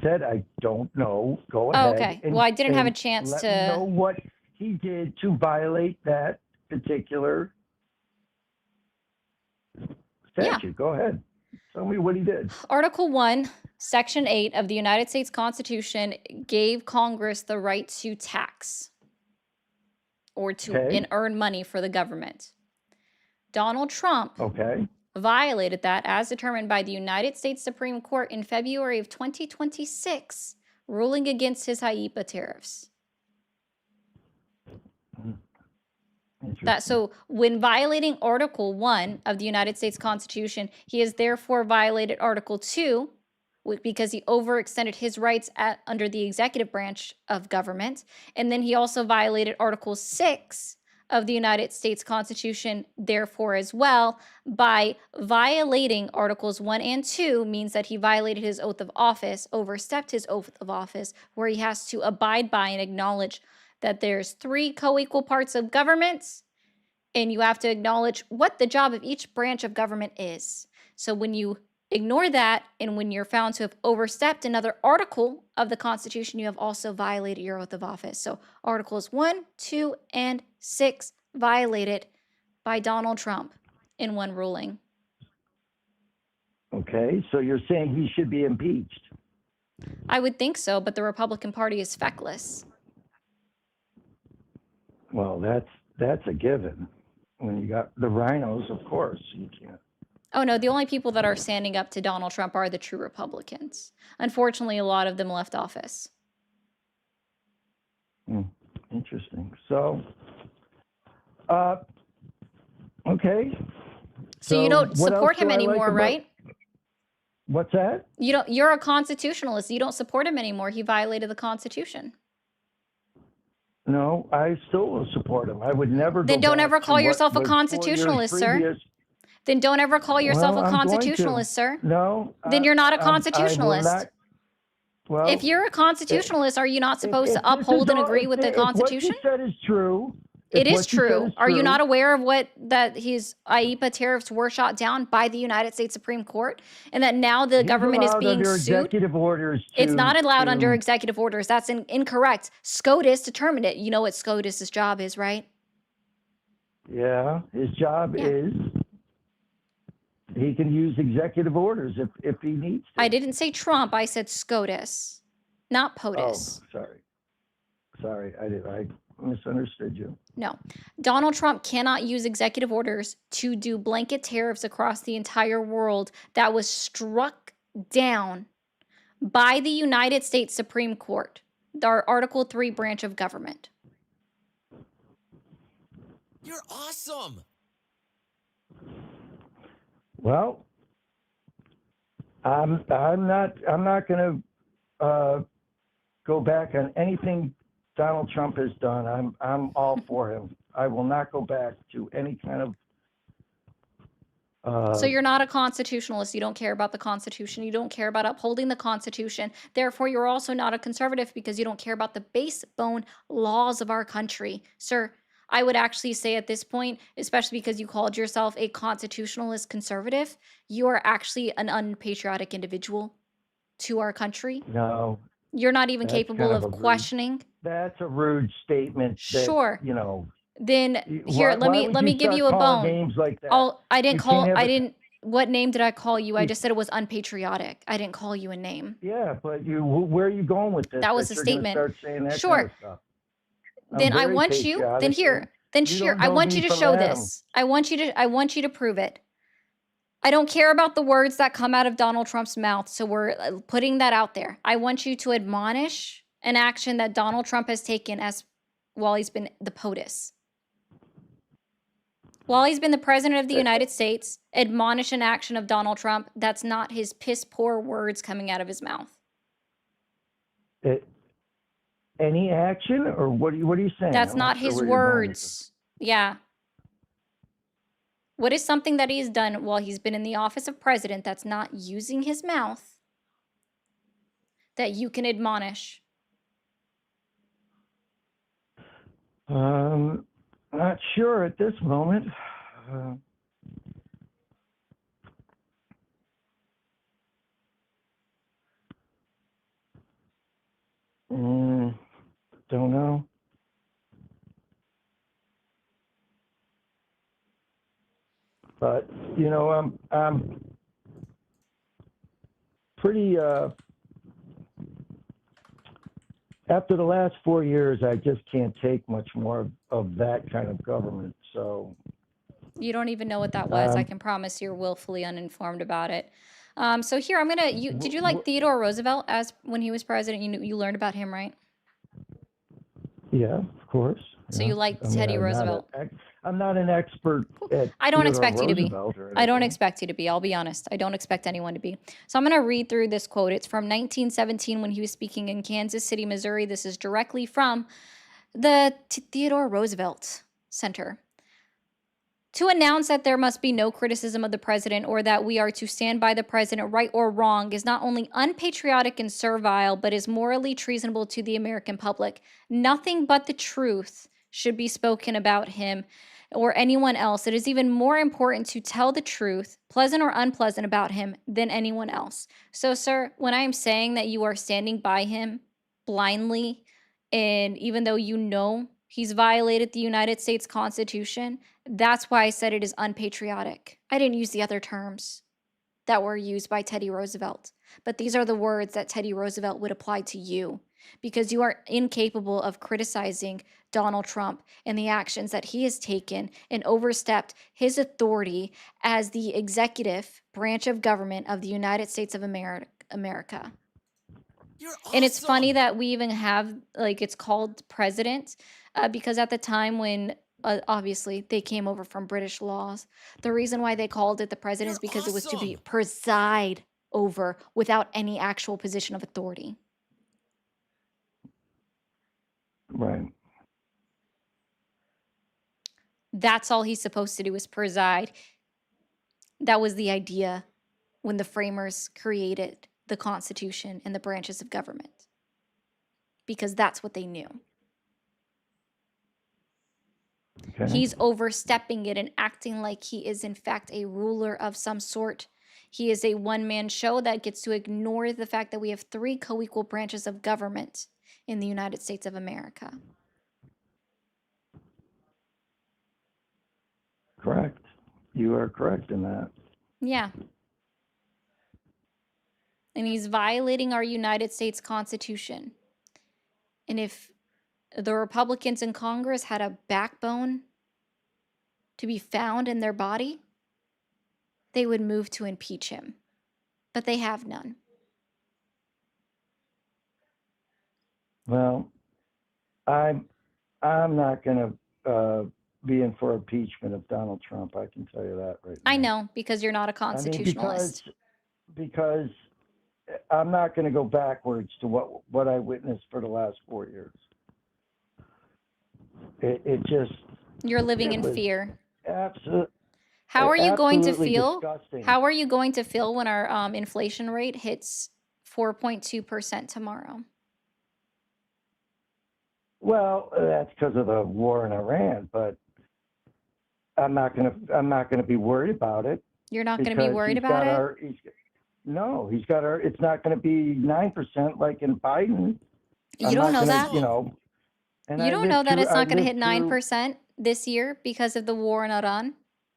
said I don't know. Go Oh, ahead. okay. and- Well, I didn't have a and chance let to. me know what he did to violate that particular statute. Go ahead. Tell me what he did. Article 1, Section 8 of the United States Constitution gave Congress the right to tax or to Okay. and earn money for the government. Donald Trump Okay. violated that as determined by the United States Supreme Court in February of 2026, ruling against his AIPA tariffs. So when violating Article 1 of the United States Constitution, he has therefore violated Article 2 because he overextended his rights under the executive branch of government. And then he also violated Article 6 of the United States Constitution, therefore, as well, by violating Articles 1 and 2 means that he violated his oath of office, overstepped his oath of office, where he has to abide by and acknowledge that there's 3 co-equal parts of government, and you have to acknowledge what the job of each branch of government is. So when you ignore that, and when you're found to have overstepped another article of the Constitution, you have also violated your oath of office. So Articles 1, 2, and 6 violated by Donald Trump in one ruling. Okay. So you're saying he should be impeached? I would think so, but the Republican Party is feckless. Well, that's a given. When you got the rhinos, of course, you can't. Oh, no, the only people that are standing up to Donald Trump are the true Republicans. Unfortunately, a lot of them left office. Interesting. So, okay. So you don't what support else him do I like anymore, about- right? What's that? You're a constitutionalist. You don't support him anymore. He violated the Constitution. No, I still will support him. I would never. Then go don't back ever to call what yourself a was 4 years constitutionalist, sir. previous. Then don't ever call yourself Well, a I'm going to. constitutionalist, sir. No. Then you're not a I will constitutionalist. not- Well, If you're a constitutionalist, are you not supposed to if this is uphold and all- agree if with the if what Constitution? you said is true. It if is what you said true. is Are you true, not aware of that his AIPA tariffs were shot down by the United States Supreme Court, and that now the he's government is allowed being under sued? executive orders It's not allowed to- under executive orders. That's incorrect. SCOTUS determined it. You know what SCOTUS's job is, right? Yeah, his job is he can use executive orders if he needs to. I didn't say Trump. I said SCOTUS, not POTUS. Oh, sorry, I misunderstood you. No. Donald Trump cannot use executive orders to do blanket tariffs across the entire world that was struck down by the United States Supreme Court, our Article 3 branch of government. You're awesome. Well, I'm not going to go back on anything Donald Trump has done. I'm all for him. I will not go back to any kind of So you're not a constitutionalist. You don't care about the Constitution. You don't care about upholding the Constitution. Therefore, you're also not a conservative because you don't care about the bone laws of our country. Sir, I would actually say at this point, especially because you called yourself a constitutionalist conservative, you are actually an unpatriotic individual to our country. No, You're not even that's capable kind of of a rude. questioning. That's a rude statement. That, Sure. you know. Then here, Why would you give start you a calling bone. names like that? I didn't You call, can't have I a- didn't, what name did I call you? I You- just said it was unpatriotic. I didn't call you a name. Yeah, but where are you going with this? That was a you're gonna statement. Start saying that Sure. kind of stuff. I'm Then I very want you, patriotic, then here, and you don't I know want me you to from show Adam. this. I want you to prove it. I don't care about the words that come out of Donald Trump's mouth, so we're putting that out there. I want you to admonish an action that Donald Trump has taken while he's been the POTUS. While he's been the president of the United States, admonish an action of Donald Trump that's not his piss poor words coming out of his mouth. Any action, or what are you saying? That's I'm not sure his where you're going with words. Yeah. What is something that he's done while he's been in the office of president that's not using his mouth that you can admonish? Not sure at this moment. Don't know. But you know, I'm pretty. After the last 4 years, I just can't take much more of that kind of government. So You don't even know what that was. I Um, can promise you're willfully uninformed about it. So here, did you like Theodore Roosevelt as when he was president? You learned about him, right? yeah, of course. So yeah. you liked I mean, Teddy Roosevelt. I'm not an expert at I don't Theodore expect you to be. Roosevelt or I don't anything. expect you to be. I'll be honest. I don't expect anyone to be. So I'm going to read through this quote. It's from 1917 when he was speaking in Kansas City, Missouri. This is directly from the Theodore Roosevelt Center. To announce that there must be no criticism of the president or that we are to stand by the president, right or wrong, is not only unpatriotic and servile, but is morally treasonable to the American public. Nothing but the truth should be spoken about him or anyone else. It is even more important to tell the truth, pleasant or unpleasant, about him than anyone else. So, sir, when I am saying that you are standing by him blindly, and even though you know he's violated the United States Constitution, that's why I said it is unpatriotic. I didn't use the other terms that were used by Teddy Roosevelt, but these are the words that Teddy Roosevelt would apply to you because you are incapable of criticizing Donald Trump and the actions that he has taken and overstepped his authority as the executive branch of government of the United States of America. And it's funny that we even have, like, it's called president because at the time when obviously they came over from British laws, the reason why they called it the president is because it was to be preside over without any actual position of authority. Right. That's all he's supposed to do is preside. That was the idea when the framers created the Constitution and the branches of government, because that's what they knew. Okay. He's overstepping it and acting like he is, in fact, a ruler of some sort. He is a one-man show that gets to ignore the fact that we have 3 co-equal branches of government in the United States of America. Correct. You are correct in that. Yeah. And he's violating our United States Constitution. And if the Republicans in Congress had a backbone to be found in their body, they would move to impeach him. But they have none. Well, I'm not going to be in for impeachment of Donald Trump. I can tell you that right now. I know, because you're not a I mean, constitutionalist. because I'm not going to go backwards to what I witnessed for the last 4 years. It just You're living it in was fear. absolute. How are you going to Absolutely feel? disgusting. How are you going to feel when our inflation rate hits 4.2% tomorrow? Well, that's because of the war in Iran, but I'm not gonna be worried about it. You're not going to be Because worried he's got about it? he's got our, it's not going to be 9% like in Biden. You I'm don't not know gonna, that? you know, and You I don't lived know that through, it's I not going to hit lived through, 9% this year because of the war in Iran?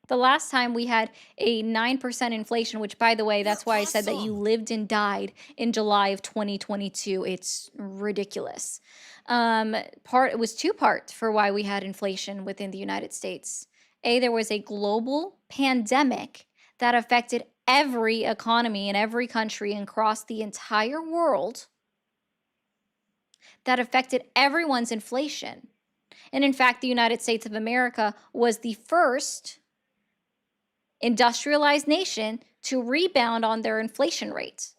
The last time we had a 9% inflation, which, by the way, that's why I said that you lived and died in July of 2022. It's ridiculous. It was two parts for why we had inflation within the United States. There was a global pandemic that affected every economy in every country and across the entire world, that affected everyone's inflation. And in fact, the United States of America was the first industrialized nation to rebound on their inflation rate.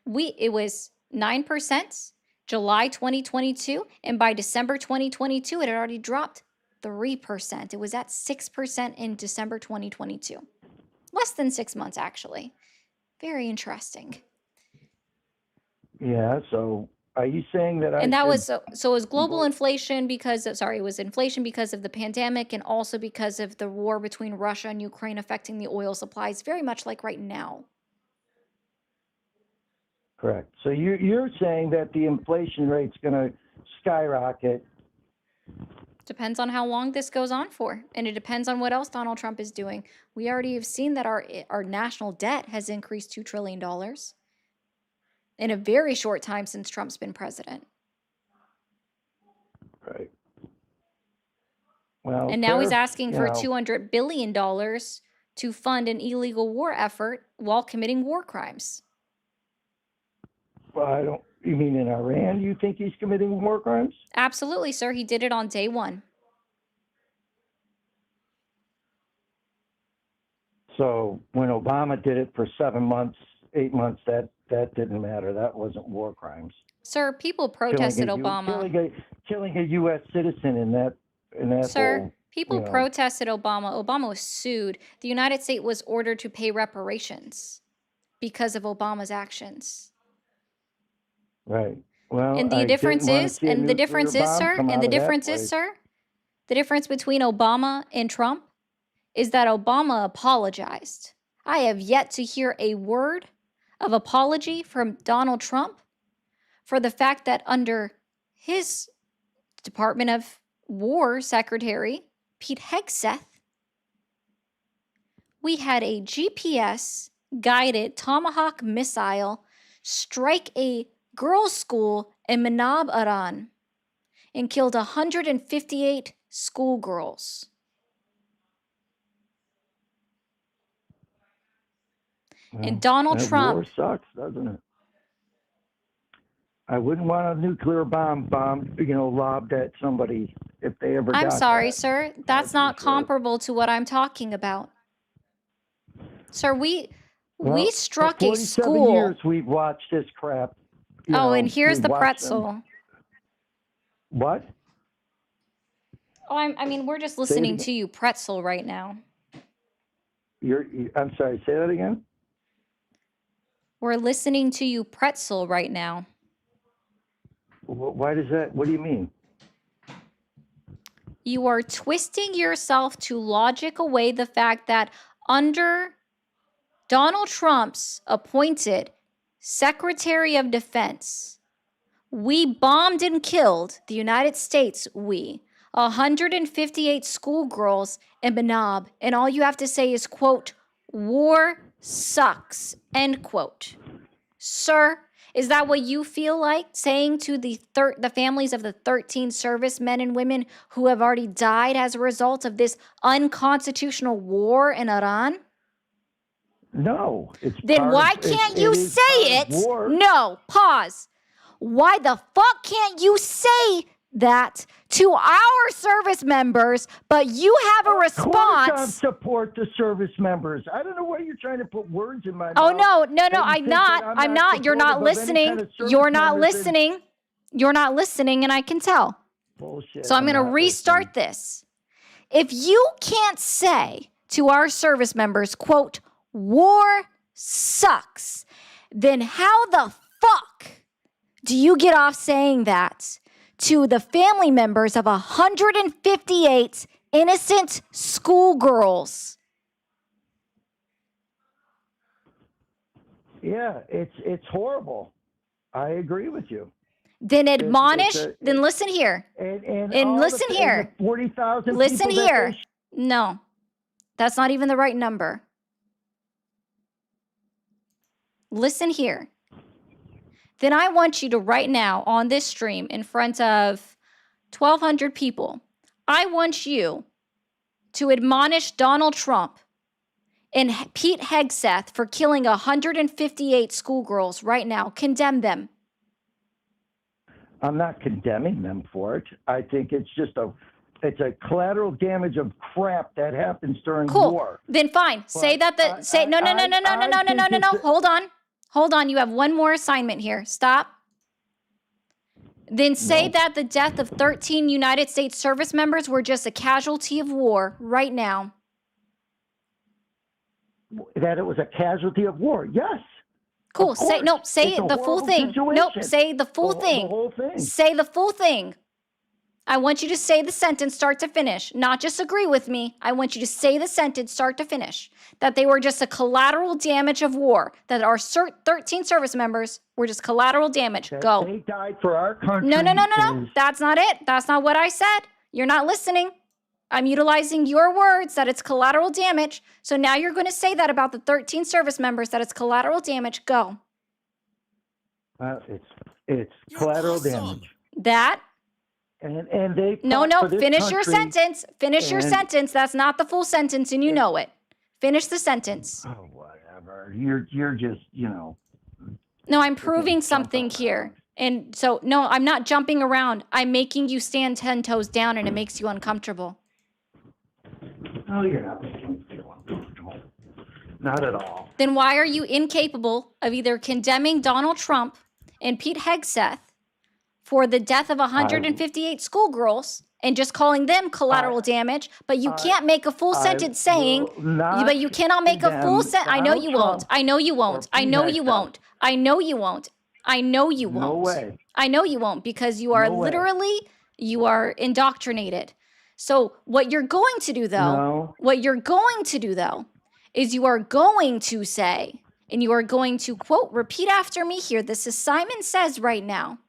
It was 9% July 2022, and by December 2022, it had already dropped 3%. It was at 6% in December 2022. Less than 6 months, actually. Very interesting. yeah. So are you saying that I And that should, was so it was global inflation because of, it was inflation because of the pandemic and also because of the war between Russia and Ukraine affecting the oil supplies, very much like right now. correct? So you're saying that the inflation rate's going to skyrocket. Depends on how long this goes on for, and it depends on what else Donald Trump is doing. We already have seen that our national debt has increased $2 trillion in a very short time since Trump's been president. Right. Well, And now he's tariffs, asking you for know, $200 billion to fund an illegal war effort while committing war crimes. well, you mean in Iran, you think he's committing war crimes? Absolutely, sir. He did it on day one. So when Obama did it for 7 months, 8 months, that didn't matter. That wasn't war crimes. Sir, people protested Obama. Killing a U.S. citizen in that Sir, whole, people you know, protested Obama. Obama was sued. The United States was ordered to pay reparations because of Obama's actions. right. Well, And I the difference didn't want to is, see a and the nuclear difference is, bomb sir, come and out the of that difference is, place. sir, the difference between Obama and Trump is that Obama apologized. I have yet to hear a word of apology from Donald Trump for the fact that under his Department of War Secretary, Pete Hegseth, we had a GPS guided Tomahawk missile strike a girls' school in Manab, Iran, and killed 158 schoolgirls. And Donald that Trump, war sucks, doesn't it? I wouldn't want a nuclear bomb, lobbed at somebody if they ever I'm got sorry, that. sir, that's not comparable to what I'm talking about. Sir, we Well, struck for a 47 school. years we've watched this crap. And here's we've the watched them. pretzel. What? I mean, we're just listening to you pretzel right now. I'm sorry, say that again? We're listening to you pretzel right now. Why does that, what do you mean? You are twisting yourself to logic away the fact that under Donald Trump's appointed Secretary of Defense, we bombed and killed, the United States, 158 schoolgirls in Manab, and all you have to say is, quote, war sucks, end quote. Sir, is that what you feel like saying to the families of the 13 servicemen and women who have already died as a result of this unconstitutional war in Iran? No. Then why can't you say it? No, pause. Why the fuck can't you say that to our service members, but you have a response? Of course I support the service members. I don't know why you're trying to put words in my mouth. Oh, no, that you I'm think not. that I'm not. You're not supportive of any kind listening. of service You're not members and- listening. You're not listening, and I can tell. Bullshit. So I'm going to not restart this. If you can't say to our service members, quote, war sucks, then how the fuck do you get off saying that to the family members of 158 innocent schoolgirls? Yeah, it's horrible. I agree with you. Then admonish, then listen here. And listen here. 40,000 Listen people that here. No, that's not even the right number. Listen here. Then I want you to right now on this stream in front of 1,200 people, I want you to admonish Donald Trump and Pete Hegseth for killing 158 schoolgirls right now. Condemn them. I'm not condemning them for it. I think it's a collateral damage of crap that happens during war. Then fine. Say that no. Hold on. You have one more assignment here. Stop. Then say that the death of 13 United States service members were just a casualty of war right now. That it was a casualty of war. Yes. Cool. Say It's a the full horrible thing. Nope. situation. Say the full thing. The whole thing. Say the full thing. I want you to say the sentence start to finish, not just agree with me. I want you to say the sentence start to finish, that they were just a collateral damage of war, that our 13 service members were just collateral damage. Go. They died for our country. No. That's not it. That's not what I said. You're not listening. I'm utilizing your words that it's collateral damage. So now you're going to say that about the 13 service members, that it's collateral damage. Go. It's collateral damage. That. And they No. fought for this Finish your country, sentence. Finish your and- sentence. That's not the full sentence, and you know it. Finish the sentence. Oh, whatever. You're just, No, I'm proving something here. And so, no, I'm not jumping around. I'm making you stand 10 toes down, and it makes you uncomfortable. No, you're not making me feel uncomfortable. Not at all. Then why are you incapable of either condemning Donald Trump and Pete Hegseth for the death of 158 schoolgirls and just calling them collateral damage, but you can't make a full sentence saying, but you cannot make a full sentence. I know you won't. I know you won't. I know you won't. I know you won't. I know you won't. No way. I know you won't, because you are literally, you are indoctrinated. So what you're going to do though, is you are going to say, and you are going to quote, repeat after me here. This is Simon Says right now.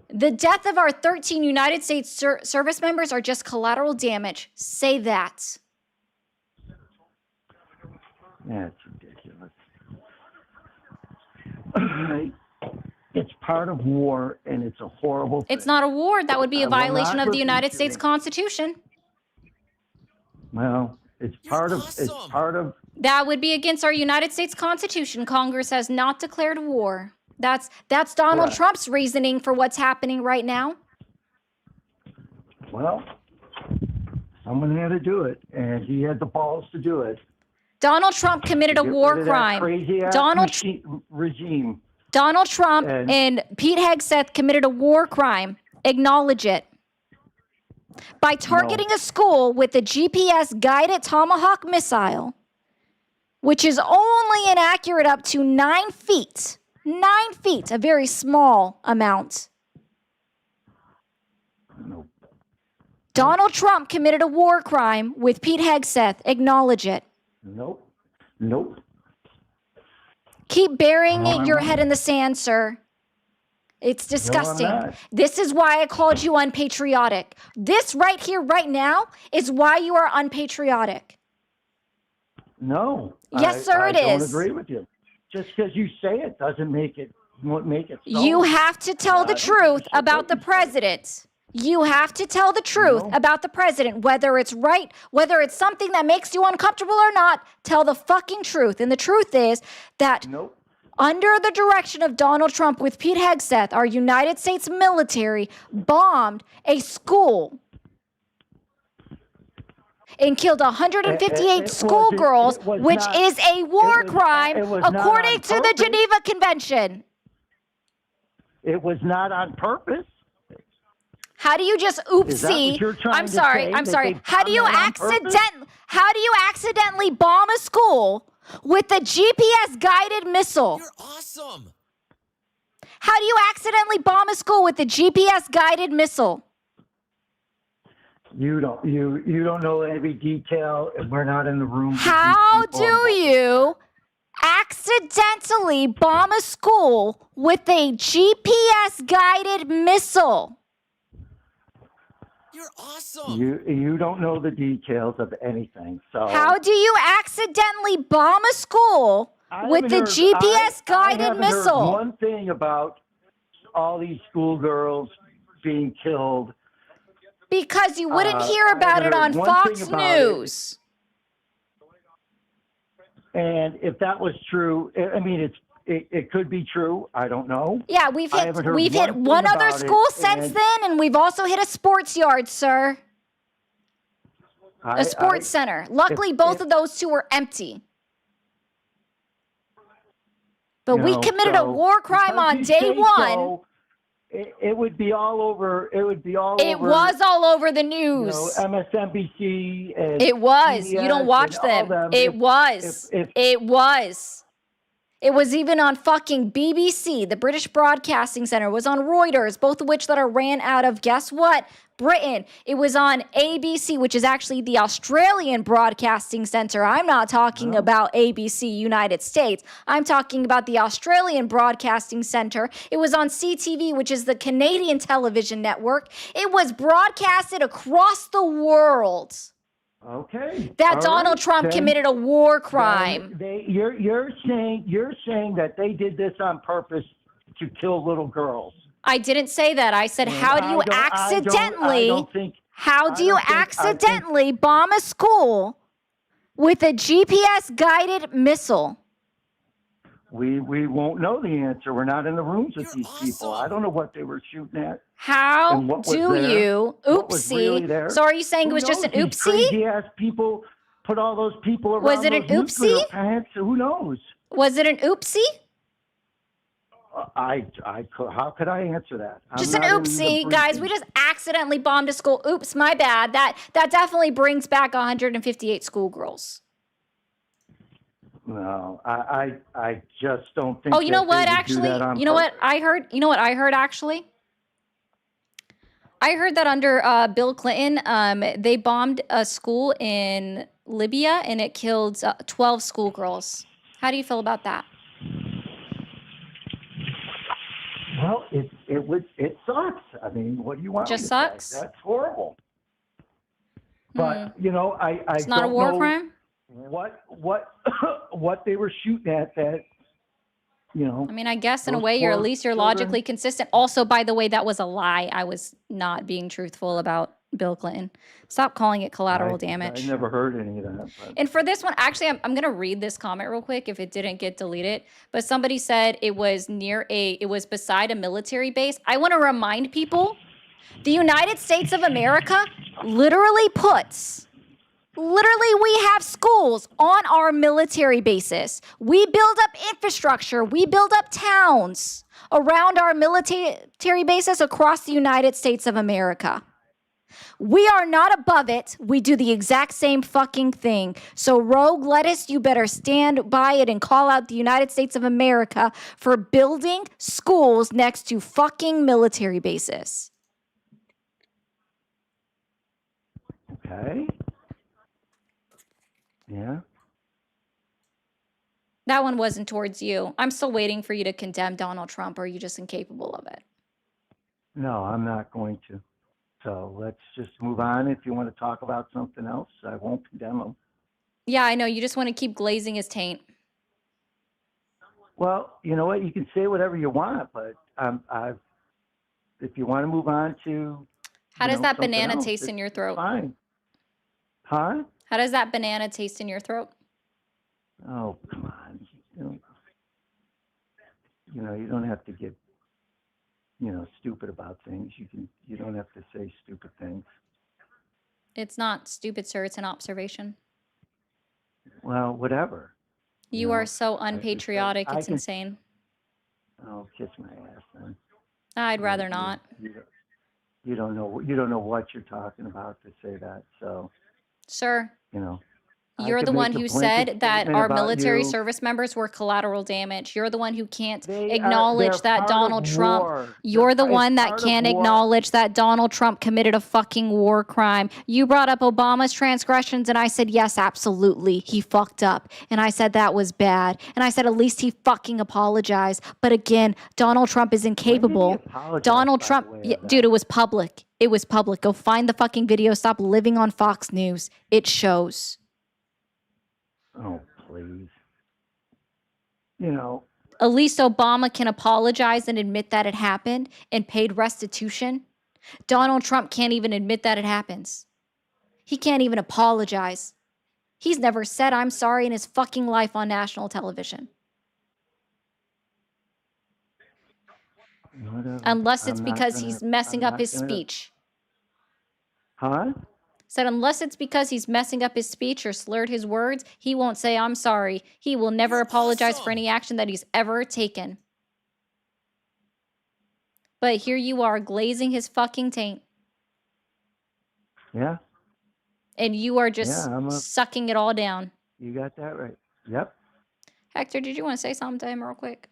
The death of our 13 United States service members are just collateral damage. Say that. That's ridiculous. It's part of war, and it's a horrible thing. It's not a war. That would be a I will violation not of the United repeat States it. Constitution. Well, it's part of. That would be against our United States Constitution. Congress has not declared war. That's Donald Correct. Trump's reasoning for what's happening right now. Well, someone had to do it, and he had the balls to do it. Donald Trump committed a Get war rid of that crime. crazy-ass regime. Donald Trump and Pete Hegseth committed a war crime. Acknowledge it. By targeting a school with a GPS-guided Tomahawk missile, which is only inaccurate up to 9 feet. 9 feet, a very small amount. Donald Trump committed a war crime with Pete Hegseth. Acknowledge it. Nope. Keep burying No, I'm your not. head in the sand, sir. It's disgusting. not. This is why I called you unpatriotic. This right here, right now, is why you are unpatriotic. No. Yes, sir, I it don't is. agree with you. Just because you say it doesn't make it so. You have to tell the truth about the president. You have to tell the truth about the president, whether it's right, whether it's something that makes you uncomfortable or not. Tell the fucking truth. And the truth is that under the direction of Donald Trump with Pete Hegseth, our United States military bombed a school and killed 158 schoolgirls, which is a war crime according to the Geneva Convention. It was not on purpose. How do you just Is that what oopsie? you're trying I'm to sorry. say, I'm that sorry. they How do bombed you that on purpose? How do you accidentally bomb a school with a GPS guided missile? You're awesome. How do you accidentally bomb a school with a GPS guided missile? You don't know every detail, and we're not in the room. with these How people. do you accidentally bomb a school with a GPS guided missile? You're awesome. You don't know the details of anything. So How do you accidentally bomb a school with a GPS I guided haven't missile? heard one thing about all these schoolgirls being killed. Because you wouldn't hear I about it haven't on heard one thing Fox about it. News. And if that was true, I mean, it could be true. I don't know. Yeah, we've I hit haven't heard one one thing other about school it, since and then, and we've also hit a sports yard, sir. A sports center. Luckily, both of those two were empty. But we committed a war crime on day one. It would be all over. It would be all It over. was all over the You know, news. MSNBC. And It was. You don't CBS watch and all them. them. It was. if- It was. It was even on fucking BBC, the British Broadcasting Center. It was on Reuters, both of which that are ran out of, guess what? Britain. It was on ABC, which is actually the Australian Broadcasting Center. I'm not talking about ABC United States. I'm talking about the Australian Broadcasting Center. It was on CTV, which is the Canadian television network. It was broadcasted across the world Okay. that all Donald right, Trump then- committed a war then crime. You're saying that they did this on purpose to kill little girls. I didn't say that. I said, And how do you accidentally, how do you accidentally bomb a school with a GPS guided missile? We won't know the answer. We're not in the rooms with these people. I don't know what they were shooting at. How and what was do there, you? what was really there. Oopsie. So are you saying it Who was just an knows? These oopsie? Crazy ass people put all those people around. Was it an those nuclear oopsie? plants. Who knows? Was it an oopsie? How could I answer that? I'm Just an not in the oopsie, guys. briefing. We just accidentally bombed a school. Oops, my bad. That definitely brings back 158 schoolgirls. No, I just don't think. Oh, you know that they what? would do Actually, that on you know what purpose. I heard? You know what I heard? Actually, I heard that under Bill Clinton, they bombed a school in Libya and it killed 12 schoolgirls. How do you feel about that? Well, it sucks. I mean, what do you want? Just me to say? sucks? That's horrible. But you know, I It's not a don't war know crime? what they were shooting at that. You know. I mean, I guess in a those way, you're at poor least you're children. logically consistent. Also, by the way, that was a lie. I was not being truthful about Bill Clinton. Stop calling it collateral damage. I never heard any of that. But. And for this one, actually, I'm going to read this comment real quick if it didn't get deleted. But somebody said it was it was beside a military base. I want to remind people, the United States of America literally we have schools on our military bases. We build up infrastructure. We build up towns around our military bases across the United States of America. We are not above it. We do the exact same fucking thing. So Rogue Lettuce, you better stand by it and call out the United States of America for building schools next to fucking military bases. Okay. Yeah. That one wasn't towards you. I'm still waiting for you to condemn Donald Trump, or are you just incapable of it? No, I'm not going to. So let's just move on. If you want to talk about something else, I won't condemn him. Yeah, I know. You just want to keep glazing his taint. Well, you know what? You can say whatever you want, but if you want to move on to How does that something banana else, taste in your throat? Fine. Huh? How does that banana taste in your throat? Oh, come on. You know, you don't have to get, stupid about things. You don't have to say stupid things. It's not stupid, sir. It's an observation. Well, whatever. You are so unpatriotic. I It's can- insane. Oh, kiss my ass then. I'd rather not. you don't know what you're talking about to say that. So, Sir, you know, I you're could the one make a who blanket said that statement our about military you. service members were collateral damage. You're the one who can't They're acknowledge that part Donald of Trump. war. You're the It's one that part of can't war. acknowledge that Donald Trump committed a fucking war crime. You brought up Obama's transgressions, and I said, yes, absolutely. He fucked up. And I said that was bad. And I said, at least he fucking apologized. But again, Donald Trump is incapable. apologize, Donald by the Trump, way, yeah, of that? dude, it was public. It was public. Go find the fucking video. Stop living on Fox News. It shows. Oh, please. You know, At least Obama can apologize and admit that it happened and paid restitution. Donald Trump can't even admit that it happens. He can't even apologize. He's never said I'm sorry in his fucking life on national television. whatever. Unless it's I'm not because gonna- he's messing I'm up not his gonna- speech. Huh? Said unless it's because he's messing up his speech or slurred his words, he won't say I'm sorry. He will never apologize for any action that he's ever taken. But here you are glazing his fucking taint. Yeah, And you are just Yeah, sucking it all down. you got that right. Yep. Hector, did you want to say something to him real quick?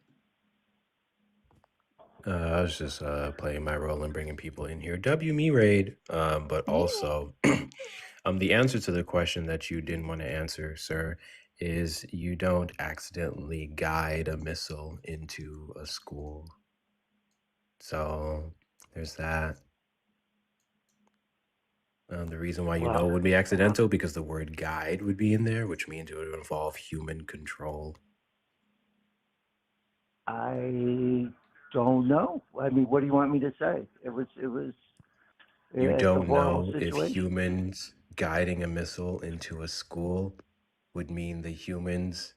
I was just playing my role and bringing people in here. W me raid, but also the answer to the question that you didn't want to answer, sir, is you don't accidentally guide a missile into a school. So there's that. The reason why you know it would be accidental because the word guide would be in there, which means it would involve human control. I don't know. I mean, what do you want me to say? You It's a don't horrible know if situation. humans guiding a missile into a school would mean the humans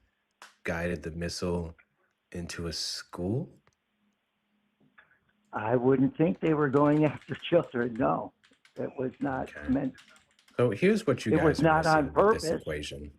guided the missile into a school? I wouldn't think they were going after children. No, it was not meant. So here's what you It guys was are not missing on with this purpose. equation.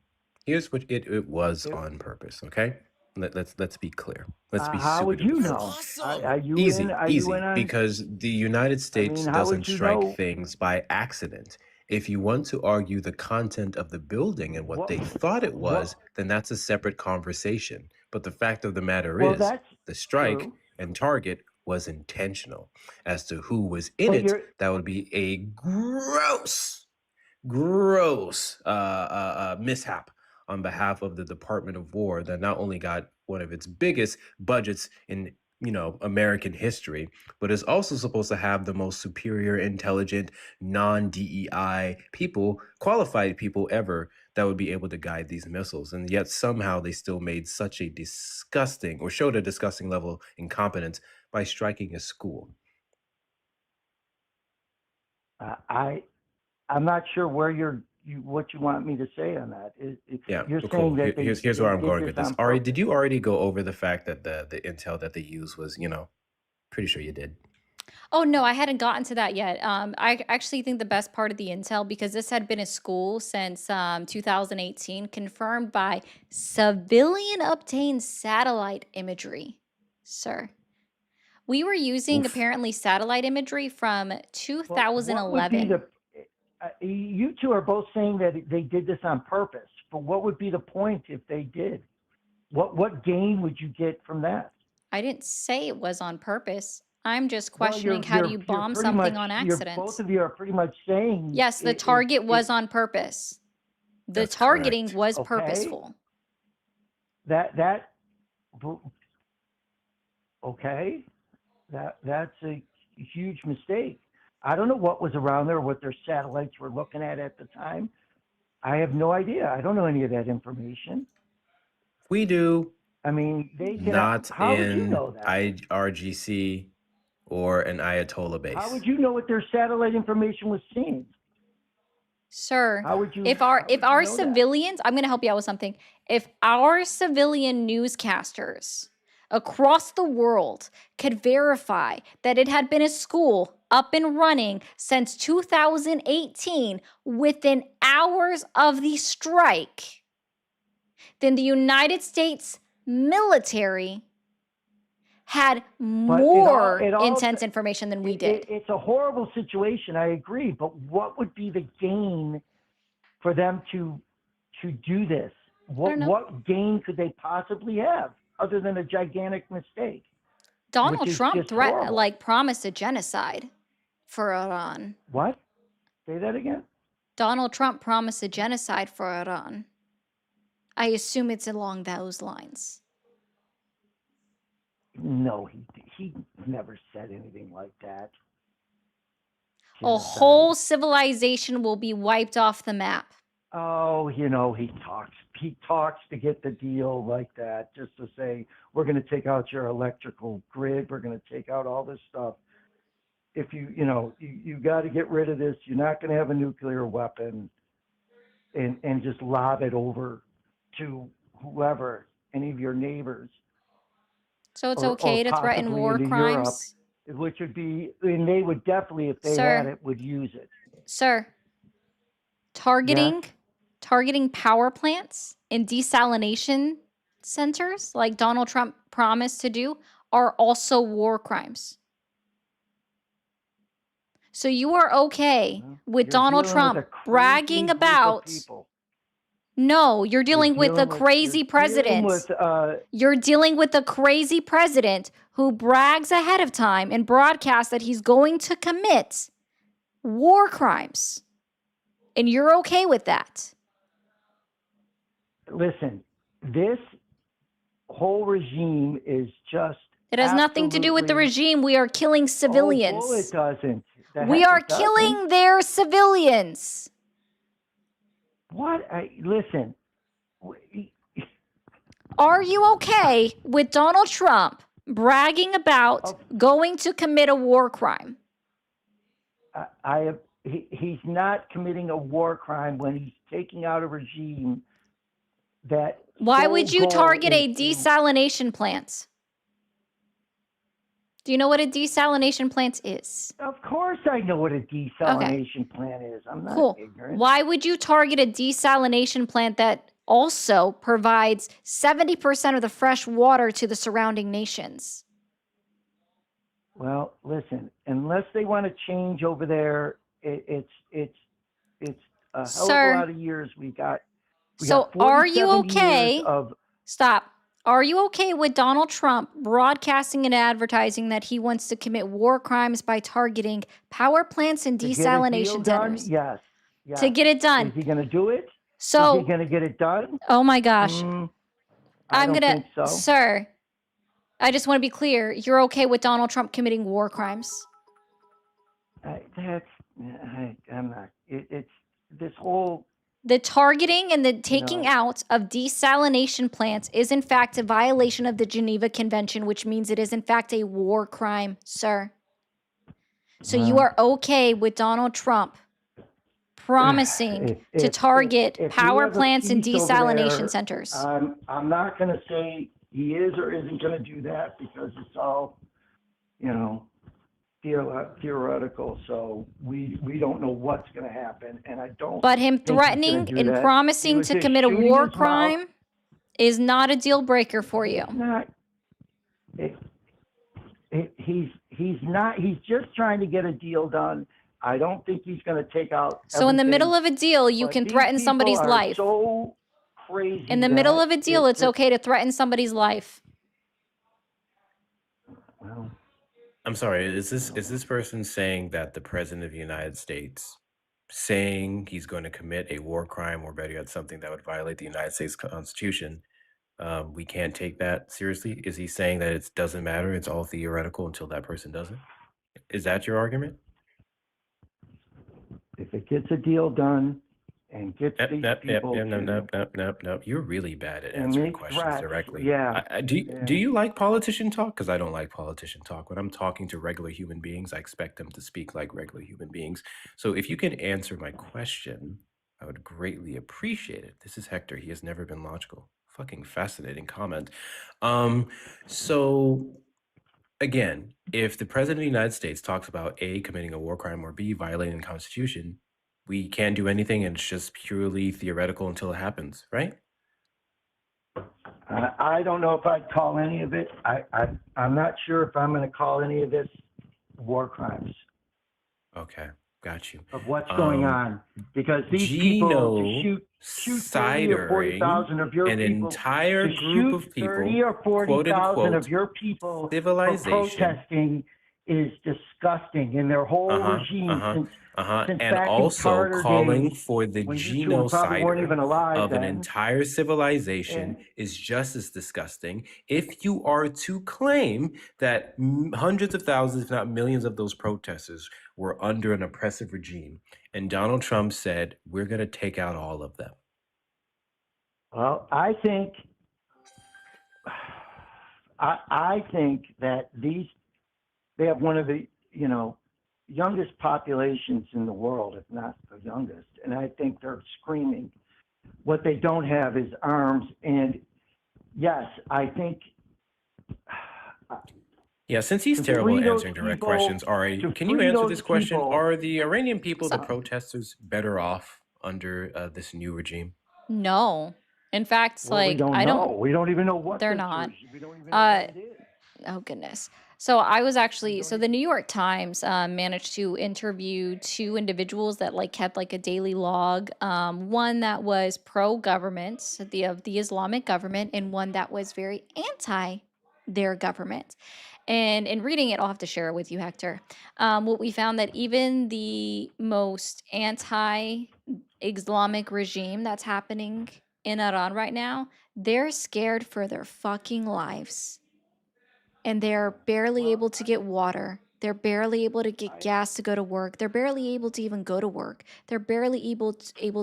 Here's what it was on purpose, okay? Let's be clear. Let's be How super would you duper know? clear. Are you Easy, in? Are easy. you in on? Because the United States how doesn't would you strike know? things by accident. If you want to argue the content of the building and what they thought it was, then that's a separate conversation. But the fact of the matter Well, is, that's the strike true. and target was intentional. As to who was in But it, you're that would be a gross mishap on behalf of the Department of War that not only got one of its biggest budgets in American history, but is also supposed to have the most superior, intelligent, non-DEI people, qualified people ever that would be able to guide these missiles. And yet somehow they still made such a disgusting, or showed a disgusting level of incompetence by striking a school. I'm not sure where what you want me to say on that. Yeah, You're cool. saying that Here's they where I'm did going this with this. on Ari, purpose. did you already go over the fact that the intel that they used was, pretty sure you did. Oh, no, I hadn't gotten to that yet. I actually think the best part of the intel, because this had been a school since 2018, confirmed by civilian obtained satellite imagery. Sir, we were using apparently satellite imagery from What would be 2011. you two are both saying that they did this on purpose, but what would be the point if they did? What gain would you get from that? I didn't say it was on purpose. I'm just Well, questioning how do you bomb pretty something much, on both accident? of you are pretty much saying Yes, the target was on purpose. The That's targeting correct. was Okay. purposeful. Okay, that's a huge mistake. I don't know what was around there, what their satellites were looking at the time. I have no idea. I don't know any of that information. We do. I mean, they can. Not How would you in know that? IRGC or an Ayatollah base. How would you know what their satellite information was seeing? Sir, How would you? if how our would you our know that? civilians, I'm going to help you out with something. If our civilian newscasters across the world could verify that it had been a school up and running since 2018 within hours of the strike, then the United States military had But more it all intense information than we did. it's a horrible situation. I agree. But what would be the gain for them to do this? don't know. What gain could they possibly have other than a gigantic mistake? Donald which is Trump just horrible. promised a genocide for Iran. What? Say that again? Donald Trump promised a genocide for Iran. I assume it's along those lines. No, he never said anything like that. A Genocide. whole civilization will be wiped off the map. Oh, he talks to get the deal like that, just to say, we're going to take out your electrical grid, we're going to take out all this stuff. If you got to get rid of this, you're not going to have a nuclear weapon, and just lob it over to whoever, any of your neighbors. So it's or okay to threaten possibly war into crimes? Europe, which would be, and they would definitely, if they Sir. had it, would use it. Sir, targeting power plants and desalination centers, like Donald Trump promised to do, are also war crimes. So you are okay with You're Donald dealing Trump with a crazy bragging group of about... people. No, you're dealing with a dealing with- crazy you're president. dealing with, You're dealing with a crazy president who brags ahead of time and broadcasts that he's going to commit war crimes. And you're okay with that. Listen, this whole regime is just. It has nothing to do with the absolutely- regime. We are killing civilians. Oh, it doesn't. The We heck are it doesn't. killing their civilians. What? Listen. Are you okay with Donald Trump bragging about going to commit a war crime? He's not committing a war crime when he's taking out a regime that. Why sole would you goal target a is to- desalination plant? Do you know what a desalination plant is? Of course, I know what a desalination plant is. I'm not Cool. ignorant. Why would you target a desalination plant that also provides 70% of the fresh water to the surrounding nations? Well, listen. Unless they want to change over there, it's a hell Sir. of a lot of years we got. So are you 47 years okay? Of, Stop. Are you okay with Donald Trump broadcasting and advertising that he wants to commit war crimes by targeting power plants and to get a deal desalination done? centers? Yes. Yes. To get it done. Is he going to do it? So, is he going to get it done? oh my gosh. I I'm don't gonna, think so. sir, I just want to be clear. You're okay with Donald Trump committing war crimes? I'm not. It's this whole. The targeting and the taking out of desalination plants is in fact a violation of the Geneva Convention, which means it is in fact a war crime, sir. So you Well- are okay with Donald Trump promising to target if he power has a plants and piece over desalination there, centers. I'm not going to say he is or isn't going to do that because it's all, theoretical. So we don't know what's going to happen, and I don't. But him think he's gonna threatening do and that. He promising was to just commit a shooting war his mouth. crime is not a deal breaker for you. Not. He's not. He's just trying to get a deal done. I don't think he's going to take out. So in the everything, middle of a deal, you but can these threaten people somebody's are life. So crazy. In the middle that of a deal, it's just- okay to threaten somebody's life. Well, I'm sorry. Is this person saying that the president of the United States saying he's going to commit a war crime or better yet something that would violate the United States Constitution? We can't take that seriously. Is he saying that it doesn't matter? It's all theoretical until that person does it. Is that your argument? if it gets a deal done and gets these people No. You're really bad at and answering make questions threats, directly. yeah, Do you like politician talk? Because I don't like politician talk. When I'm talking to regular human beings, I expect them to speak like regular human beings. So if you can answer my question, I would greatly appreciate it. This is Hector. He has never been logical. Fucking fascinating comment. So again, if the president of the United States talks about A, committing a war crime, or B, violating the Constitution, we can't do anything and it's just purely theoretical until it happens, right? I don't know if I'd call any of it. I'm not sure if I'm going to call any of this war crimes Okay, got you. of what's going on, because these people to Gino shoot 30 or 40,000 of your an people, entire to group shoot of people, 30 or quote 40,000 unquote, of your people for civilization. protesting is disgusting. In their whole regime since And back in also Carter calling days, for the when you two probably weren't even genocider alive of an then. entire civilization is just as disgusting. If you are to claim that hundreds of thousands, if not millions, of those protesters were under an oppressive regime, and Donald Trump said, we're going to take out all of them. Well, I think that they have one of the youngest populations in the world, if not the youngest, and I think they're screaming. What they don't have is arms, and yes, I think. Yeah, since he's to terrible free at those answering direct people- questions, Ari, to can you free answer those this question? people- Are the Iranian people, the So- protesters, better off under this new regime? No. In fact, Well, we don't I know. don't. We don't even know what They're this not. is. We don't even know what it is. Oh goodness. So I was actually the New York Times managed to interview two individuals that kept a daily log. One that was pro government, of the Islamic government, and one that was very anti their government. And in reading it, I'll have to share it with you, Hector. What we found that even the most anti-Islamic regime that's happening in Iran right now, they're scared for their fucking lives. And they're barely able to get water. They're barely able to get gas to go to work. They're barely able to even go to work. They're barely able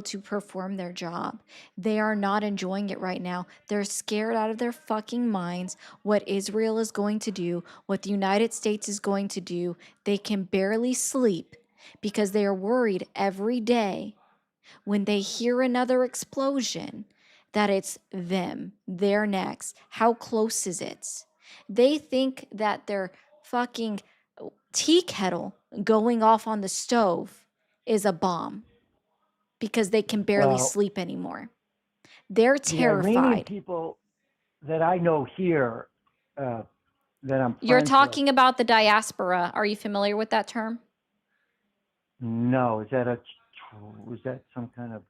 to perform their job. They are not enjoying it right now. They're scared out of their fucking minds what Israel is going to do, what the United States is going to do. They can barely sleep because they are worried every day when they hear another explosion that it's them. They're next. How close is it? They think that their fucking tea kettle going off on the stove is a bomb because they can barely Well, sleep anymore. They're The Iranian terrified. people that I know here, that I'm You're friends talking about the diaspora. Are you familiar with that term? with. No, is that some kind of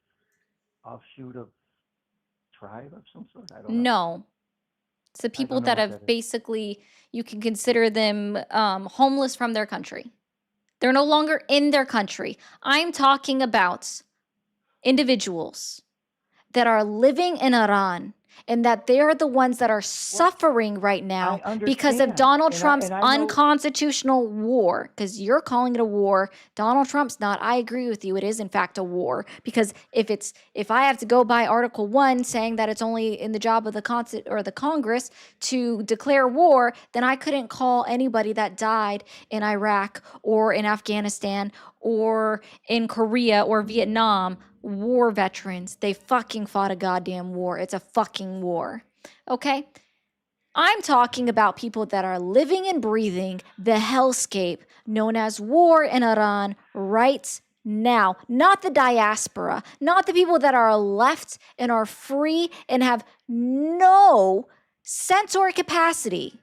offshoot of tribe of some sort? I don't know. No. It's the people know that what have that is. basically, you can consider them homeless from their country. They're no longer in their country. I'm talking about individuals that are living in Iran and that they are the ones that are suffering right now because of understand. Donald And Trump's I know- unconstitutional war. Because you're calling it a war, Donald Trump's not. I agree with you. It is in fact a war. Because if I have to go by Article 1 saying that it's only in the job of the Congress to declare war, then I couldn't call anybody that died in Iraq or in Afghanistan or in Korea or Vietnam war veterans. They fucking fought a goddamn war. It's a fucking war. Okay? I'm talking about people that are living and breathing the hellscape known as war in Iran right now. Not the diaspora, not the people that are left and are free and have no sense or capacity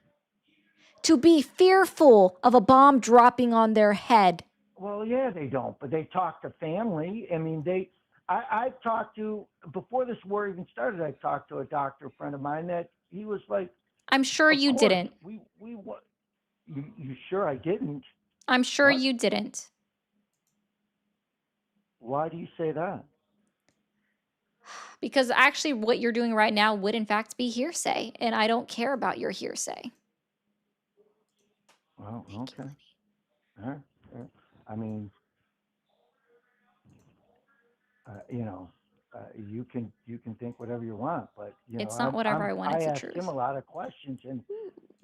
to be fearful of a bomb dropping on their head. Well, yeah, they don't, but they talk to family. I mean, I've talked to, before this war even started, I talked to a doctor friend of mine that he was like, I'm sure "Of you course, didn't. You sure I didn't? I'm sure What? you didn't. Why do you say that? Because actually, what you're doing right now would, in fact, be hearsay. And I don't care about your hearsay. Well, okay. All right. I mean, you can think whatever you want, but It's not whatever I want, it's the asked truth. him a lot of questions, and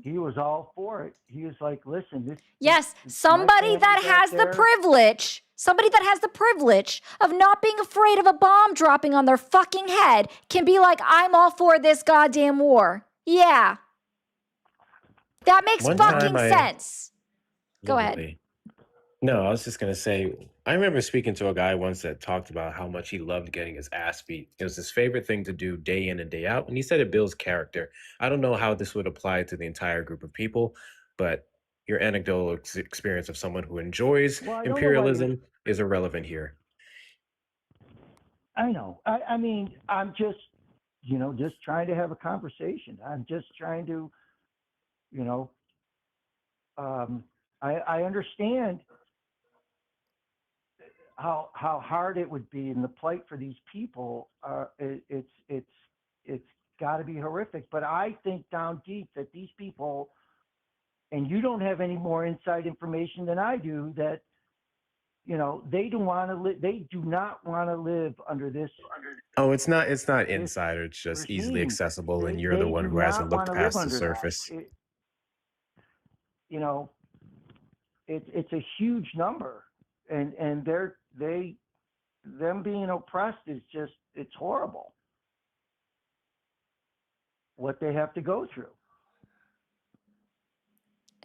he was all for it. He was like, "Listen, this." Yes, my somebody family's that out has the there- privilege, somebody that has the privilege of not being afraid of a bomb dropping on their fucking head can be like, I'm all for this goddamn war. Yeah. That makes One fucking time I- sense. Go ahead. Literally. No, I was just gonna say, I remember speaking to a guy once that talked about how much he loved getting his ass beat. It was his favorite thing to do day in and day out, and he said it builds character. I don't know how this would apply to the entire group of people, but your anecdotal experience of someone who enjoys Well, I don't know why you. imperialism is irrelevant here. I know. I mean, I'm just, just trying to have a conversation. I'm just trying to, you know, I understand how hard it would be and the plight for these people. It's got to be horrific. But I think down deep that these people, and you don't have any more inside information than I do, that they do want to live. They do not want to live under this Oh, it's not this insider, it's just easily regime. accessible, and They you're the they one do who hasn't not want looked to live past the under that. surface. You know, it's a huge number, and them being oppressed is just, it's horrible what they have to go through.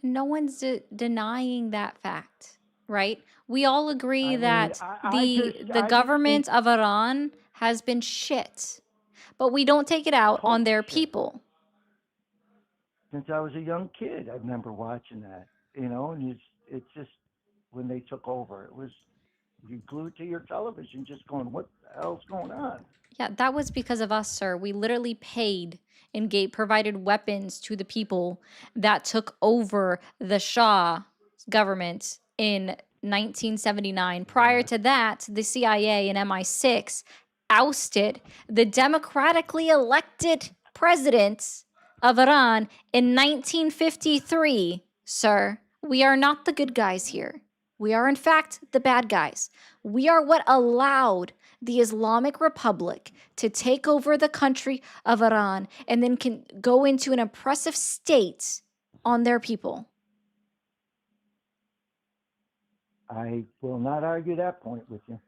No one's denying that fact, right? We all agree I mean, that I the just the think government of Iran has been shit, but we don't take it out on total their shit. people. Since I was a young kid, I remember watching that, and it's just when they took over, it was, you glued to your television just going, what the hell's going on? Yeah, that was because of us, sir. We literally paid and provided weapons to the people that took over the Shah government in 1979. Prior to that, the CIA and MI6 ousted the democratically elected president of Iran in 1953, sir. We are not the good guys here. We are, in fact, the bad guys. We are what allowed the Islamic Republic to take over the country of Iran and then can go into an oppressive state on their people. I will not argue that point with you.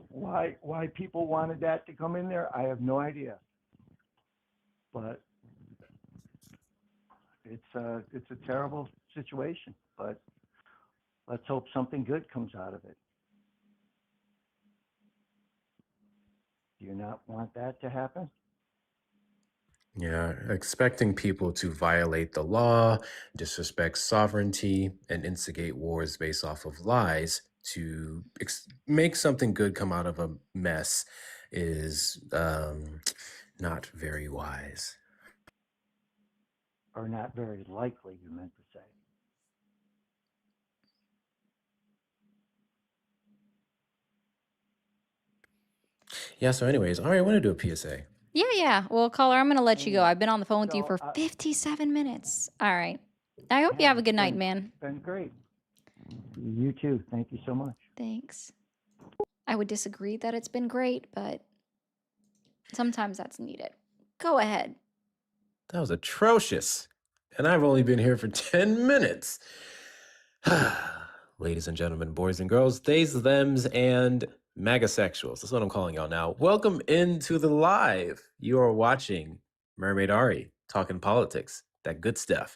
Why people wanted that to come in there, I have no idea. But it's a terrible situation. But let's hope something good comes out of it. Do you not want that to happen? Yeah, expecting people to violate the law, disrespect sovereignty, and instigate wars based off of lies to make something good come out of a mess is not very wise. Or not very likely, you meant to say. Yeah, so anyways, Ari, I want to do a PSA. Yeah. Well, caller, I'm going to let you go. I've been on the phone with you for 57 minutes. All right. I hope you have a good night, man. It's been great. You too. Thank you so much. Thanks. I would disagree that it's been great, but sometimes that's needed. Go ahead. That was atrocious. And I've only been here for 10 minutes. Ladies and gentlemen, boys and girls, theys, thems, and magasexuals. That's what I'm calling y'all now. Welcome into the live. You are watching Mermaid Ari talking politics, that good stuff.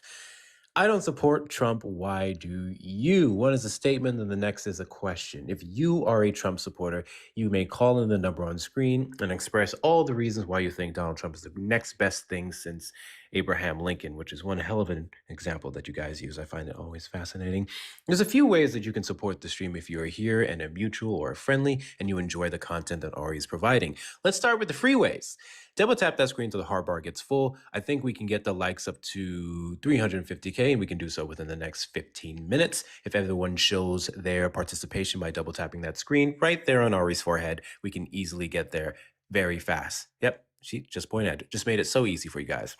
I don't support Trump. Why do you? One is a statement and the next is a question. If you are a Trump supporter, you may call in the number on screen and express all the reasons why you think Donald Trump is the next best thing since Abraham Lincoln, which is one hell of an example that you guys use. I find it always fascinating. There's a few ways that you can support the stream if you are here and a mutual or a friendly and you enjoy the content that Ari is providing. Let's start with the free ways. Double tap that screen till the hard bar gets full. I think we can get the likes up to 350K, and we can do so within the next 15 minutes. If everyone shows their participation by double tapping that screen right there on Ari's forehead, we can easily get there very fast. Yep, she just pointed at it. Just made it so easy for you guys.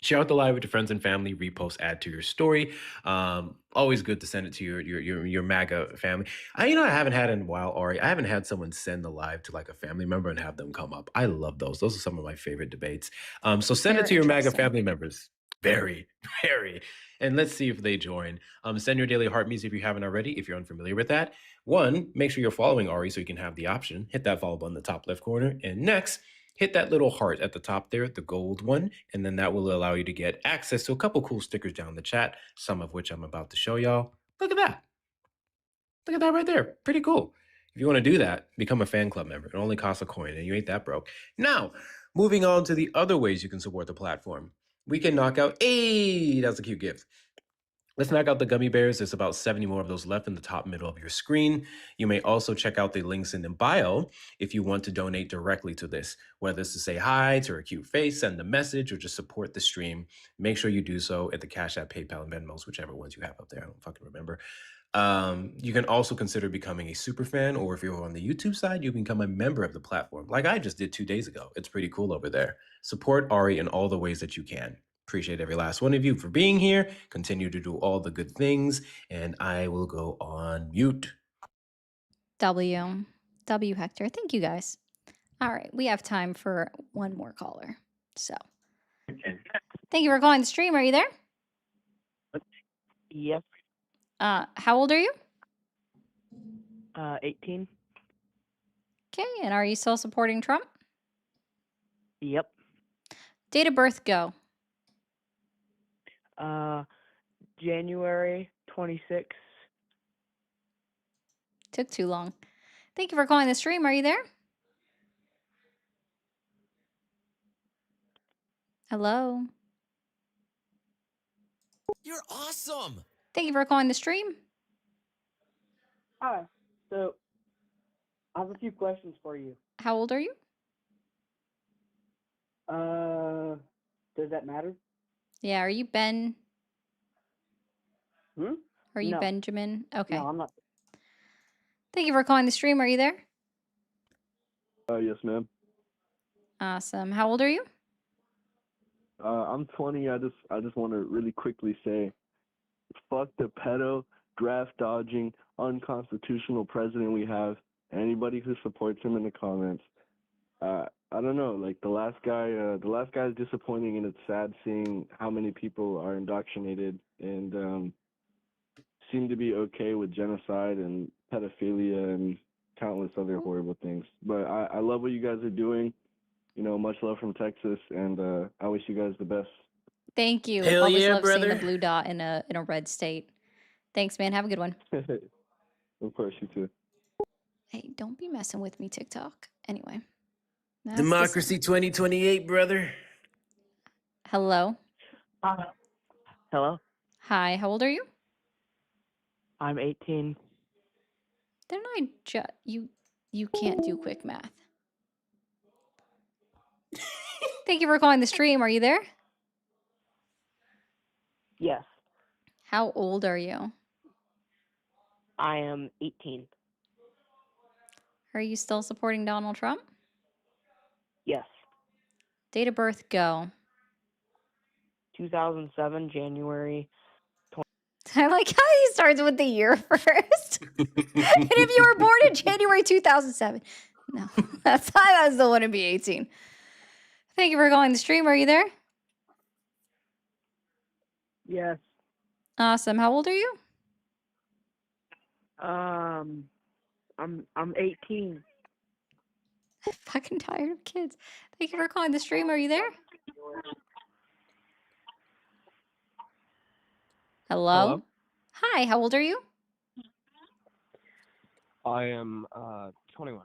Share out the live with your friends and family, repost, add to your story. Always good to send it to your MAGA family. I haven't had in a while, Ari. I haven't had someone send the live to like a family member and have them come up. I love those. Those are some of my favorite debates. So send it to your MAGA family members. Very, very. And let's see if they join. Send your daily heart music if you haven't already, if you're unfamiliar with that. One, make sure you're following Ari so you can have the option. Hit that follow button in the top left corner. And next, hit that little heart at the top there, the gold one, and then that will allow you to get access to a couple cool stickers down in the chat, some of which I'm about to show y'all. Look at that. Look at that right there. Pretty cool. If you want to do that, become a fan club member. It only costs a coin, and you ain't that broke. Now, moving on to the other ways you can support the platform. We can knock out, hey, that's a cute gift. Let's knock out the gummy bears. There's about 70 more of those left in the top middle of your screen. You may also check out the links in the bio if you want to donate directly to this, whether it's to say hi, to a cute face, send a message, or just support the stream. Make sure you do so at the Cash App, PayPal, and Venmos, whichever ones you have up there. I don't fucking remember. You can also consider becoming a super fan, or if you're on the YouTube side, you can become a member of the platform, like I just did 2 days ago. It's pretty cool over there. Support Ari in all the ways that you can. Appreciate every last one of you for being here. Continue to do all the good things, and I will go on mute. W Hector. Thank you guys. All right, we have time for one more caller. So, thank you for calling the stream. Are you there? Yes. How old are you? 18. Okay, and are you still supporting Trump? Yep. Date of birth, go. January 26th. Took too long. Thank you for calling the stream. Are you there? Hello. You're awesome. Thank you for calling the stream. Hi. So, I have a few questions for you. How old are you? Does that matter? Yeah, are you Ben? Are you No. Benjamin? Okay. No, I'm not. Thank you for calling the stream. Are you there? Yes, ma'am. Awesome. How old are you? I'm 20. I just want to really quickly say, fuck the pedo, draft dodging, unconstitutional president we have. Anybody who supports him in the comments. I don't know. Like the last guy is disappointing, and it's sad seeing how many people are indoctrinated and seem to be okay with genocide and pedophilia and countless other horrible things. But I love what you guys are doing. You know, much love from Texas, and I wish you guys the best. Thank you. Hell Always yeah, love seeing the brother. blue dot in a red state. Thanks, man. Have a good one. Of course, you too. Hey, don't be messing with me, TikTok. Anyway. that's Democracy 2028, brother. Hello. Hello? Hi. How old are you? I'm 18. Didn't I you can't do quick math. Thank you for calling the stream. Are you there? Yes. How old are you? I am 18. Are you still supporting Donald Trump? Yes. Date of birth, go. 2007, January. I like how he starts with the year first. And if you were born in January 2007. No, that's not, I still want to be 18. Thank you for calling the stream. Are you there? Yes. Awesome. How old are you? I'm 18. Fucking tired of kids. Thank you for calling the stream. Are you there? Hello? Hello? Hi, how old are you? I am 21.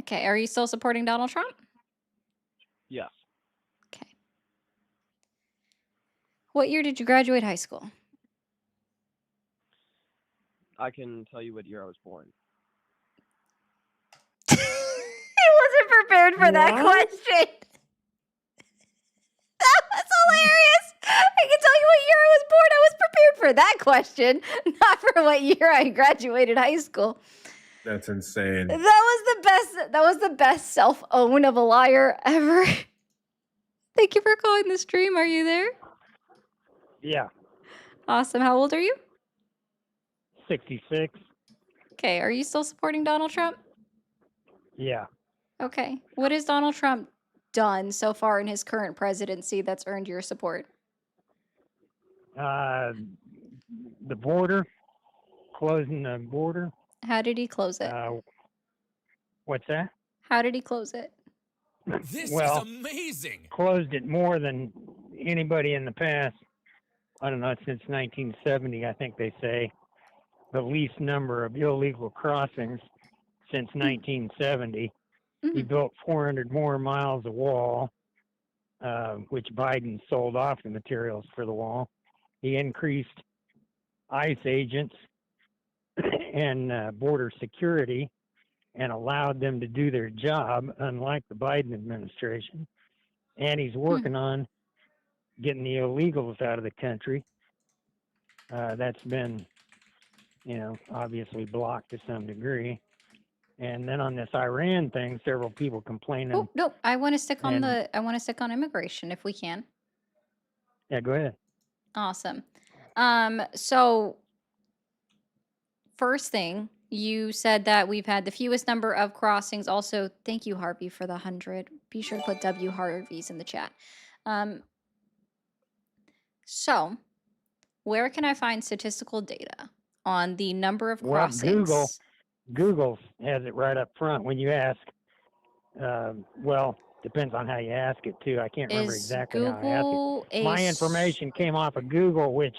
Okay, are you still supporting Donald Trump? Yes. What year did you graduate high school? I can tell you what year I was born. I wasn't prepared for that What? question. That's hilarious. I can tell you what year I was born. I was prepared for that question, not for what year I graduated high school. That's insane. That was the best self-own of a liar ever. Thank you for calling the stream. Are you there? Yeah. Awesome. How old are you? 66. Okay. Are you still supporting Donald Trump? Yeah. Okay. What has Donald Trump done so far in his current presidency that's earned your support? The border, closing the border. How did he close it? What's that? How did he close it? This well, is amazing. closed it more than anybody in the past. I don't know, since 1970, I think they say. The least number of illegal crossings since 1970. He built 400 more miles of wall, which Biden sold off the materials for the wall. He increased ICE agents and border security and allowed them to do their job, unlike the Biden administration. And he's working on getting the illegals out of the country. That's been, obviously blocked to some degree. And then on this Iran thing, several people complaining. Oh, no, I want to stick on And- I want to stick on immigration if we can. Yeah, go ahead. Awesome. So first thing, you said that we've had the fewest number of crossings. Also, thank you, Harvey, for the 100. Be sure to put W Harvey's in the chat. So where can I find statistical data on the number of Well, crossings? Google has it right up front when you ask. Well, depends on how you ask it too. I can't remember Is exactly how I Google asked it. My information came off of Google, which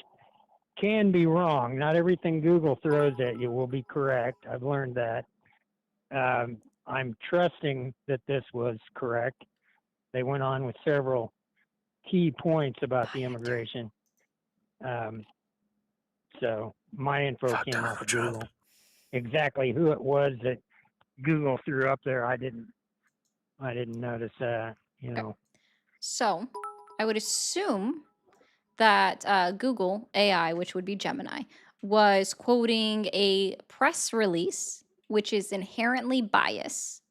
can be wrong. Not everything Google throws at you will be correct. I've learned that. I'm trusting that this was correct. They went on with several key points about the immigration. So my info came off of Google. Exactly who it was that Google threw up there, I didn't notice that. So I would assume that Google AI, which would be Gemini, was quoting a press release, which is inherently biased,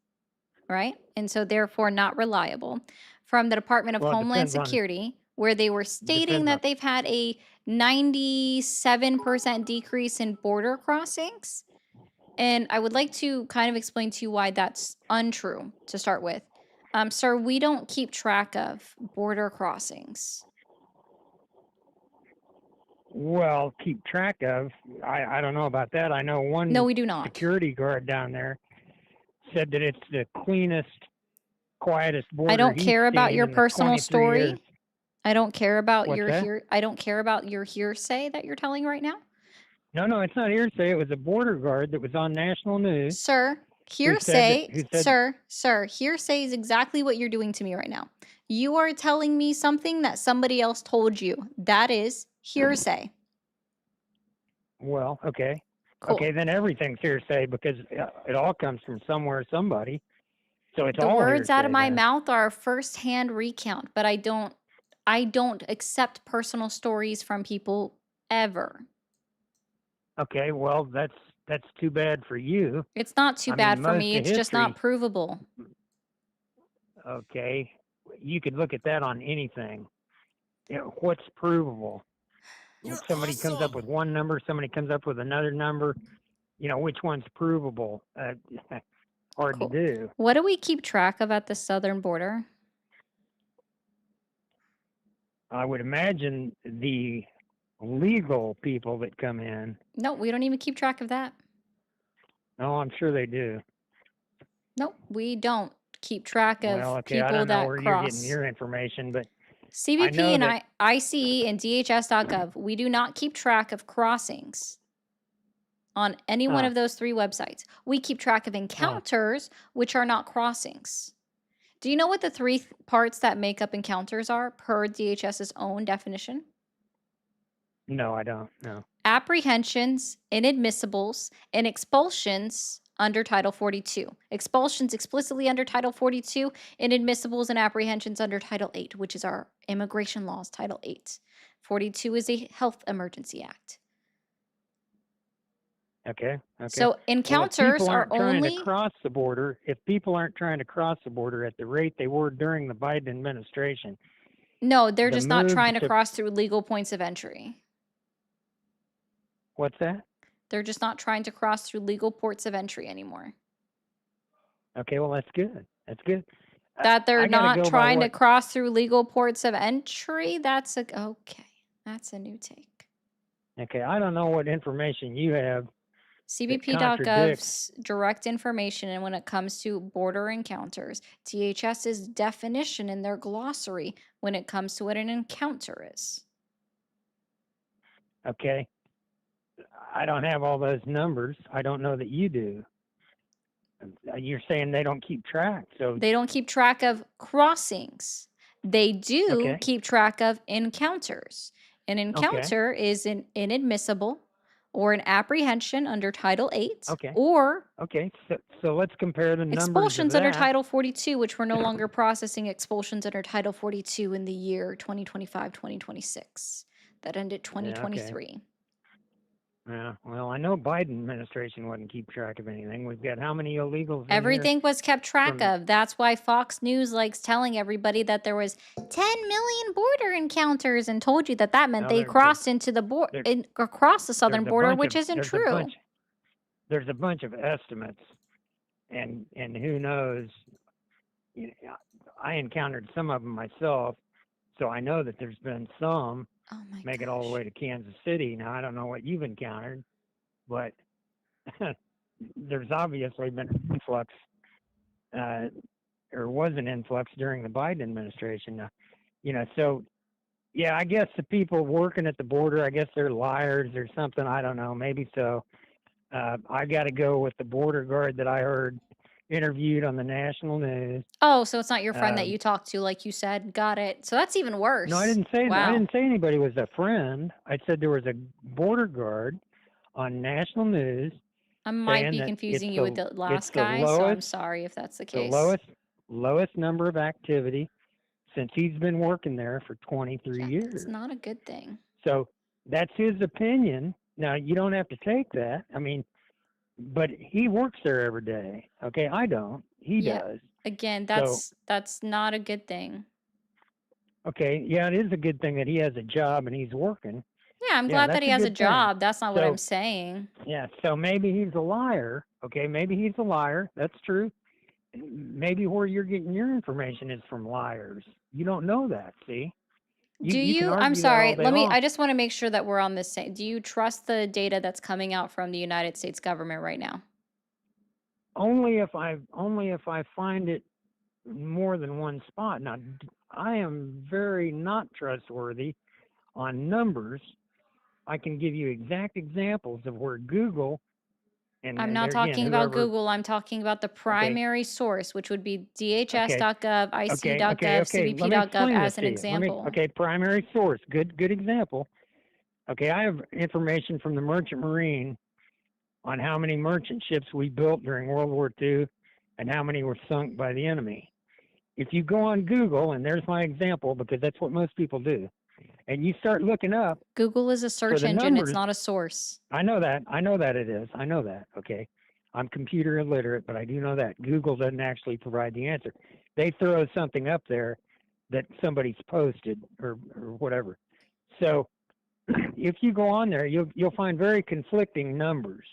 right? And so therefore not reliable, from the Department of Well, it Homeland depends on- Security, where they were stating depends that on- they've had a 97% decrease in border crossings. And I would like to kind of explain to you why that's untrue to start with. Sir, we don't keep track of border crossings. Well, keep track of. I don't know about that. I know one No, we do not. security guard down there said that it's the cleanest, quietest border. I don't he's care about seen your in the personal 23 story. years. I don't care about What's your that? I don't care about your hearsay that you're telling right now. No, it's not hearsay. It was a border guard that was on national news. Sir, who said hearsay, that- sir, hearsay is exactly what you're doing to me right now. You are telling me something that somebody else told you. That is hearsay. Well, okay. Cool. Okay, then everything's hearsay because it all comes from somewhere, somebody. So it's The all words out of hearsay my then. mouth are a first-hand recount, but I don't accept personal stories from people ever. Okay, well, that's too bad for you. It's not too I mean, bad for most me. of It's just not history- provable. Okay, you could look at that on anything. What's provable? When somebody comes up with one number, somebody comes up with another number. Which one's provable? Hard to do. What do we keep track of at the southern border? I would imagine the legal people that come in. No, we don't even keep track of that. Oh, I'm sure they do. Nope, we don't keep track of Well, okay, I people don't know that where you're cross. getting your information, but CBP know and that- ICE and DHS.gov, we do not keep track of crossings on any one Huh. of those three websites. We keep track of encounters, which are not crossings. Do you know what the three parts that make up encounters are per DHS's own definition? no, I don't. No. Apprehensions, inadmissibles, and expulsions under Title 42. Expulsions explicitly under Title 42, inadmissibles and apprehensions under Title 8, which is our immigration laws, Title 8. 42 is a health emergency act. Okay. So Well, encounters if people are aren't trying only to cross the border, if people aren't trying to cross the border at the rate they were during the Biden administration, no, they're the just not move trying to to- cross through legal points of entry. what's that? They're just not trying to cross through legal ports of entry anymore. Okay, well that's good. That's good. That they're I gotta not go by trying to what- cross through legal ports of entry. That's a new take. Okay, I don't know what information you have contradict. CBP.gov's direct information, and when it comes to border encounters, DHS's definition in their glossary when it comes to what an encounter is. Okay, I don't have all those numbers. I don't know that you do. You're saying they don't keep track, so They don't keep track of crossings. They do okay, keep track of encounters. An okay, encounter is an inadmissible or an apprehension under Title 8 okay, or okay. So let's compare the numbers of expulsions under that. Title 42, which we're no longer processing expulsions under Title 42 in the year 2025, 2026. That ended Yeah, okay. 2023. Yeah, well, I know Biden administration wouldn't keep track of anything. We've got how many illegals in here Everything was kept track from? of. That's why Fox News likes telling everybody that there was 10 million border encounters and told you that that meant No, they there's crossed into the across the southern there's a border, bunch which of isn't there's a true. bunch there's a bunch of estimates, and who knows? You know, I encountered some of them myself, so I know that there's been some Oh my make it all the gosh. way to Kansas City. Now I don't know what you've encountered, but there's obviously been an influx, or was an influx during the Biden administration. Now, you know, so yeah, I guess the people working at the border, I guess they're liars or something. I don't know, maybe so. I got to go with the border guard that I heard interviewed on the national news. Oh, so it's not your friend that Um, you talked to, like you said. Got it. So that's even no, I worse. didn't say I Wow. didn't say anybody was a friend. I said there was a border guard on national news I might saying be that confusing you with the it's last the guy, so I'm lowest sorry if that's the the case. lowest number of activity since he's been working there for 23 Yeah, that's years. not a good thing. So that's his opinion. Now you don't have to take that. I mean, but he works there every day. Okay, I don't. He Yeah. does. Again, So that's not a good thing. okay, yeah, it is a good thing that he has a job and he's working. Yeah, I'm Yeah, glad that that's he a has a good thing. job. That's not what I'm So saying. yeah, so maybe he's a liar. Okay, maybe he's a liar. That's true. Maybe where you're getting your information is from liars. You don't know that. See, Do you can you, I'm argue that all sorry, day let me, long. I just want to make sure that we're on the same. Do you trust the data that's coming out from the United States government right now? Only if I find it more than one spot. Now, I am very not trustworthy on numbers. I can give you exact examples of where Google I'm and not there again, talking about whoever. Google. I'm talking about the Okay, primary source, which would be okay, DHS.gov, okay. IC.gov, Let me CBP.gov explain this as an to you. example. Okay, primary source. Good example. Okay, I have information from the Merchant Marine on how many merchant ships we built during World War II and how many were sunk by the enemy. If you go on Google, and there's my example because that's what most people do, and you start looking up Google is a for search the engine. It's numbers, not a source. I know that it is. I know that, okay? I'm computer illiterate, but I do know that. Google doesn't actually provide the answer. They throw something up there that somebody's posted or whatever. So if you go on there, you'll find very conflicting numbers.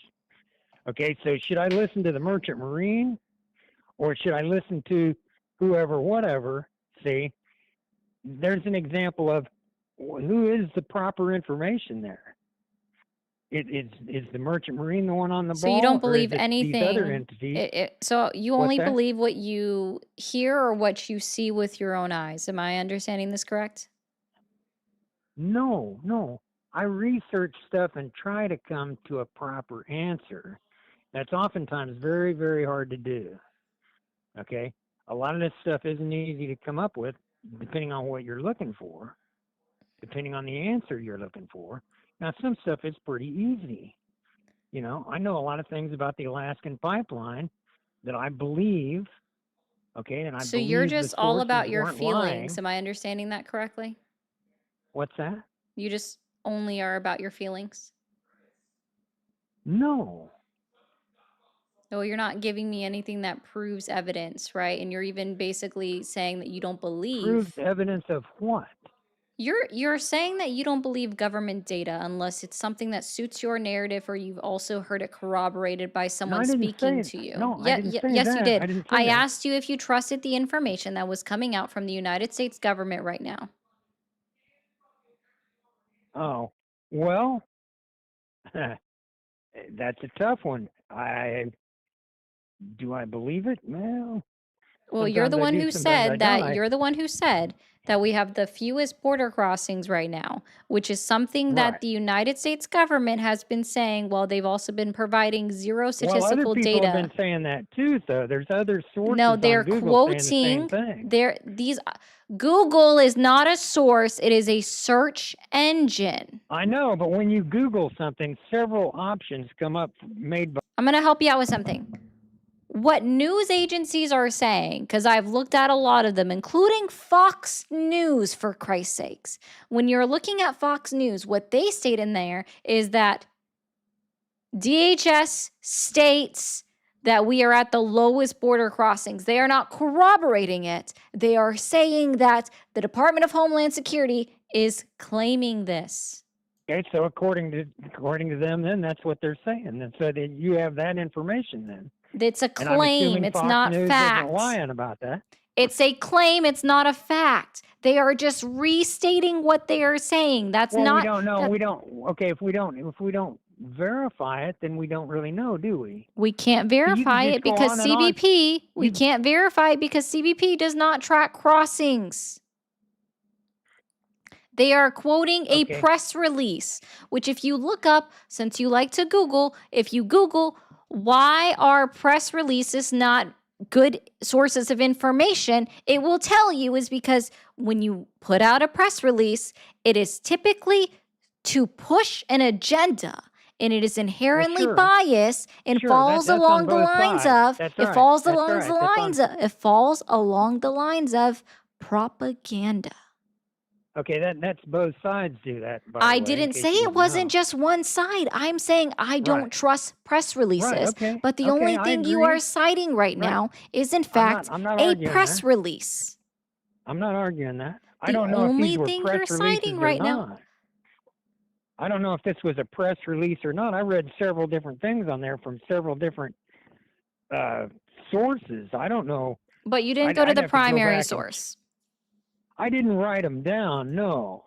Okay, so should I listen to the Merchant Marine or should I listen to whoever, whatever? See, there's an example of who is the proper information there. Is the Merchant Marine the one on the So you ball, don't or is believe it these other anything. entities? So you What's only that? believe what you hear or what you see with your own eyes. Am I understanding this correct? No. I research stuff and try to come to a proper answer. That's oftentimes very, very hard to do. Okay? A lot of this stuff isn't easy to come up with, depending on what you're looking for, depending on the answer you're looking for. Now, some stuff is pretty easy. You know, I know a lot of things about the Alaskan pipeline that I believe, okay, and I So you're believe the just all about sources your weren't feelings. lying. Am I understanding that correctly? What's that? You just only are about your feelings? No. No, you're not giving me anything that proves evidence, right? And you're even basically saying that you don't Proves believe. evidence of what? You're saying that you don't believe government data unless it's something that suits your narrative or you've also heard it corroborated by No, someone I didn't speaking say to you. no. I didn't say Yes, you that. did. I didn't say I that. asked you if you trusted the information that was coming out from the United States government right now. Oh, well, That's a tough one. Do I believe it? Well, you're the sometimes I one do, who sometimes I said don't. that you're the one who said that we have the fewest border crossings right now, which is something that Right. the United States government has been saying while they've also been providing zero Well, other statistical people have data. been saying that too, though. There's other sources No, on they're Google saying the same quoting thing. Google is not a source, it is a search engine. I know, but when you Google something, several options come up made by. I'm going to help you out with something. What news agencies are saying, because I've looked at a lot of them, including Fox News, for Christ's sakes. When you're looking at Fox News, what they state in there is that DHS states that we are at the lowest border crossings. They are not corroborating it. They are saying that the Department of Homeland Security is claiming this. Okay, so according to them, then that's what they're saying. And so that you have that information then. It's a And I'm claim, assuming it's Fox not News fact. isn't lying about that. It's a claim, it's not a fact. They are just restating what they are saying. That's Well, not we don't know. that- We don't. Okay, if we don't verify it, then we don't really know, do we? We can't verify just it go because on and on. CBP, we can't verify it because CBP does not track crossings. They are quoting a Okay. press release, which if you look up, since you like to Google, if you Google, why are press releases not good sources of information, it will tell you is because when you put out a press release, it is typically to push an agenda. And it is inherently sure. biased and Sure, falls that's along on the both lines sides. of That's it right. falls That's along right. the That's on- lines of it falls along the lines of propaganda. Okay, that's both sides do that. By the I way, in didn't case say you it didn't wasn't know. just one side. I'm saying I don't Right. trust press releases. okay, But the okay, only I thing you agree. are citing right Right. now is, in fact, I'm not a arguing press that. release. I'm not arguing that. I The don't know if only these were thing press you're releases citing or right now. not. I don't know if this was a press release or not. I read several different things on there from several different sources. I don't know. But you didn't go to I'd the have to go primary back and- source. I didn't write them down. No,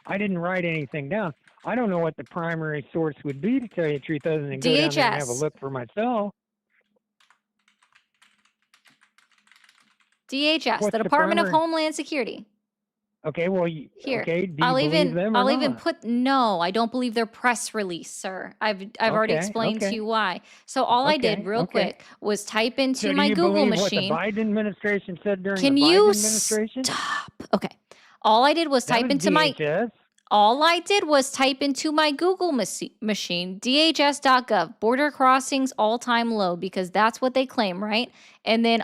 I didn't write anything down. I don't know what the primary source would be, to tell you the truth, other than go down there and have a DHS. look for myself. DHS, What's the the Department of primary- Homeland Security. Okay, well, Here, okay. Do you I'll believe even them or I'll even not? put no. I don't believe their press release, sir. I've already Okay, explained to okay. you why. So all I did Okay, real okay. quick was type into So do my you Google believe machine. what the Biden administration said during Can the Biden you administration? stop? Okay. All I did was That type was into my DHS. all I did was type into my Google machine, DHS.gov, border crossings all-time low, because that's what they claim, right? And then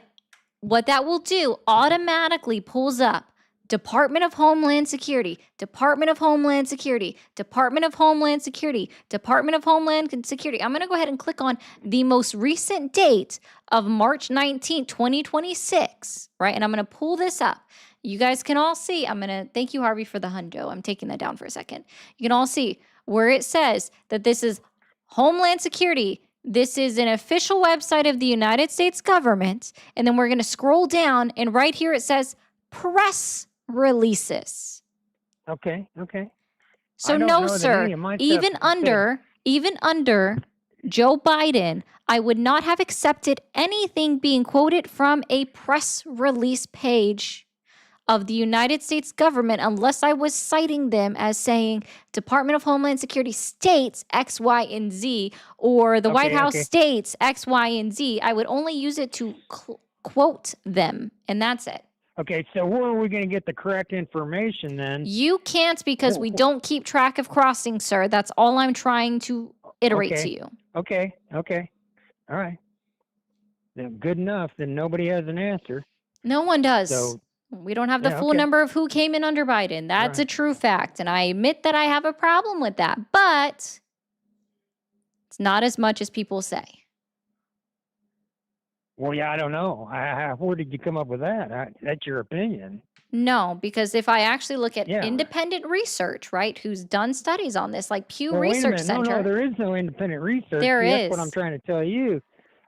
what that will do automatically pulls up Department of Homeland Security, Department of Homeland Security, Department of Homeland Security, Department of Homeland Security. I'm going to go ahead and click on the most recent date of March 19, 2026, right? And I'm going to pull this up. You guys can all see. Thank you, Harvey, for the hundo. I'm taking that down for a second. You can all see where it says that this is Homeland Security. This is an official website of the United States government. And then we're going to scroll down, and right here it says press releases. Okay, okay. So I don't no, know that sir. any of my stuff Even said- under Joe Biden, I would not have accepted anything being quoted from a press release page of the United States government unless I was citing them as saying Department of Homeland Security states X, Y, and Z, or the White Okay, House okay. states X, Y, and Z. I would only use it to quote them, and that's it. Okay, so where are we going to get the correct information then? You can't because we Wh- don't keep track of crossings, sir. That's all I'm trying to iterate Okay. to you. Okay, okay. All right. Then good enough. Then nobody has an answer. No one does. So, We don't have the yeah, full okay. number of who came in under Biden. That's a Right. true fact. And I admit that I have a problem with that. But it's not as much as people say. Well, yeah, I don't know. Where did you come up with that? That's your opinion. No, because if I actually look at Yeah. independent research, right, who's done studies on this, like Pew Well, wait a Research minute. Center. No, there is no independent research. There See, That's what is. I'm trying to tell you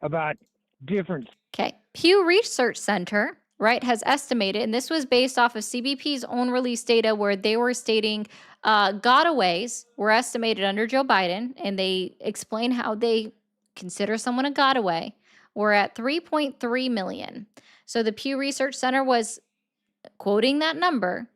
about different. Okay. Pew Research Center right, has estimated, and this was based off of CBP's own release data where they were stating gotaways were estimated under Joe Biden, and they explain how they consider someone a gotaway. We're at 3.3 million. So the Pew Research Center was quoting that number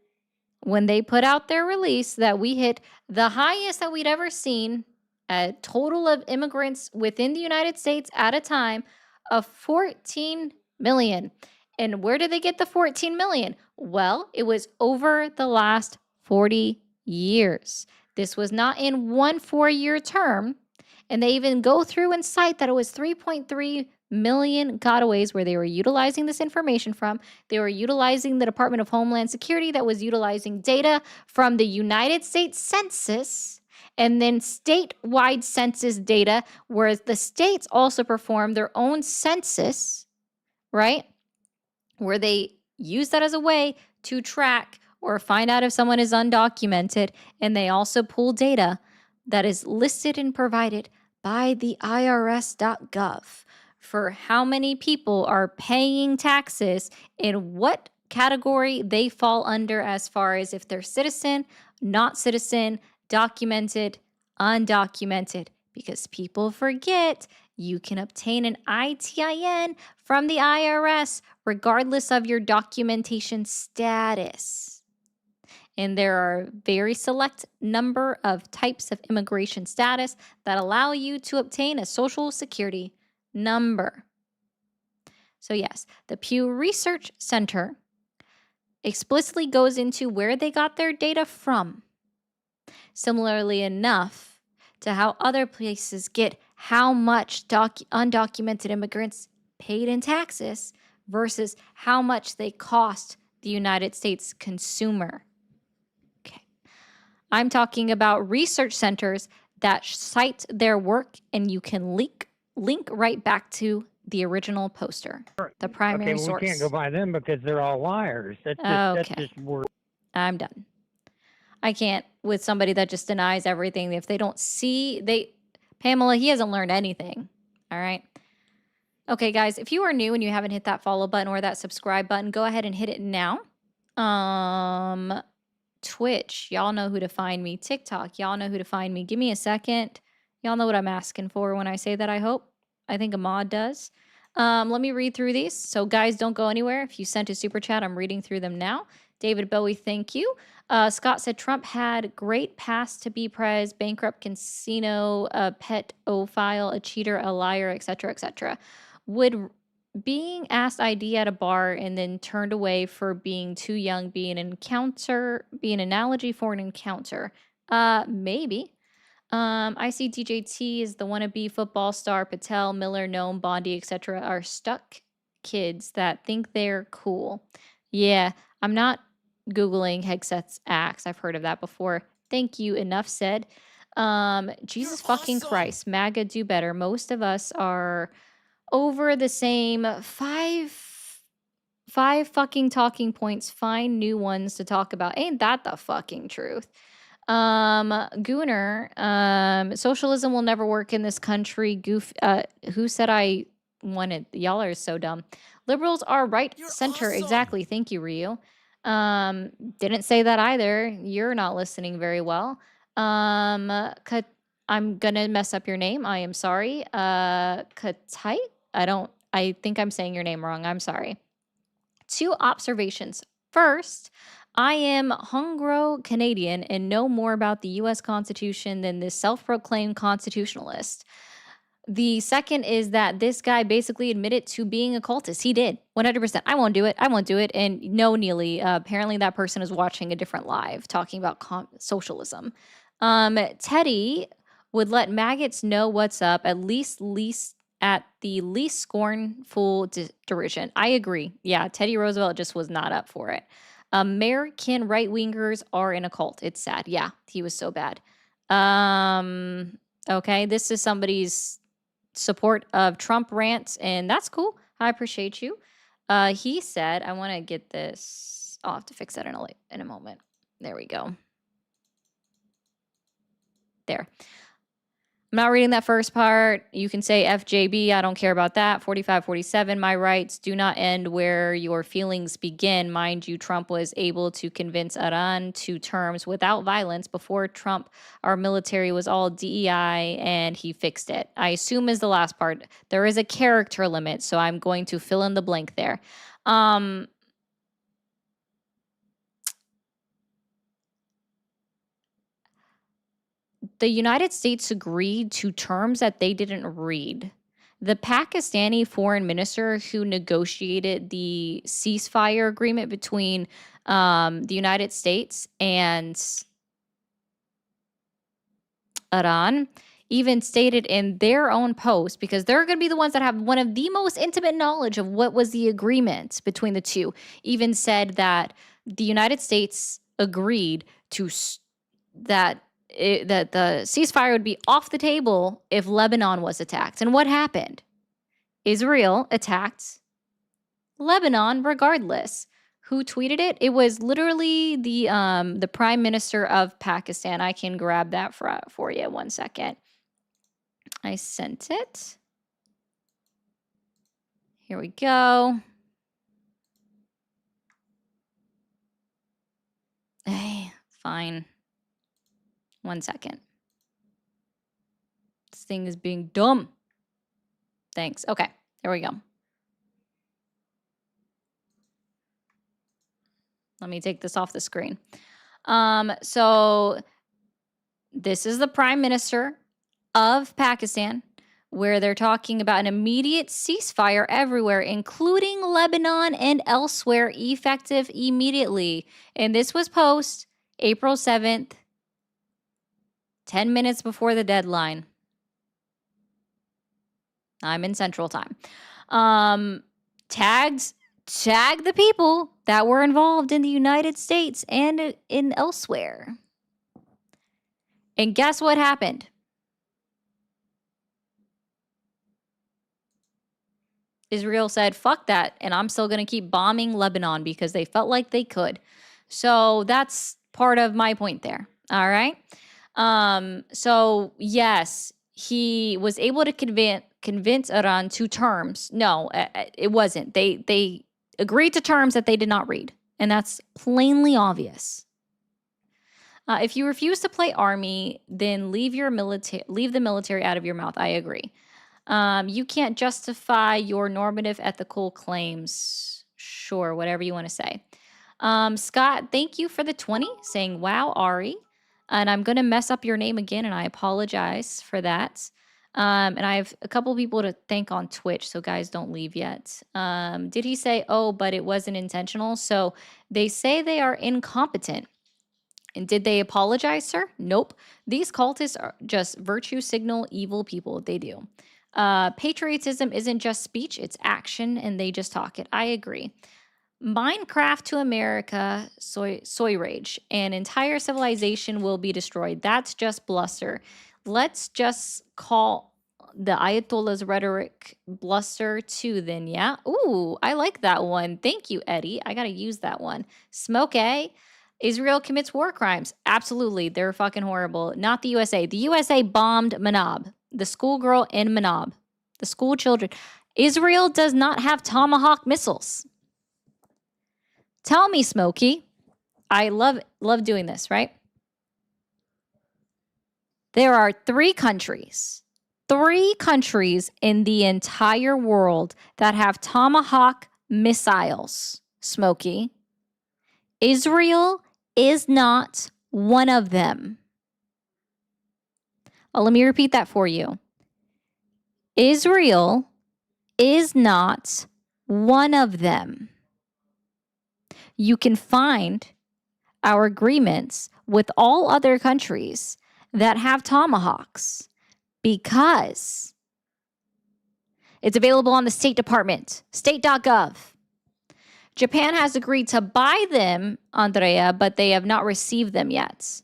when they put out their release that we hit the highest that we'd ever seen, a total of immigrants within the United States at a time of 14 million. And where did they get the 14 million? Well, it was over the last 40 years. This was not in one 4-year term. And they even go through and cite that it was 3.3 million gotaways where they were utilizing this information from. They were utilizing the Department of Homeland Security that was utilizing data from the United States Census and then statewide census data, whereas the states also perform their own census, right? Where they use that as a way to track or find out if someone is undocumented. And they also pull data that is listed and provided by the IRS.gov for how many people are paying taxes and what category they fall under as far as if they're citizen, not citizen, documented, undocumented. Because people forget you can obtain an ITIN from the IRS regardless of your documentation status. And there are very select number of types of immigration status that allow you to obtain a Social Security number. So yes, the Pew Research Center explicitly goes into where they got their data from. Similarly enough to how other places get how much undocumented immigrants paid in taxes versus how much they cost the United States consumer. I'm talking about research centers that cite their work, and you can link right back to the original poster, the primary Okay, well, source. we can't go by them because they're all liars. That's just word. I'm done. I can't with somebody that just denies everything. If they don't see, Pamela, he hasn't learned anything. All right. Okay, guys, if you are new and you haven't hit that follow button or that subscribe button, go ahead and hit it now. Twitch, y'all know who to find me. TikTok, y'all know who to find me. Give me a second. Y'all know what I'm asking for when I say that, I hope. I think Ahmad does. Let me read through these. So guys, don't go anywhere. If you sent a super chat, I'm reading through them now. David Bowie, thank you. Scott said Trump had great past to be prez, bankrupt casino, a pedophile, a cheater, a liar, etc., etc. Would being asked ID at a bar and then turned away for being too young be an analogy for an encounter? Maybe. I see DJT is the wannabe football star. Patel, Miller, Noam, Bondi, etc. are stuck kids that think they're cool. Yeah, I'm not Googling Hegseth's acts. I've heard of that before. Thank you. Enough said. Jesus fucking Christ. MAGA, do better. Most of us are over the same five fucking talking points. Find new ones to talk about. Ain't that the fucking truth? Gooner, socialism will never work in this country. Who said I wanted? Y'all are so dumb. Liberals are right center. awesome. Exactly. Thank you, Ryu. Didn't say that either. You're not listening very well. I'm gonna mess up your name. I am sorry. Katai? I think I'm saying your name wrong. I'm sorry. 2 observations. First, I am Hongro Canadian and know more about the US Constitution than this self-proclaimed constitutionalist. The second is that this guy basically admitted to being a cultist. He did. 100%. I won't do it. I won't do it. And no, Neely, apparently that person is watching a different live talking about socialism. Teddy would let maggots know what's up, at the least scornful derision. I agree. Yeah, Teddy Roosevelt just was not up for it. American right-wingers are in a cult. It's sad. Yeah, he was so bad. Okay, this is somebody's support of Trump rants, and that's cool. I appreciate you. He said, I want to get this. I'll have to fix that in a moment. There we go. There. I'm not reading that first part. You can say FJB. I don't care about that. 45, 47. My rights do not end where your feelings begin. Mind you, Trump was able to convince Iran to terms without violence. Before Trump, our military was all DEI and he fixed it. I assume is the last part. There is a character limit, so I'm going to fill in the blank there. The United States agreed to terms that they didn't read. The Pakistani foreign minister who negotiated the ceasefire agreement between the United States and Iran even stated in their own post, because they're going to be the ones that have one of the most intimate knowledge of what was the agreement between the two, even said that the United States agreed to that the ceasefire would be off the table if Lebanon was attacked. And what happened? Israel attacked Lebanon regardless. Who tweeted it? It was literally the prime minister of Pakistan. I can grab that for you. 1 second. I sent it. Here we go. Hey, fine. 1 second. This thing is being dumb. Thanks. Okay, there we go. Let me take this off the screen. So this is the Prime Minister of Pakistan, where they're talking about an immediate ceasefire everywhere, including Lebanon and elsewhere, effective immediately. And this was post April 7th, 10 minutes before the deadline. I'm in Central Time. Tag the people that were involved in the United States and in elsewhere. And guess what happened? Israel said, fuck that, and I'm still going to keep bombing Lebanon because they felt like they could. So that's part of my point there. All right. So yes, he was able to convince Iran to terms. No, it wasn't. They agreed to terms that they did not read, and that's plainly obvious. If you refuse to play army, then leave the military out of your mouth. I agree. You can't justify your normative ethical claims. Sure, whatever you want to say. Scott, thank you for the 20, saying, wow, Ari. And I'm going to mess up your name again, and I apologize for that. And I have a couple people to thank on Twitch, so guys, don't leave yet. Did he say, oh, but it wasn't intentional? So they say they are incompetent. And did they apologize, sir? Nope. These cultists are just virtue signal evil people. They do. Patriotism isn't just speech, it's action, and they just talk it. I agree. Minecraft to America, soy rage. An entire civilization will be destroyed. That's just bluster. Let's just call the Ayatollah's rhetoric bluster too then, yeah? Ooh, I like that one. Thank you, Eddie. I gotta use that one. Smoke A. Israel commits war crimes. Absolutely. They're fucking horrible. Not the USA. The USA bombed Manab. The schoolgirl in Manab. The school children. Israel does not have Tomahawk missiles. Tell me, Smokey. I love doing this, right? There are 3 countries in the entire world that have Tomahawk missiles, Smokey. Israel is not one of them. Let me repeat that for you. Israel is not one of them. You can find our agreements with all other countries that have Tomahawks because it's available on the State Department, state.gov. Japan has agreed to buy them, Andrea, but they have not received them yet.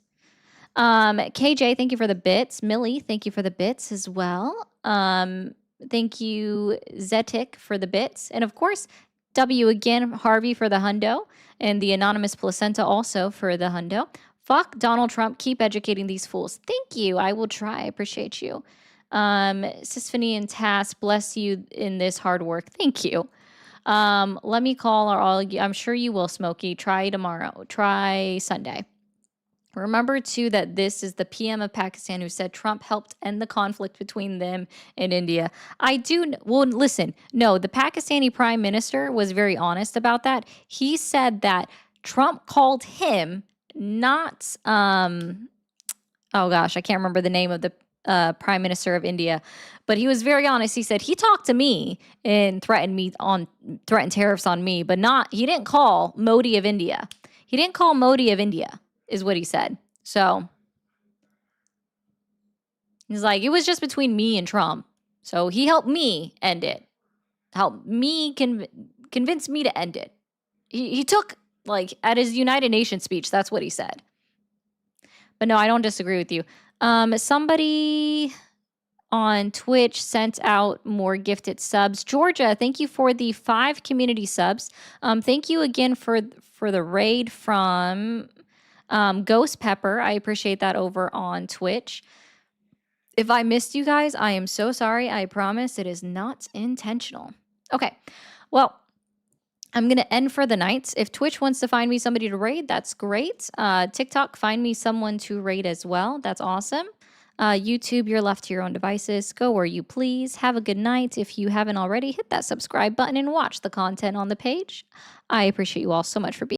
KJ, thank you for the bits. Millie, thank you for the bits as well. Thank you, Zetic, for the bits. And of course, W again, Harvey for the hundo. And the anonymous placenta also for the hundo. Fuck Donald Trump. Keep educating these fools. Thank you. I will try. I appreciate you. Sisphony and Tass, bless you in this hard work. Thank you. Let me call all. I'm sure you will, Smokey. Try tomorrow. Try Sunday. Remember, too, that this is the PM of Pakistan who said Trump helped end the conflict between them and India. I do. Well, listen, no, the Pakistani prime minister was very honest about that. He said that Trump called him, not, oh gosh, I can't remember the name of the prime minister of India, but he was very honest. He said he talked to me and threatened tariffs on me, but he didn't call Modi of India. He didn't call Modi of India. Is what he said. So he's like, it was just between me and Trump. So he helped me end it. Helped me convince me to end it. He took, like, at his United Nations speech, that's what he said. But no, I don't disagree with you. Somebody on Twitch sent out more gifted subs. Georgia, thank you for the 5 community subs. Thank you again for the raid from Ghost Pepper. I appreciate that over on Twitch. If I missed you guys, I am so sorry. I promise it is not intentional. Okay, well, I'm going to end for the night. If Twitch wants to find me somebody to raid, that's great. TikTok, find me someone to raid as well. That's awesome. YouTube, you're left to your own devices. Go where you please. Have a good night. If you haven't already, hit that subscribe button and watch the content on the page. I appreciate you all so much for being